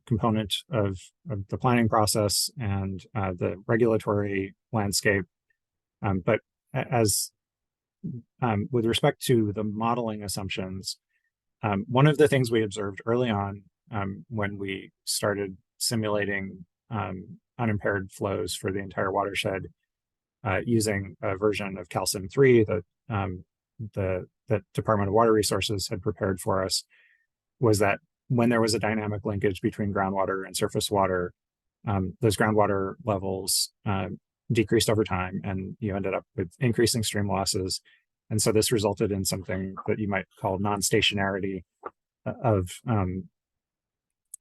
Speaker 2: component of the planning process and the regulatory landscape. But as with respect to the modeling assumptions, one of the things we observed early on when we started simulating unimpaired flows for the entire watershed using a version of Calcim 3 that the Department of Water Resources had prepared for us was that when there was a dynamic linkage between groundwater and surface water, those groundwater levels decreased over time, and you ended up with increasing stream losses. And so this resulted in something that you might call non-stationarity of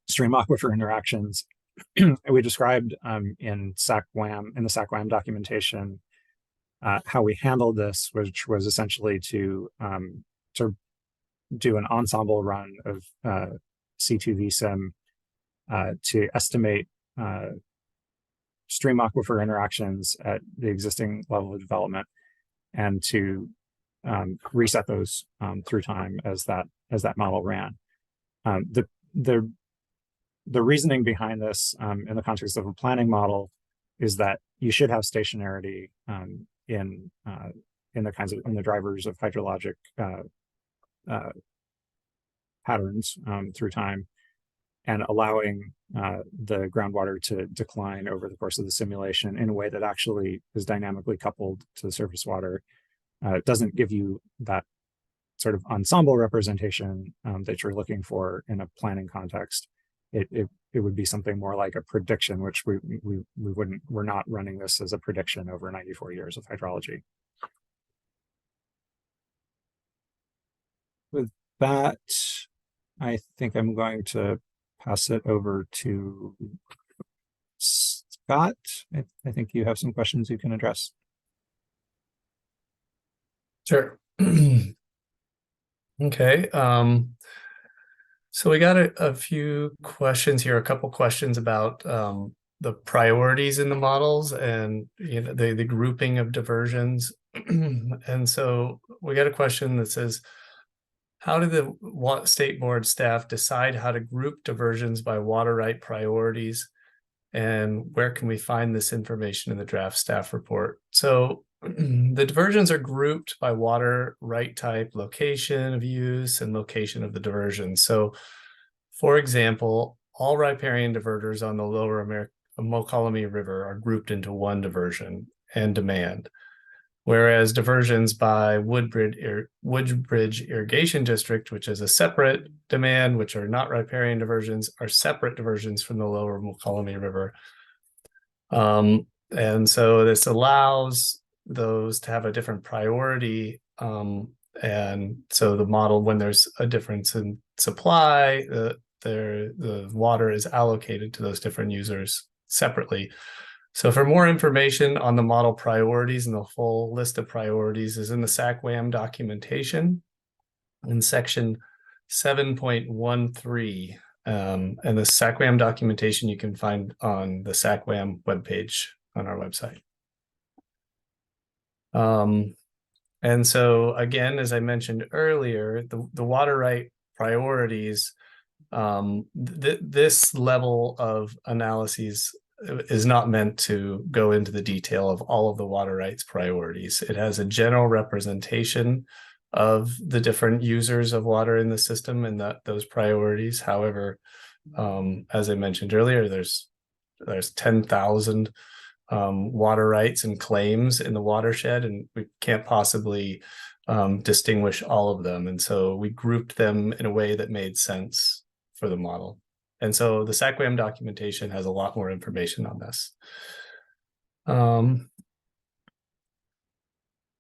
Speaker 2: stream aquifer interactions. We described in the SACWAM documentation how we handled this, which was essentially to do an ensemble run of C2V sim to estimate stream aquifer interactions at the existing level of development, and to reset those through time as that model ran. The reasoning behind this in the context of a planning model is that you should have stationarity in the drivers of hydrologic patterns through time, and allowing the groundwater to decline over the course of the simulation in a way that actually is dynamically coupled to the surface water. It doesn't give you that sort of ensemble representation that you're looking for in a planning context. It would be something more like a prediction, which we're not running this as a prediction over 94 years of hydrology. With that, I think I'm going to pass it over to Scott. I think you have some questions you can address.
Speaker 3: Sure. Okay. So we got a few questions here, a couple questions about the priorities in the models and the grouping of diversions. And so we got a question that says, how do the state board staff decide how to group diversions by water right priorities? And where can we find this information in the draft staff report? So the diversions are grouped by water right type, location of use, and location of the diversion. So, for example, all riparian diverters on the lower Mokelumne River are grouped into one diversion and demand, whereas diversions by Woodbridge Irrigation District, which is a separate demand, which are not riparian diversions, are separate diversions from the lower Mokelumne River. And so this allows those to have a different priority. And so the model, when there's a difference in supply, the water is allocated to those different users separately. So for more information on the model priorities, and the full list of priorities is in the SACWAM documentation in section 7.13. And the SACWAM documentation you can find on the SACWAM webpage on our website. And so again, as I mentioned earlier, the water right priorities, this level of analyses is not meant to go into the detail of all of the water rights priorities. It has a general representation of the different users of water in the system and those priorities. However, as I mentioned earlier, there's 10,000 water rights and claims in the watershed, and we can't possibly distinguish all of them. And so we grouped them in a way that made sense for the model. And so the SACWAM documentation has a lot more information on this.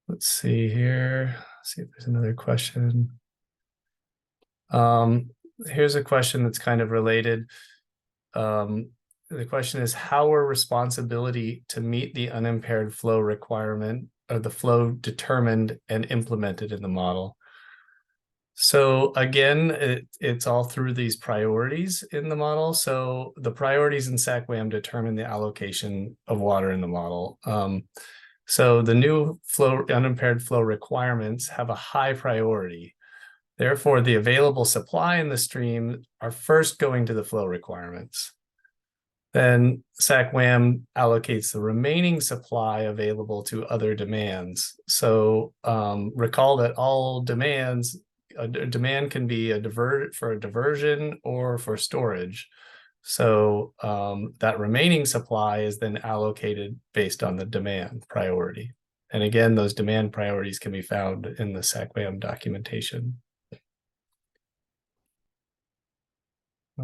Speaker 3: Let's see here. See if there's another question. Here's a question that's kind of related. The question is, how are responsibility to meet the unimpaired flow requirement, or the flow determined and implemented in the model? So again, it's all through these priorities in the model. So the priorities in SACWAM determine the allocation of water in the model. So the new unimpaired flow requirements have a high priority. Therefore, the available supply in the stream are first going to the flow requirements. Then SACWAM allocates the remaining supply available to other demands. So recall that all demands, a demand can be for a diversion or for storage. So that remaining supply is then allocated based on the demand priority. And again, those demand priorities can be found in the SACWAM documentation. I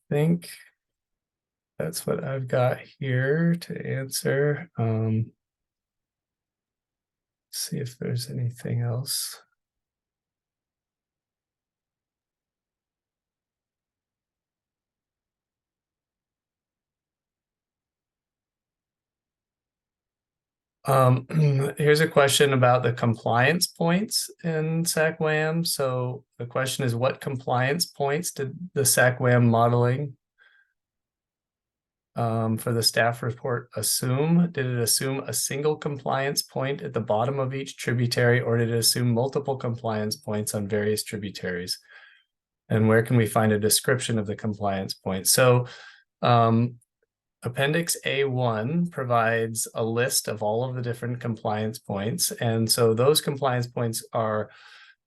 Speaker 3: think that's what I've got here to answer. See if there's anything else. Here's a question about the compliance points in SAC-WAM. So the question is, what compliance points did the SAC-WAM modeling for the staff report assume? Did it assume a single compliance point at the bottom of each tributary, or did it assume multiple compliance points on various tributaries? And where can we find a description of the compliance points? So Appendix A1 provides a list of all of the different compliance points. And so those compliance points are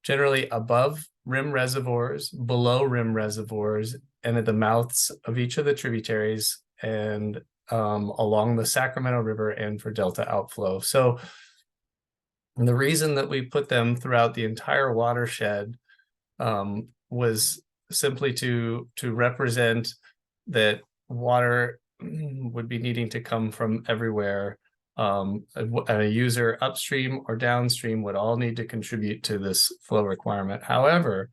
Speaker 3: generally above rim reservoirs, below rim reservoirs, and at the mouths of each of the tributaries, and along the Sacramento River and for delta outflow. So the reason that we put them throughout the entire watershed was simply to represent that water would be needing to come from everywhere. A user upstream or downstream would all need to contribute to this flow requirement. However,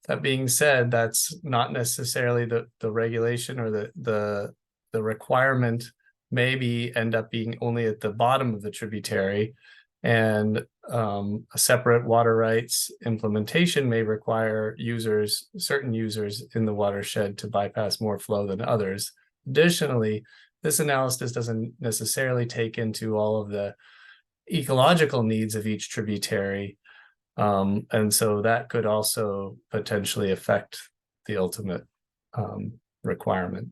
Speaker 3: that being said, that's not necessarily the regulation, or the requirement maybe end up being only at the bottom of the tributary, and a separate water rights implementation may require certain users in the watershed to bypass more flow than others. Additionally, this analysis doesn't necessarily take into all of the ecological needs of each tributary. And so that could also potentially affect the ultimate requirement.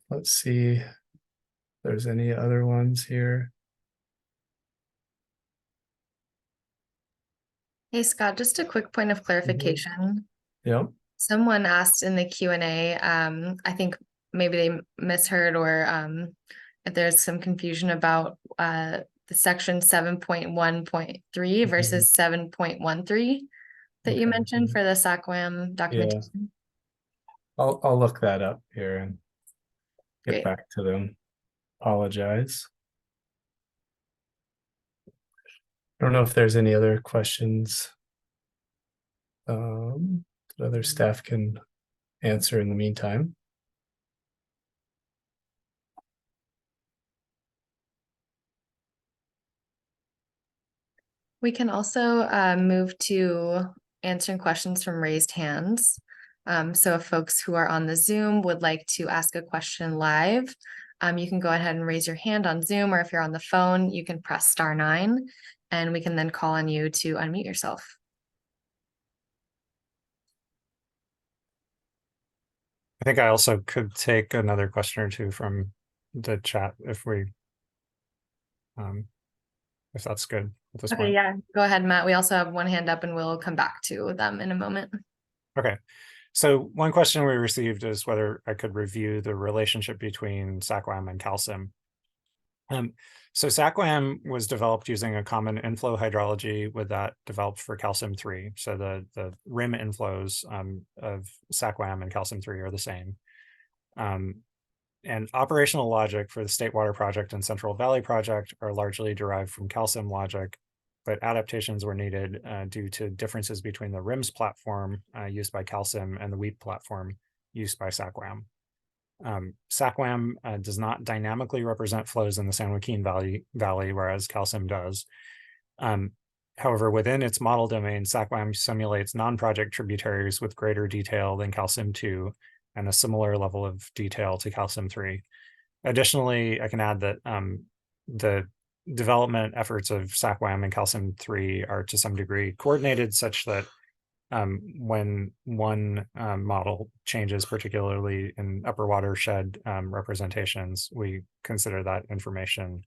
Speaker 3: Let's see if there's any other ones here.
Speaker 1: Hey, Scott, just a quick point of clarification.
Speaker 3: Yep.
Speaker 1: Someone asked in the Q&A, I think maybe they misheard, or if there's some confusion about the section 7.1.3 versus 7.13 that you mentioned for the SAC-WAM documentation.
Speaker 3: I'll look that up here and get
Speaker 1: Great.
Speaker 3: back to them. Apologize. I don't know if there's any other questions that other staff can answer in the meantime.
Speaker 1: We can also move to answering questions from raised hands. So if folks who are on the Zoom would like to ask a question live, you can go ahead and raise your hand on Zoom, or if you're on the phone, you can press *9, and we can then call on you to unmute yourself.
Speaker 2: I think I also could take another question or two from the chat if that's good at this point.
Speaker 1: Yeah, go ahead, Matt. We also have one hand up, and we'll come back to them in a moment.
Speaker 2: Okay. So one question we received is whether I could review the relationship between SAC-WAM and CalCim. So SAC-WAM was developed using a common inflow hydrology with that developed for CalCim-3. So the rim inflows of SAC-WAM and CalCim-3 are the same. And operational logic for the State Water Project and Central Valley Project are largely derived from CalCim logic, but adaptations were needed due to differences between the RIMS platform used by CalCim and the WEAP platform used by SAC-WAM. SAC-WAM does not dynamically represent flows in the San Joaquin Valley, whereas CalCim does. However, within its model domain, SAC-WAM simulates non-project tributaries with greater detail than CalCim-2 and a similar level of detail to CalCim-3. Additionally, I can add that the development efforts of SAC-WAM and CalCim-3 are to some degree coordinated, such that when one model changes, particularly in upper watershed representations, we consider that information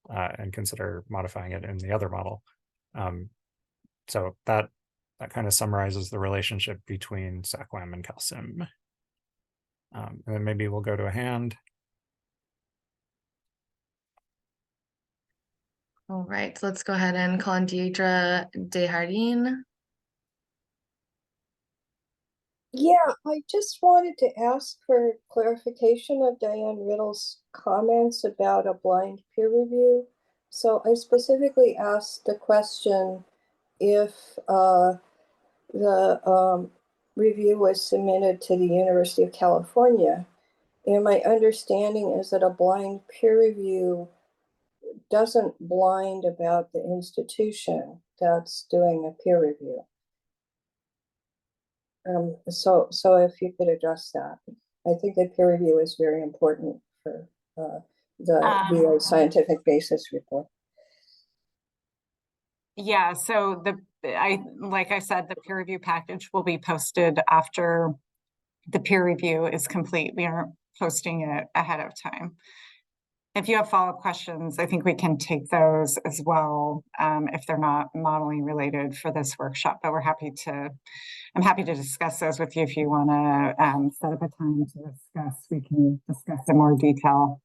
Speaker 2: and consider modifying it in the other model. So that kind of summarizes the relationship between SAC-WAM and CalCim. And then maybe we'll go to a hand.
Speaker 1: All right, let's go ahead and call on Deidre Desjardins.
Speaker 7: Yeah, I just wanted to ask for clarification of Diane Riddle's comments about a blind peer review. So I specifically asked the question if the review was submitted to the University of California. And my understanding is that a blind peer review doesn't blind about the institution that's doing a peer review. So if you could address that, I think that peer review is very important for the VA scientific basis report.
Speaker 6: Yeah, so like I said, the peer review package will be posted after the peer review is complete. We aren't posting it ahead of time. If you have follow-up questions, I think we can take those as well, if they're not modeling related for this workshop, but I'm happy to discuss those with you if you want to set up a time to discuss. We can discuss in more detail.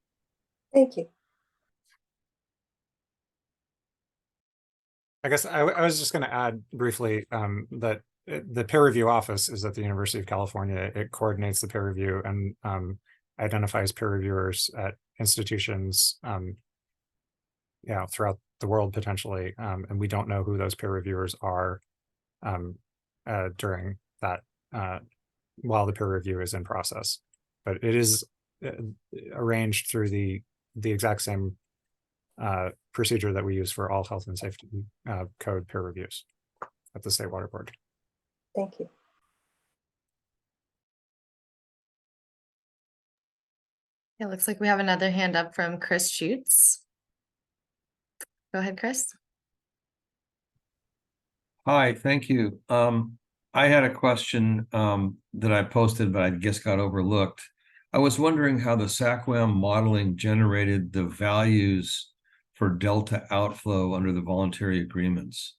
Speaker 7: Thank you.
Speaker 2: I guess I was just going to add briefly that the peer review office is at the University of California. It coordinates the peer review and identifies peer reviewers at institutions throughout the world potentially. And we don't know who those peer reviewers are during that while the peer review is in process. But it is arranged through the exact same procedure that we use for all health and safety code peer reviews at the State Water Board.
Speaker 7: Thank you.
Speaker 1: It looks like we have another hand up from Chris Schutz. Go ahead, Chris.
Speaker 8: Hi, thank you. I had a question that I posted, but I guess got overlooked. I was wondering how the SACWAM modeling generated the values for delta outflow under the voluntary agreements.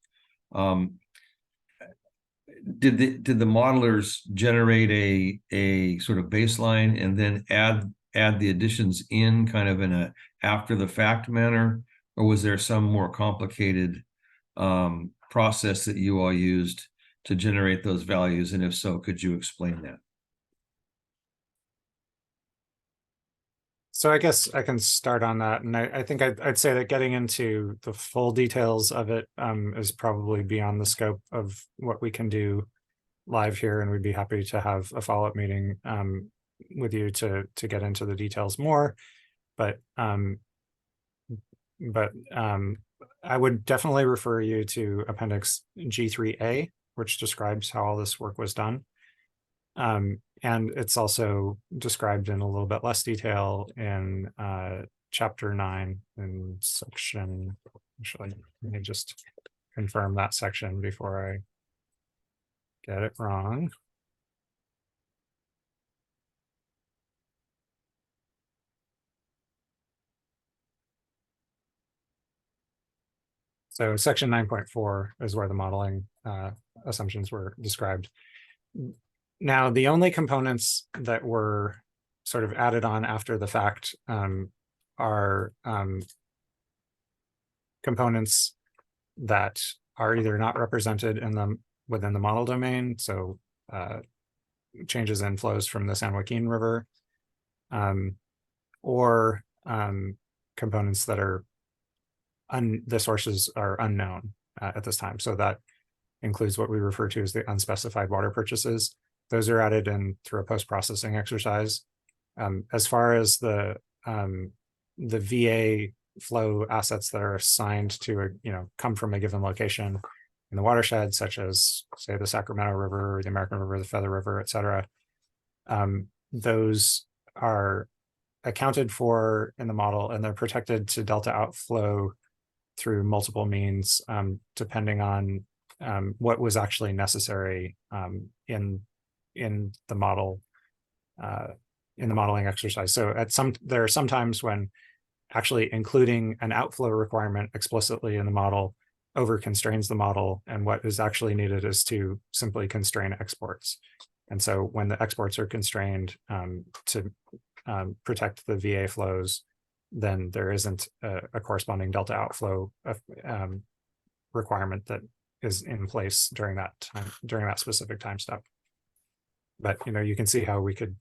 Speaker 8: Did the modelers generate a sort of baseline and then add the additions in kind of in a after the fact manner, or was there some more complicated process that you all used to generate those values? And if so, could you explain that?
Speaker 2: So I guess I can start on that. And I think I'd say that getting into the full details of it is probably beyond the scope of what we can do live here. And we'd be happy to have a follow-up meeting with you to get into the details more. But I would definitely refer you to Appendix G3A, which describes how all this work was done. And it's also described in a little bit less detail in Chapter 9 in section, actually, let me just confirm that section before I get it wrong. So section 9.4 is where the modeling assumptions were described. Now, the only components that were sort of added on after the fact are components that are either not represented in within the model domain, so changes in flows from the San Joaquin River, or components that are the sources are unknown at this time. So that includes what we refer to as the unspecified water purchases. Those are added in through a post-processing exercise. As far as the VA flow assets that are assigned to come from a given location in the watershed, such as say the Sacramento River, or the American River, the Feather River, et cetera, those are accounted for in the model, and they're protected to delta outflow through multiple means, depending on what was actually necessary in the model, in the modeling exercise. So there are some times when actually including an outflow requirement explicitly in the model over constrains the model, and what is actually needed is to simply constrain exports. And so when the exports are constrained to protect the VA flows, then there isn't a corresponding delta outflow requirement that is in place during that time, during that specific time step. But you can see how we could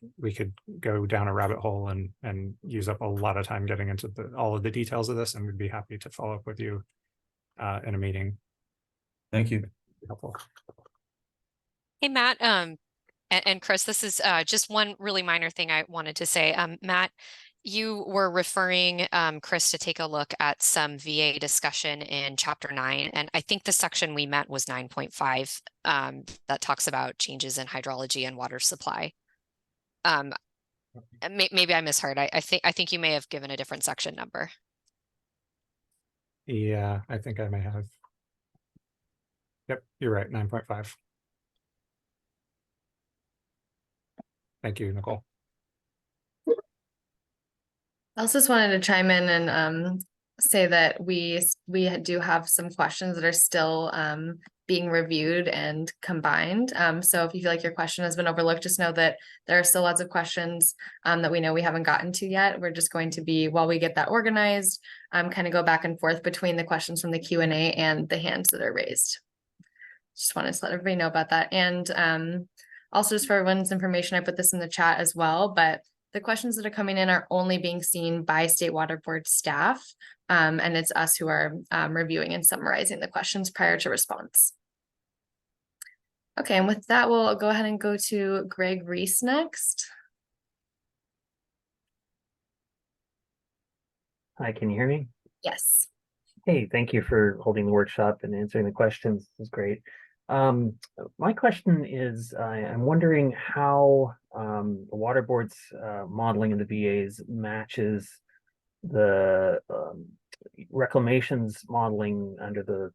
Speaker 2: go down a rabbit hole and use up a lot of time getting into all of the details of this, and we'd be happy to follow up with you in a meeting.
Speaker 8: Thank you.
Speaker 2: Helpful.
Speaker 9: Hey, Matt, and Chris, this is just one really minor thing I wanted to say. Matt, you were referring Chris to take a look at some VA discussion in Chapter 9, and I think the section we met was 9.5 that talks about changes in hydrology and water supply. Maybe I misheard. I think you may have given a different section number.
Speaker 2: Yeah, I think I may have. Yep, you're right, 9.5. Thank you, Nicole.
Speaker 1: I also just wanted to chime in and say that we do have some questions that are still being reviewed and combined. So if you feel like your question has been overlooked, just know that there are still lots of questions that we know we haven't gotten to yet. We're just going to be, while we get that organized, kind of go back and forth between the questions from the Q&A and the hands that are raised. Just wanted to let everybody know about that. And also, just for everyone's information, I put this in the chat as well, but the questions that are coming in are only being seen by State Water Board staff, and it's us who are reviewing and summarizing the questions prior to response. Okay, and with that, we'll go ahead and go to Greg Reese next.
Speaker 10: Hi, can you hear me?
Speaker 1: Yes.
Speaker 10: Hey, thank you for holding the workshop and answering the questions. This is great. My question is, I'm wondering how the water board's modeling of the VAs matches the reclamation's modeling under the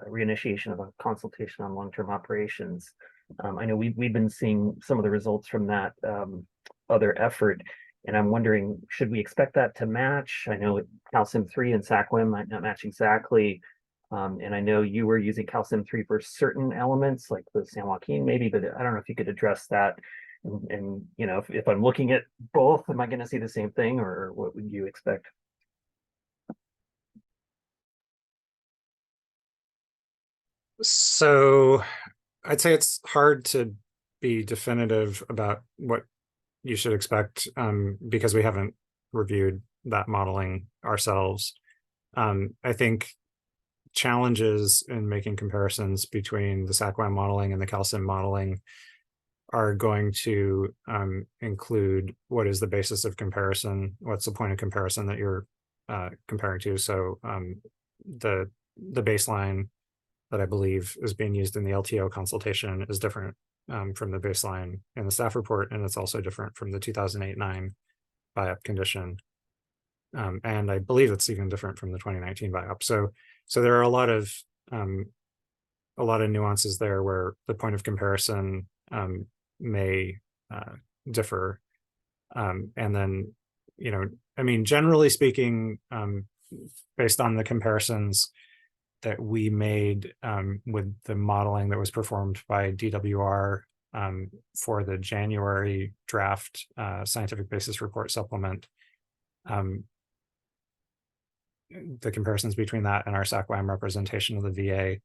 Speaker 10: reinitiation of a consultation on long-term operations. I know we've been seeing some of the results from that other effort, and I'm wondering, should we expect that to match? I know calcium 3 and SACWIM might not match exactly. And I know you were using calcium 3 for certain elements like the San Joaquin maybe, but I don't know if you could address that. And if I'm looking at both, am I going to see the same thing, or what would you expect?
Speaker 2: So I'd say it's hard to be definitive about what you should expect because we haven't reviewed that modeling ourselves. I think challenges in making comparisons between the SACWAM modeling and the calcium modeling are going to include what is the basis of comparison, what's the point of comparison that you're comparing to. So the baseline that I believe is being used in the LTO consultation is different from the baseline in the staff report, and it's also different from the 2008-9 BIOP condition. And I believe it's even different from the 2019 BIOP. So there are a lot of nuances there where the point of comparison may differ. And then, I mean, generally speaking, based on the comparisons that we made with the modeling that was performed by DWR for the January draft scientific basis report supplement, the comparisons between that and our SACWAM representation of the VA,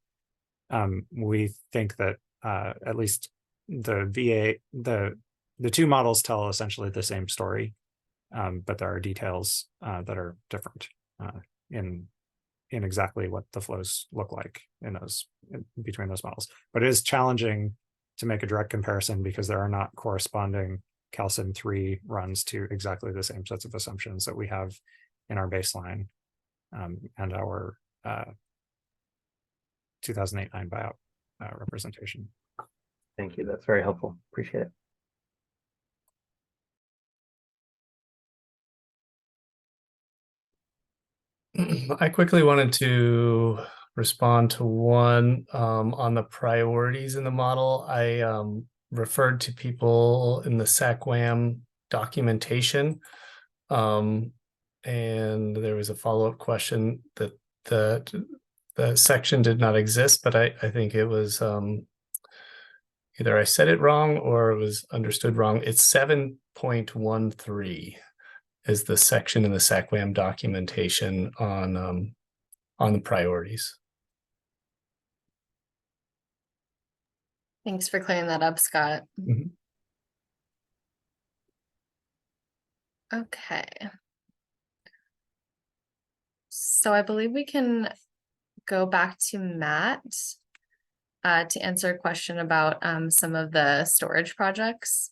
Speaker 2: we think that at least the VA, the two models tell essentially the same story, but there are details that are different in exactly what the flows look like between those models. But it is challenging to make a direct comparison because there are not corresponding calcium 3 runs to exactly the same sets of assumptions that we have in our baseline and our 2008-9 BIOP representation.
Speaker 10: Thank you. That's very helpful. Appreciate
Speaker 3: it. I quickly wanted to respond to one on the priorities in the model. I referred to people in the SACWAM documentation. And there was a follow-up question that the section did not exist, but I think it was either I said it wrong or it was understood wrong. It's 7.13. is the section in the SACWAM documentation on the priorities.
Speaker 1: Thanks for clearing that up, Scott.
Speaker 3: Mhm.
Speaker 1: Okay. So I believe we can go back to Matt to answer a question about some of the storage projects.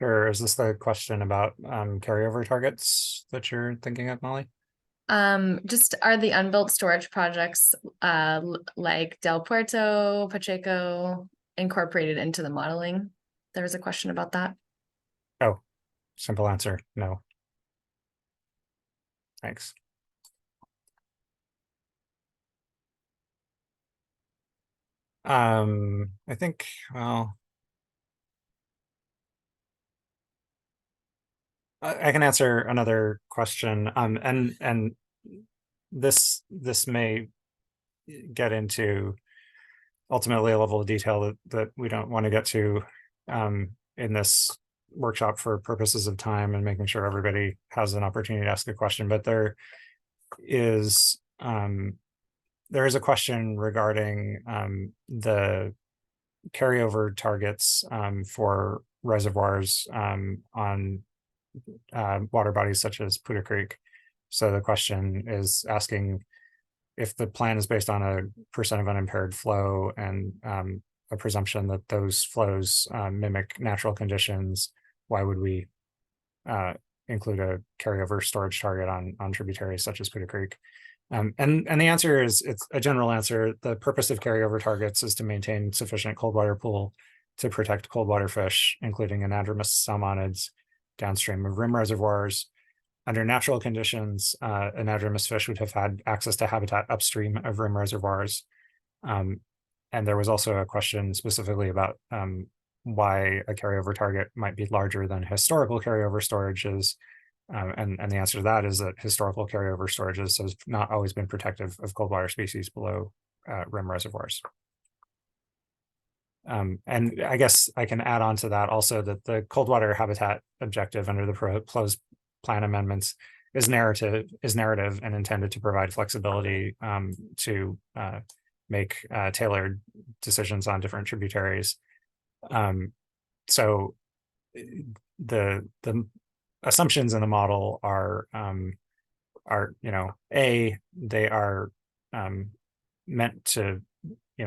Speaker 2: Or is this the question about carryover targets that you're thinking of, Molly?
Speaker 1: Just are the unbuilt storage projects like Del Puerto, Pacheco incorporated into the modeling? There was a question about that.
Speaker 2: Oh, simple answer, no. Thanks. I think, well, I can answer another question. And this may get into ultimately a level of detail that we don't want to get to in this workshop for purposes of time and making sure everybody has an opportunity to ask a question. But there is a question regarding the carryover targets for reservoirs on water bodies such as Poudre Creek. So the question is asking if the plan is based on a percent of unimpaired flow and a presumption that those flows mimic natural conditions, why would we include a carryover storage target on tributaries such as Poudre Creek? And the answer is, it's a general answer. The purpose of carryover targets is to maintain sufficient cold water pool to protect cold water fish, including anadromous salmonids downstream of rim reservoirs. Under natural conditions, anadromous fish would have had access to habitat upstream of rim reservoirs. And there was also a question specifically about why a carryover target might be larger than historical carryover storages. And the answer to that is that historical carryover storages has not always been protective of cold water species below rim reservoirs. And I guess I can add on to that also that the cold water habitat objective under the proposed plan amendments is narrative and intended to provide flexibility to make tailored decisions on different tributaries. So the assumptions in the model are they are meant to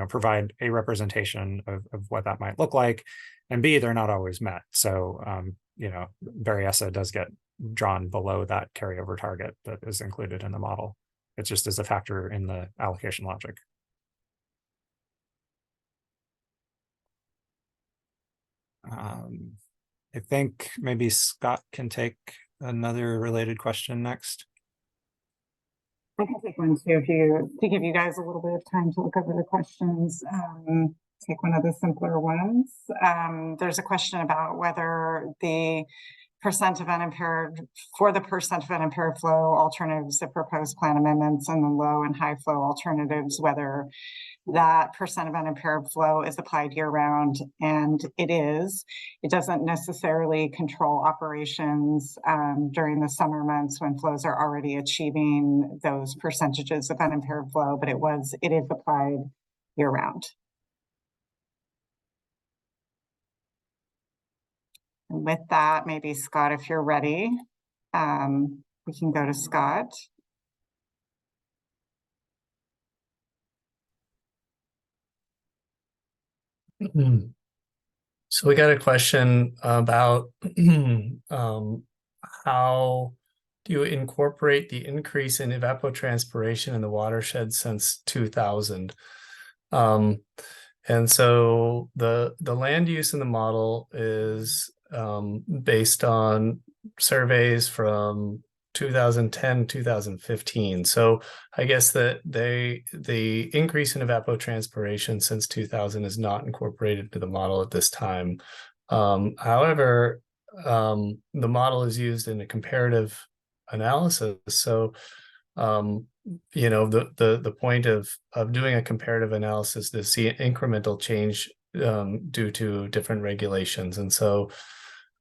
Speaker 2: provide a representation of what that might look like, and B, they're not always met. So Berryessa does get drawn below that carryover target that is included in the model. It just is a factor in the allocation logic. I think maybe Scott can take another related question next.
Speaker 6: I can take one too, to give you guys a little bit of time to look over the questions. Take one of the simpler ones. There's a question about whether the percent of unimpaired flow alternatives, the proposed plan amendments, and the low and high flow alternatives, whether that percent of unimpaired flow is applied year round, and it is. It doesn't necessarily control operations during the summer months when flows are already achieving those percentages of unimpaired flow, but it is applied year round. And with that, maybe Scott, if you're ready, we can go to Scott.
Speaker 3: So we got a question about how do you incorporate the increase in evapotranspiration in the watershed since 2000? And so the land use in the model is based on surveys from 2010, 2015. So I guess that the increase in evapotranspiration since 2000 is not incorporated into the model at this time. However, the model is used in a comparative analysis. So the point of doing a comparative analysis to see an incremental change due to different regulations. And so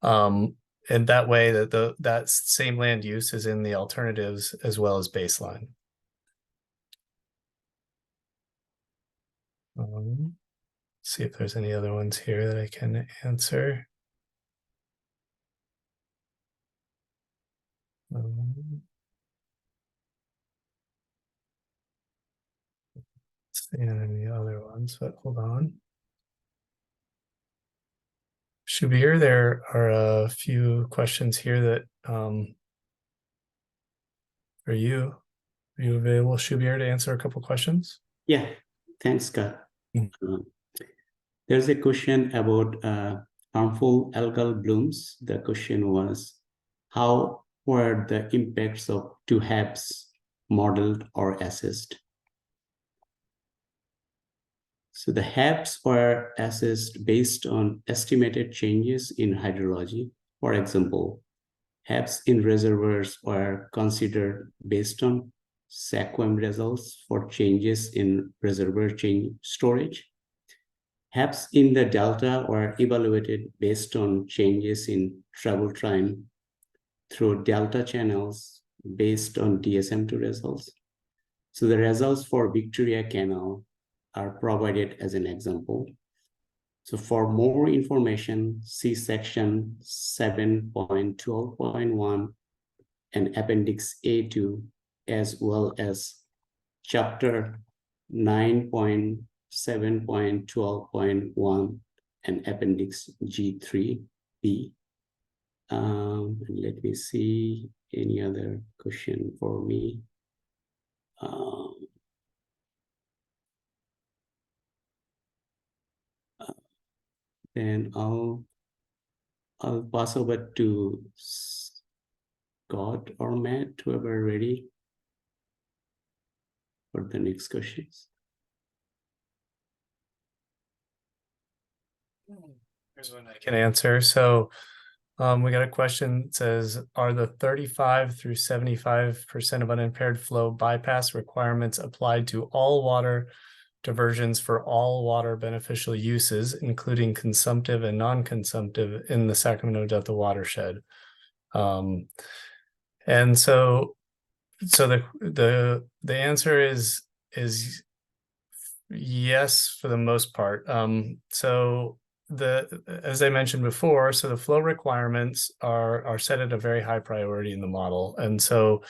Speaker 3: and that way that same land use is in the alternatives as well as baseline. See if there's any other ones here that I can answer. And any other ones, but hold on. Shubir, there are a few questions here that are you available, Shubir, to answer a couple questions?
Speaker 4: Yeah, thanks, Scott.
Speaker 3: Mm.
Speaker 4: There's a question about harmful algal blooms. The question was, how were the impacts of two HABs modeled or assessed? So the HABs were assessed based on estimated changes in hydrology. For example, HABs in reservoirs were considered based on SACWAM results for changes in reservoir storage. HABs in the delta were evaluated based on changes in travel time through delta channels based on DSM2 results. So the results for Victoria Canal are provided as an example. So for more information, see section 7.12.1 and Appendix A2, as well as chapter 9.7.12.1 and Appendix G3B. Let me see any other question for me. Then I'll pass over to Scott or Matt, whoever ready for the next questions.
Speaker 3: Here's one I can answer. So we got a question that says, are the 35 through 75% of unimpaired flow bypass requirements applied to all water diversions for all water beneficial uses, including consumptive and non-consumptive in the Sacramento Delta watershed? And so the answer is yes, for the most part. So as I mentioned before, so the flow requirements are set at a very high priority in the model. And so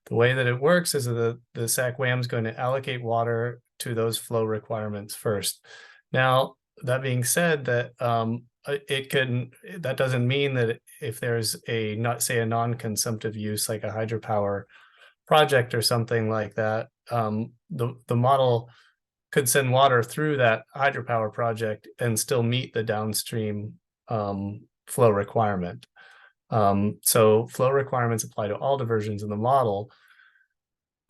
Speaker 3: the way that it works is that the SACWAM is going to allocate water to those flow requirements first. Now, that being said, that that doesn't mean that if there's a non-consumptive use like a hydropower project or something like that, the model could send water through that hydropower project and still meet the downstream flow requirement. So flow requirements apply to all diversions in the model,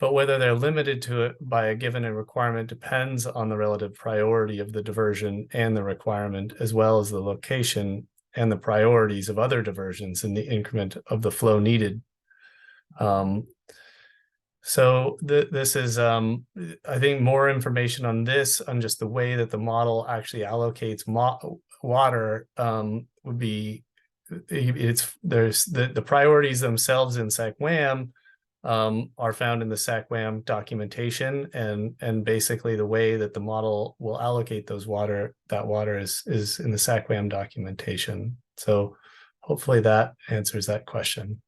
Speaker 3: but whether they're limited to it by a given requirement depends on the relative priority of the diversion and the requirement, as well as the location and the priorities of other diversions in the increment of the flow needed. So this is, I think, more information on this, on just the way that the model actually allocates water would be, there's the priorities themselves in SACWAM are found in the SACWAM documentation, and basically the way that the model will allocate that water is in the SACWAM documentation. So hopefully that answers that question.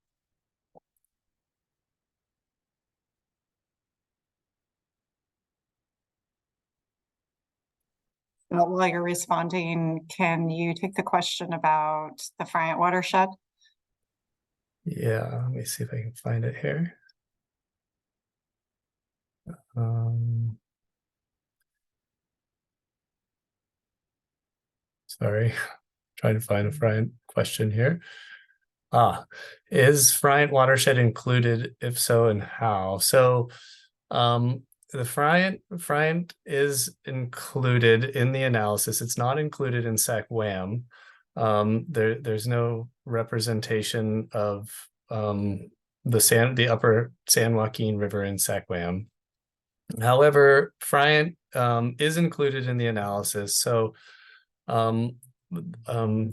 Speaker 6: While you're responding, can you take the question about the Friant watershed?
Speaker 3: Yeah, let me see if I can find it here. Sorry, trying to find a Friant question here. Is Friant watershed included? If so, and how? So the Friant is included in the analysis. It's not included in SACWAM. There's no representation of the upper San Joaquin River in SACWAM. However, Friant is included in the analysis. So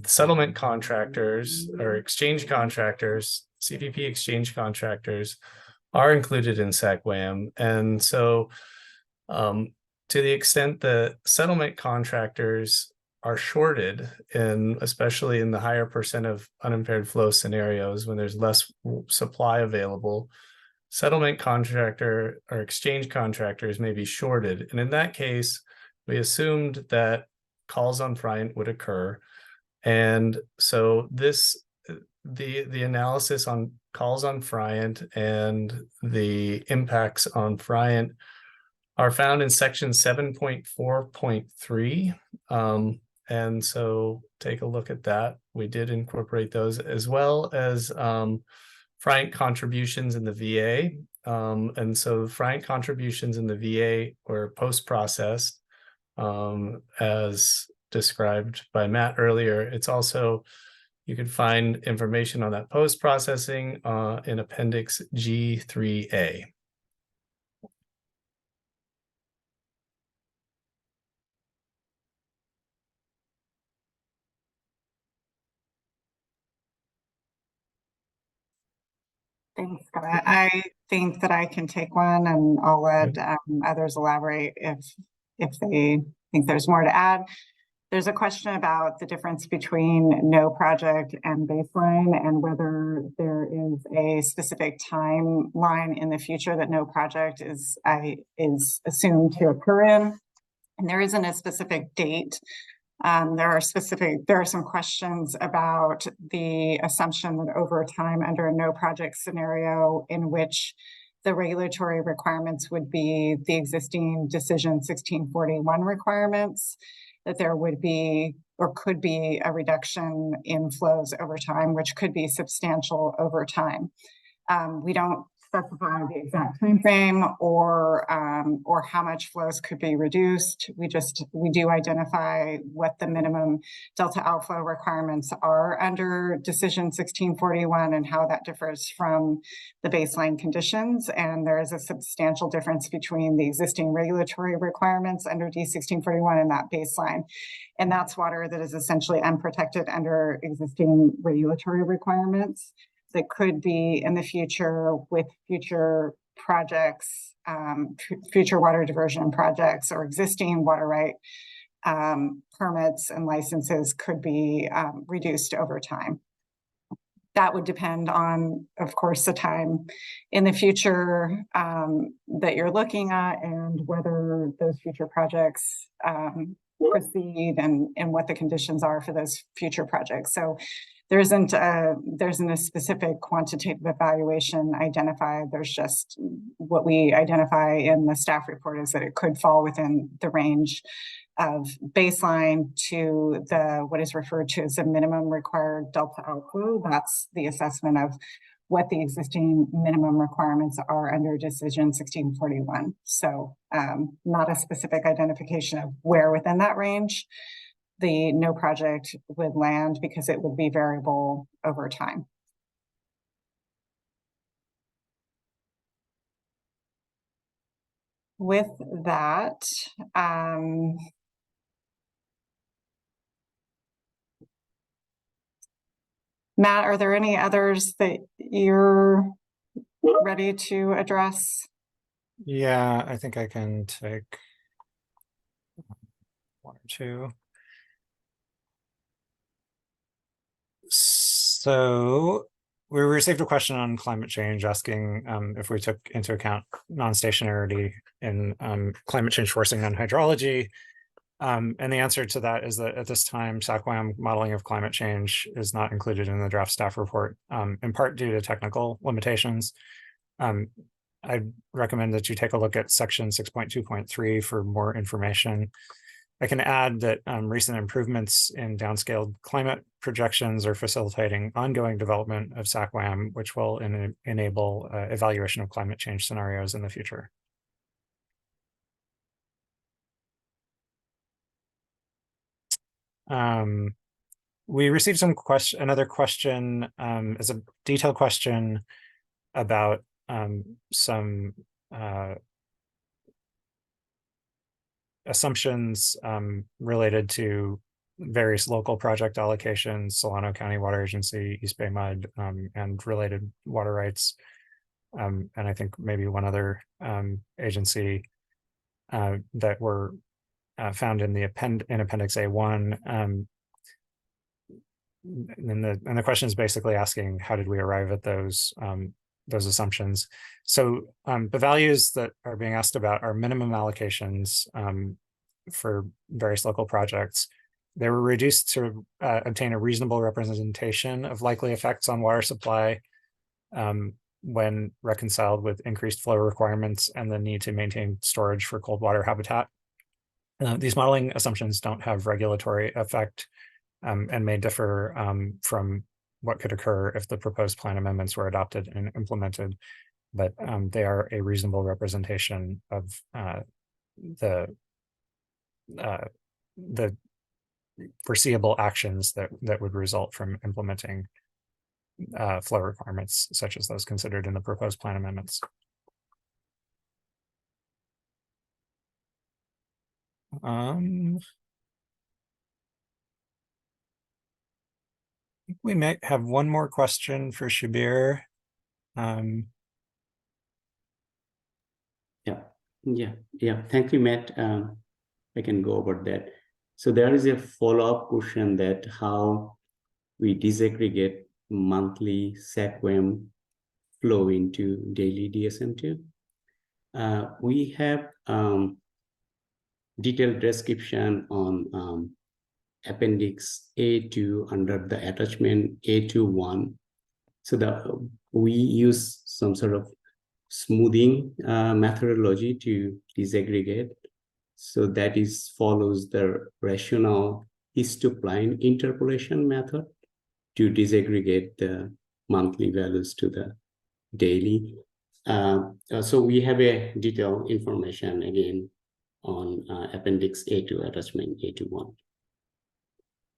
Speaker 3: Settlement contractors or exchange contractors, CPP exchange contractors are included in SAC-WAM. And so to the extent that settlement contractors are shorted, especially in the higher percent of unimpaired flow scenarios when there's less supply available, settlement contractor or exchange contractors may be shorted. And in that case, we assumed that calls on Friant would occur. And so the analysis on calls on Friant and the impacts on Friant are found in section 7.4.3. And so take a look at that. We did incorporate those, as well as Friant contributions in the VA. And so Friant contributions in the VA were post-processed, as described by Matt earlier. It's also, you can find information on that post-processing in Appendix G3A.
Speaker 6: Thanks, Scott. I think that I can take one, and I'll let others elaborate if they think there's more to add. There's a question about the difference between no project and baseline, and whether there is a specific timeline in the future that no project is assumed to occur in. And there isn't a specific date. There are some questions about the assumption that over time, under a no project scenario in which the regulatory requirements would be the existing decision 1641 requirements, that there would be or could be a reduction in flows over time, which could be substantial over time. We don't specify the exact time frame or how much flows could be reduced. We do identify what the minimum delta outflow requirements are under decision 1641 and how that differs from the baseline conditions. And there is a substantial difference between the existing regulatory requirements under D1641 and that baseline. And that's water that is essentially unprotected under existing regulatory requirements that could be in the future with future projects, future water diversion projects, or existing water right permits and licenses could be reduced over time. That would depend on, of course, the time in the future that you're looking at, and whether those future projects proceed and what the conditions are for those future projects. So there isn't a specific quantitative evaluation identified. There's just what we identify in the staff report is that it could fall within the range of baseline to what is referred to as the minimum required delta outflow. That's the assessment of what the existing minimum requirements are under decision 1641. So not a specific identification of where within that range the no project would land, because it would be variable over time. With that, Matt, are there any others that you're ready to address?
Speaker 2: Yeah, I think I can take one or two. So we received a question on climate change asking if we took into account non-stationarity in climate change forcing on hydrology. And the answer to that is that at this time, SAC-WAM modeling of climate change is not included in the draft staff report, in part due to technical limitations. I'd recommend that you take a look at section 6.2.3 for more information. I can add that recent improvements in downscaled climate projections are facilitating ongoing development of SAC-WAM, which will enable evaluation of climate change scenarios in the future. We received another question as a detailed question about some assumptions related to various local project allocations, Solano County Water Agency, East Bay Mud, and related water rights. And I think maybe one other agency that were found in the Appendix A1. And the question is basically asking, how did we arrive at those assumptions? So the values that are being asked about are minimum allocations for various local projects. They were reduced to obtain a reasonable representation of likely effects on water supply when reconciled with increased flow requirements and the need to maintain storage for cold water habitat. These modeling assumptions don't have regulatory effect and may differ from what could occur if the proposed plan amendments were adopted and implemented, but they are a reasonable representation of the foreseeable actions that would result from implementing flow requirements such as those considered in the proposed plan amendments. We might have one more question for Shabir.
Speaker 4: Yeah. Thank you, Matt. I can go over that. So there is a follow-up question that how we disaggregate monthly SACWM flow into daily DSM2. We have detailed description on Appendix A2 under the attachment A21. So we use some sort of smoothing methodology to disaggregate. So that follows the rational histopline interpolation method to disaggregate the monthly values to the daily. So we have a detailed information again on Appendix A2 attachment A21.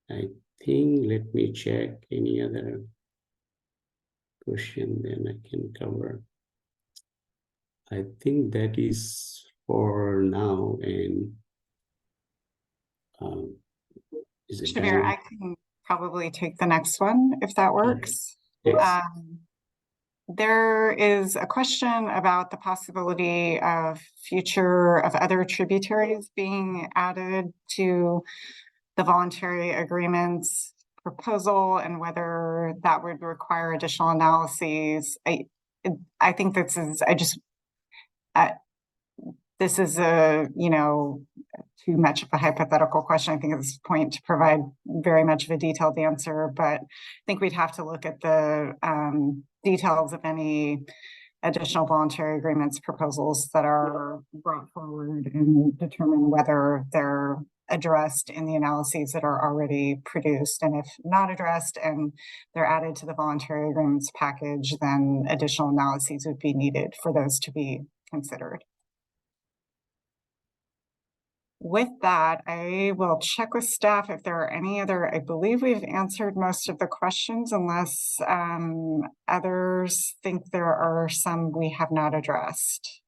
Speaker 4: I think, let me check any other question then I can cover. I think that is for now. And
Speaker 6: Shabir, I can probably take the next one if that works.
Speaker 4: Yes.
Speaker 6: There is a question about the possibility of other tributaries being added to the voluntary agreements proposal and whether that would require additional analyses. I think this is too much of a hypothetical question. I think at this point to provide very much of a detailed answer, but I think we'd have to look at the details of any additional voluntary agreements proposals that are brought forward and determine whether they're addressed in the analyses that are already produced. And if not addressed and they're added to the voluntary agreements package, then additional analyses would be needed for those to be considered. With that, I will check with staff if there are any other. I believe we've answered most of the questions unless others think there are some we have not addressed.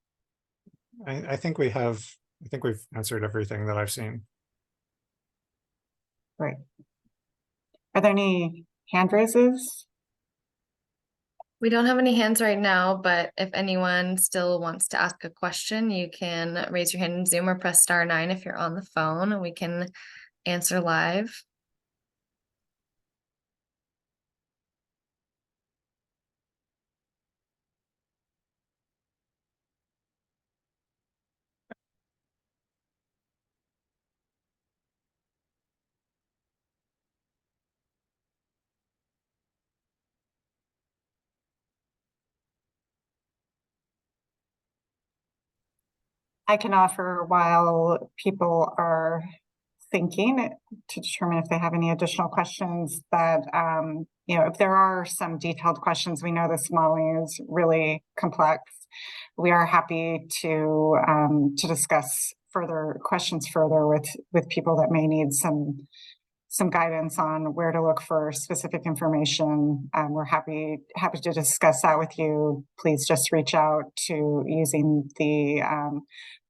Speaker 2: I think we have. I think we've answered everything that I've seen.
Speaker 6: Great. Are there any hand raises?
Speaker 1: We don't have any hands right now, but if anyone still wants to ask a question, you can raise your hand in Zoom or press *9 if you're on the phone, and we can answer live.
Speaker 6: I can offer while people are thinking to determine if they have any additional questions that, if there are some detailed questions, we know this modeling is really complex. We are happy to discuss further questions with people that may need some some guidance on where to look for specific information. We're happy to discuss that with you. Please just reach out to using the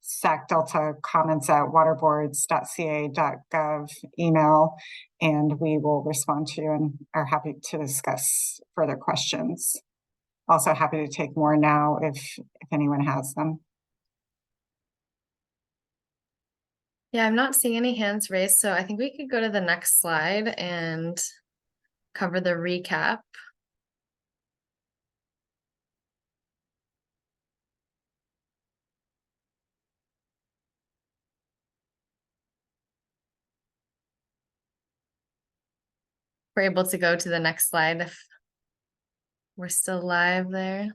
Speaker 6: SAC Delta comments at waterboards.ca.gov email, and we will respond to you and are happy to discuss further questions. Also happy to take more now if anyone has them.
Speaker 1: Yeah, I'm not seeing any hands raised, so I think we could go to the next slide and cover the recap. We're able to go to the next slide if we're still live there.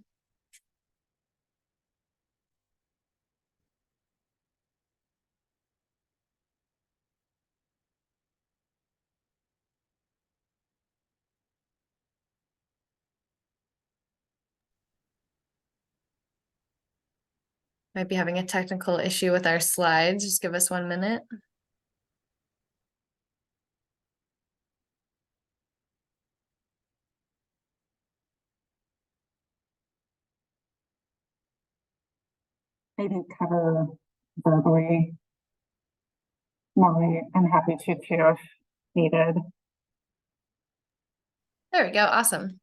Speaker 1: Might be having a technical issue with our slides. Just give us 1 minute.
Speaker 6: Maybe cover verbally. Molly, I'm happy to too if needed.
Speaker 1: There we go. Awesome.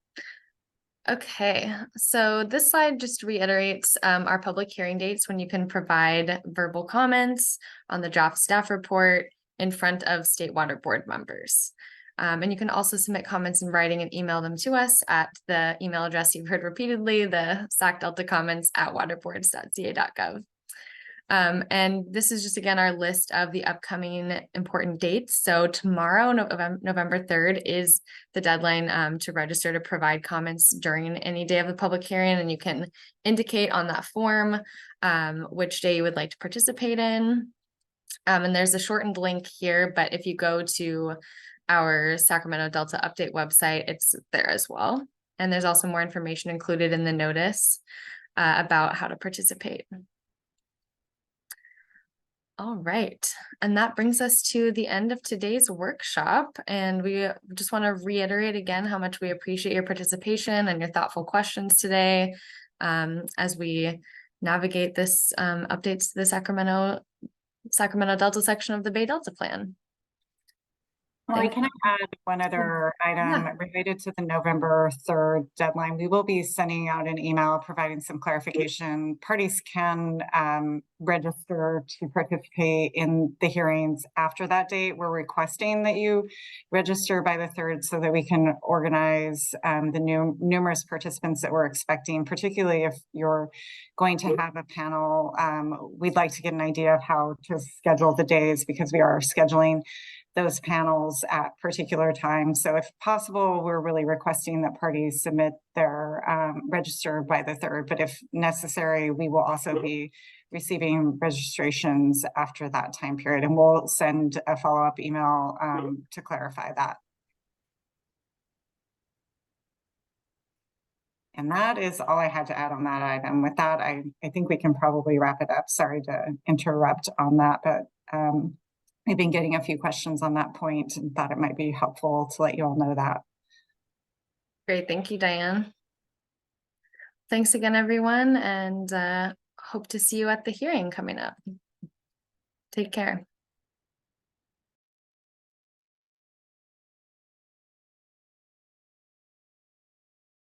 Speaker 1: Okay, so this slide just reiterates our public hearing dates when you can provide verbal comments on the draft staff report in front of State Water Board members. And you can also submit comments in writing and email them to us at the email address you've heard repeatedly, the sacdeltacomments@waterboards.ca.gov. And this is just, again, our list of the upcoming important dates. So tomorrow, November 3rd, is the deadline to register to provide comments during any day of the public hearing. And you can indicate on that form which day you would like to participate in. And there's a shortened link here, but if you go to our Sacramento Delta update website, it's there as well. And there's also more information included in the notice about how to participate. All right, and that brings us to the end of today's workshop. And we just want to reiterate again how much we appreciate your participation and your thoughtful questions today as we navigate this updates to the Sacramento Delta section of the Bay Delta Plan.
Speaker 6: Molly, can I add one other item related to the November 3rd deadline? We will be sending out an email providing some clarification. Parties can register to participate in the hearings after that date. We're requesting that you register by the 3rd so that we can organize the numerous participants that we're expecting, particularly if you're going to have a panel. We'd like to get an idea of how to schedule the days because we are scheduling those panels at particular times. So if possible, we're really requesting that parties submit their register by the 3rd, but if necessary, we will also be receiving registrations after that time period, and we'll send a follow-up email to clarify that. And that is all I had to add on that item. With that, I think we can probably wrap it up. Sorry to interrupt on that, but we've been getting a few questions on that point and thought it might be helpful to let you all know that.
Speaker 1: Great, thank you, Diane. Thanks again, everyone, and hope to see you at the hearing coming up. Take care.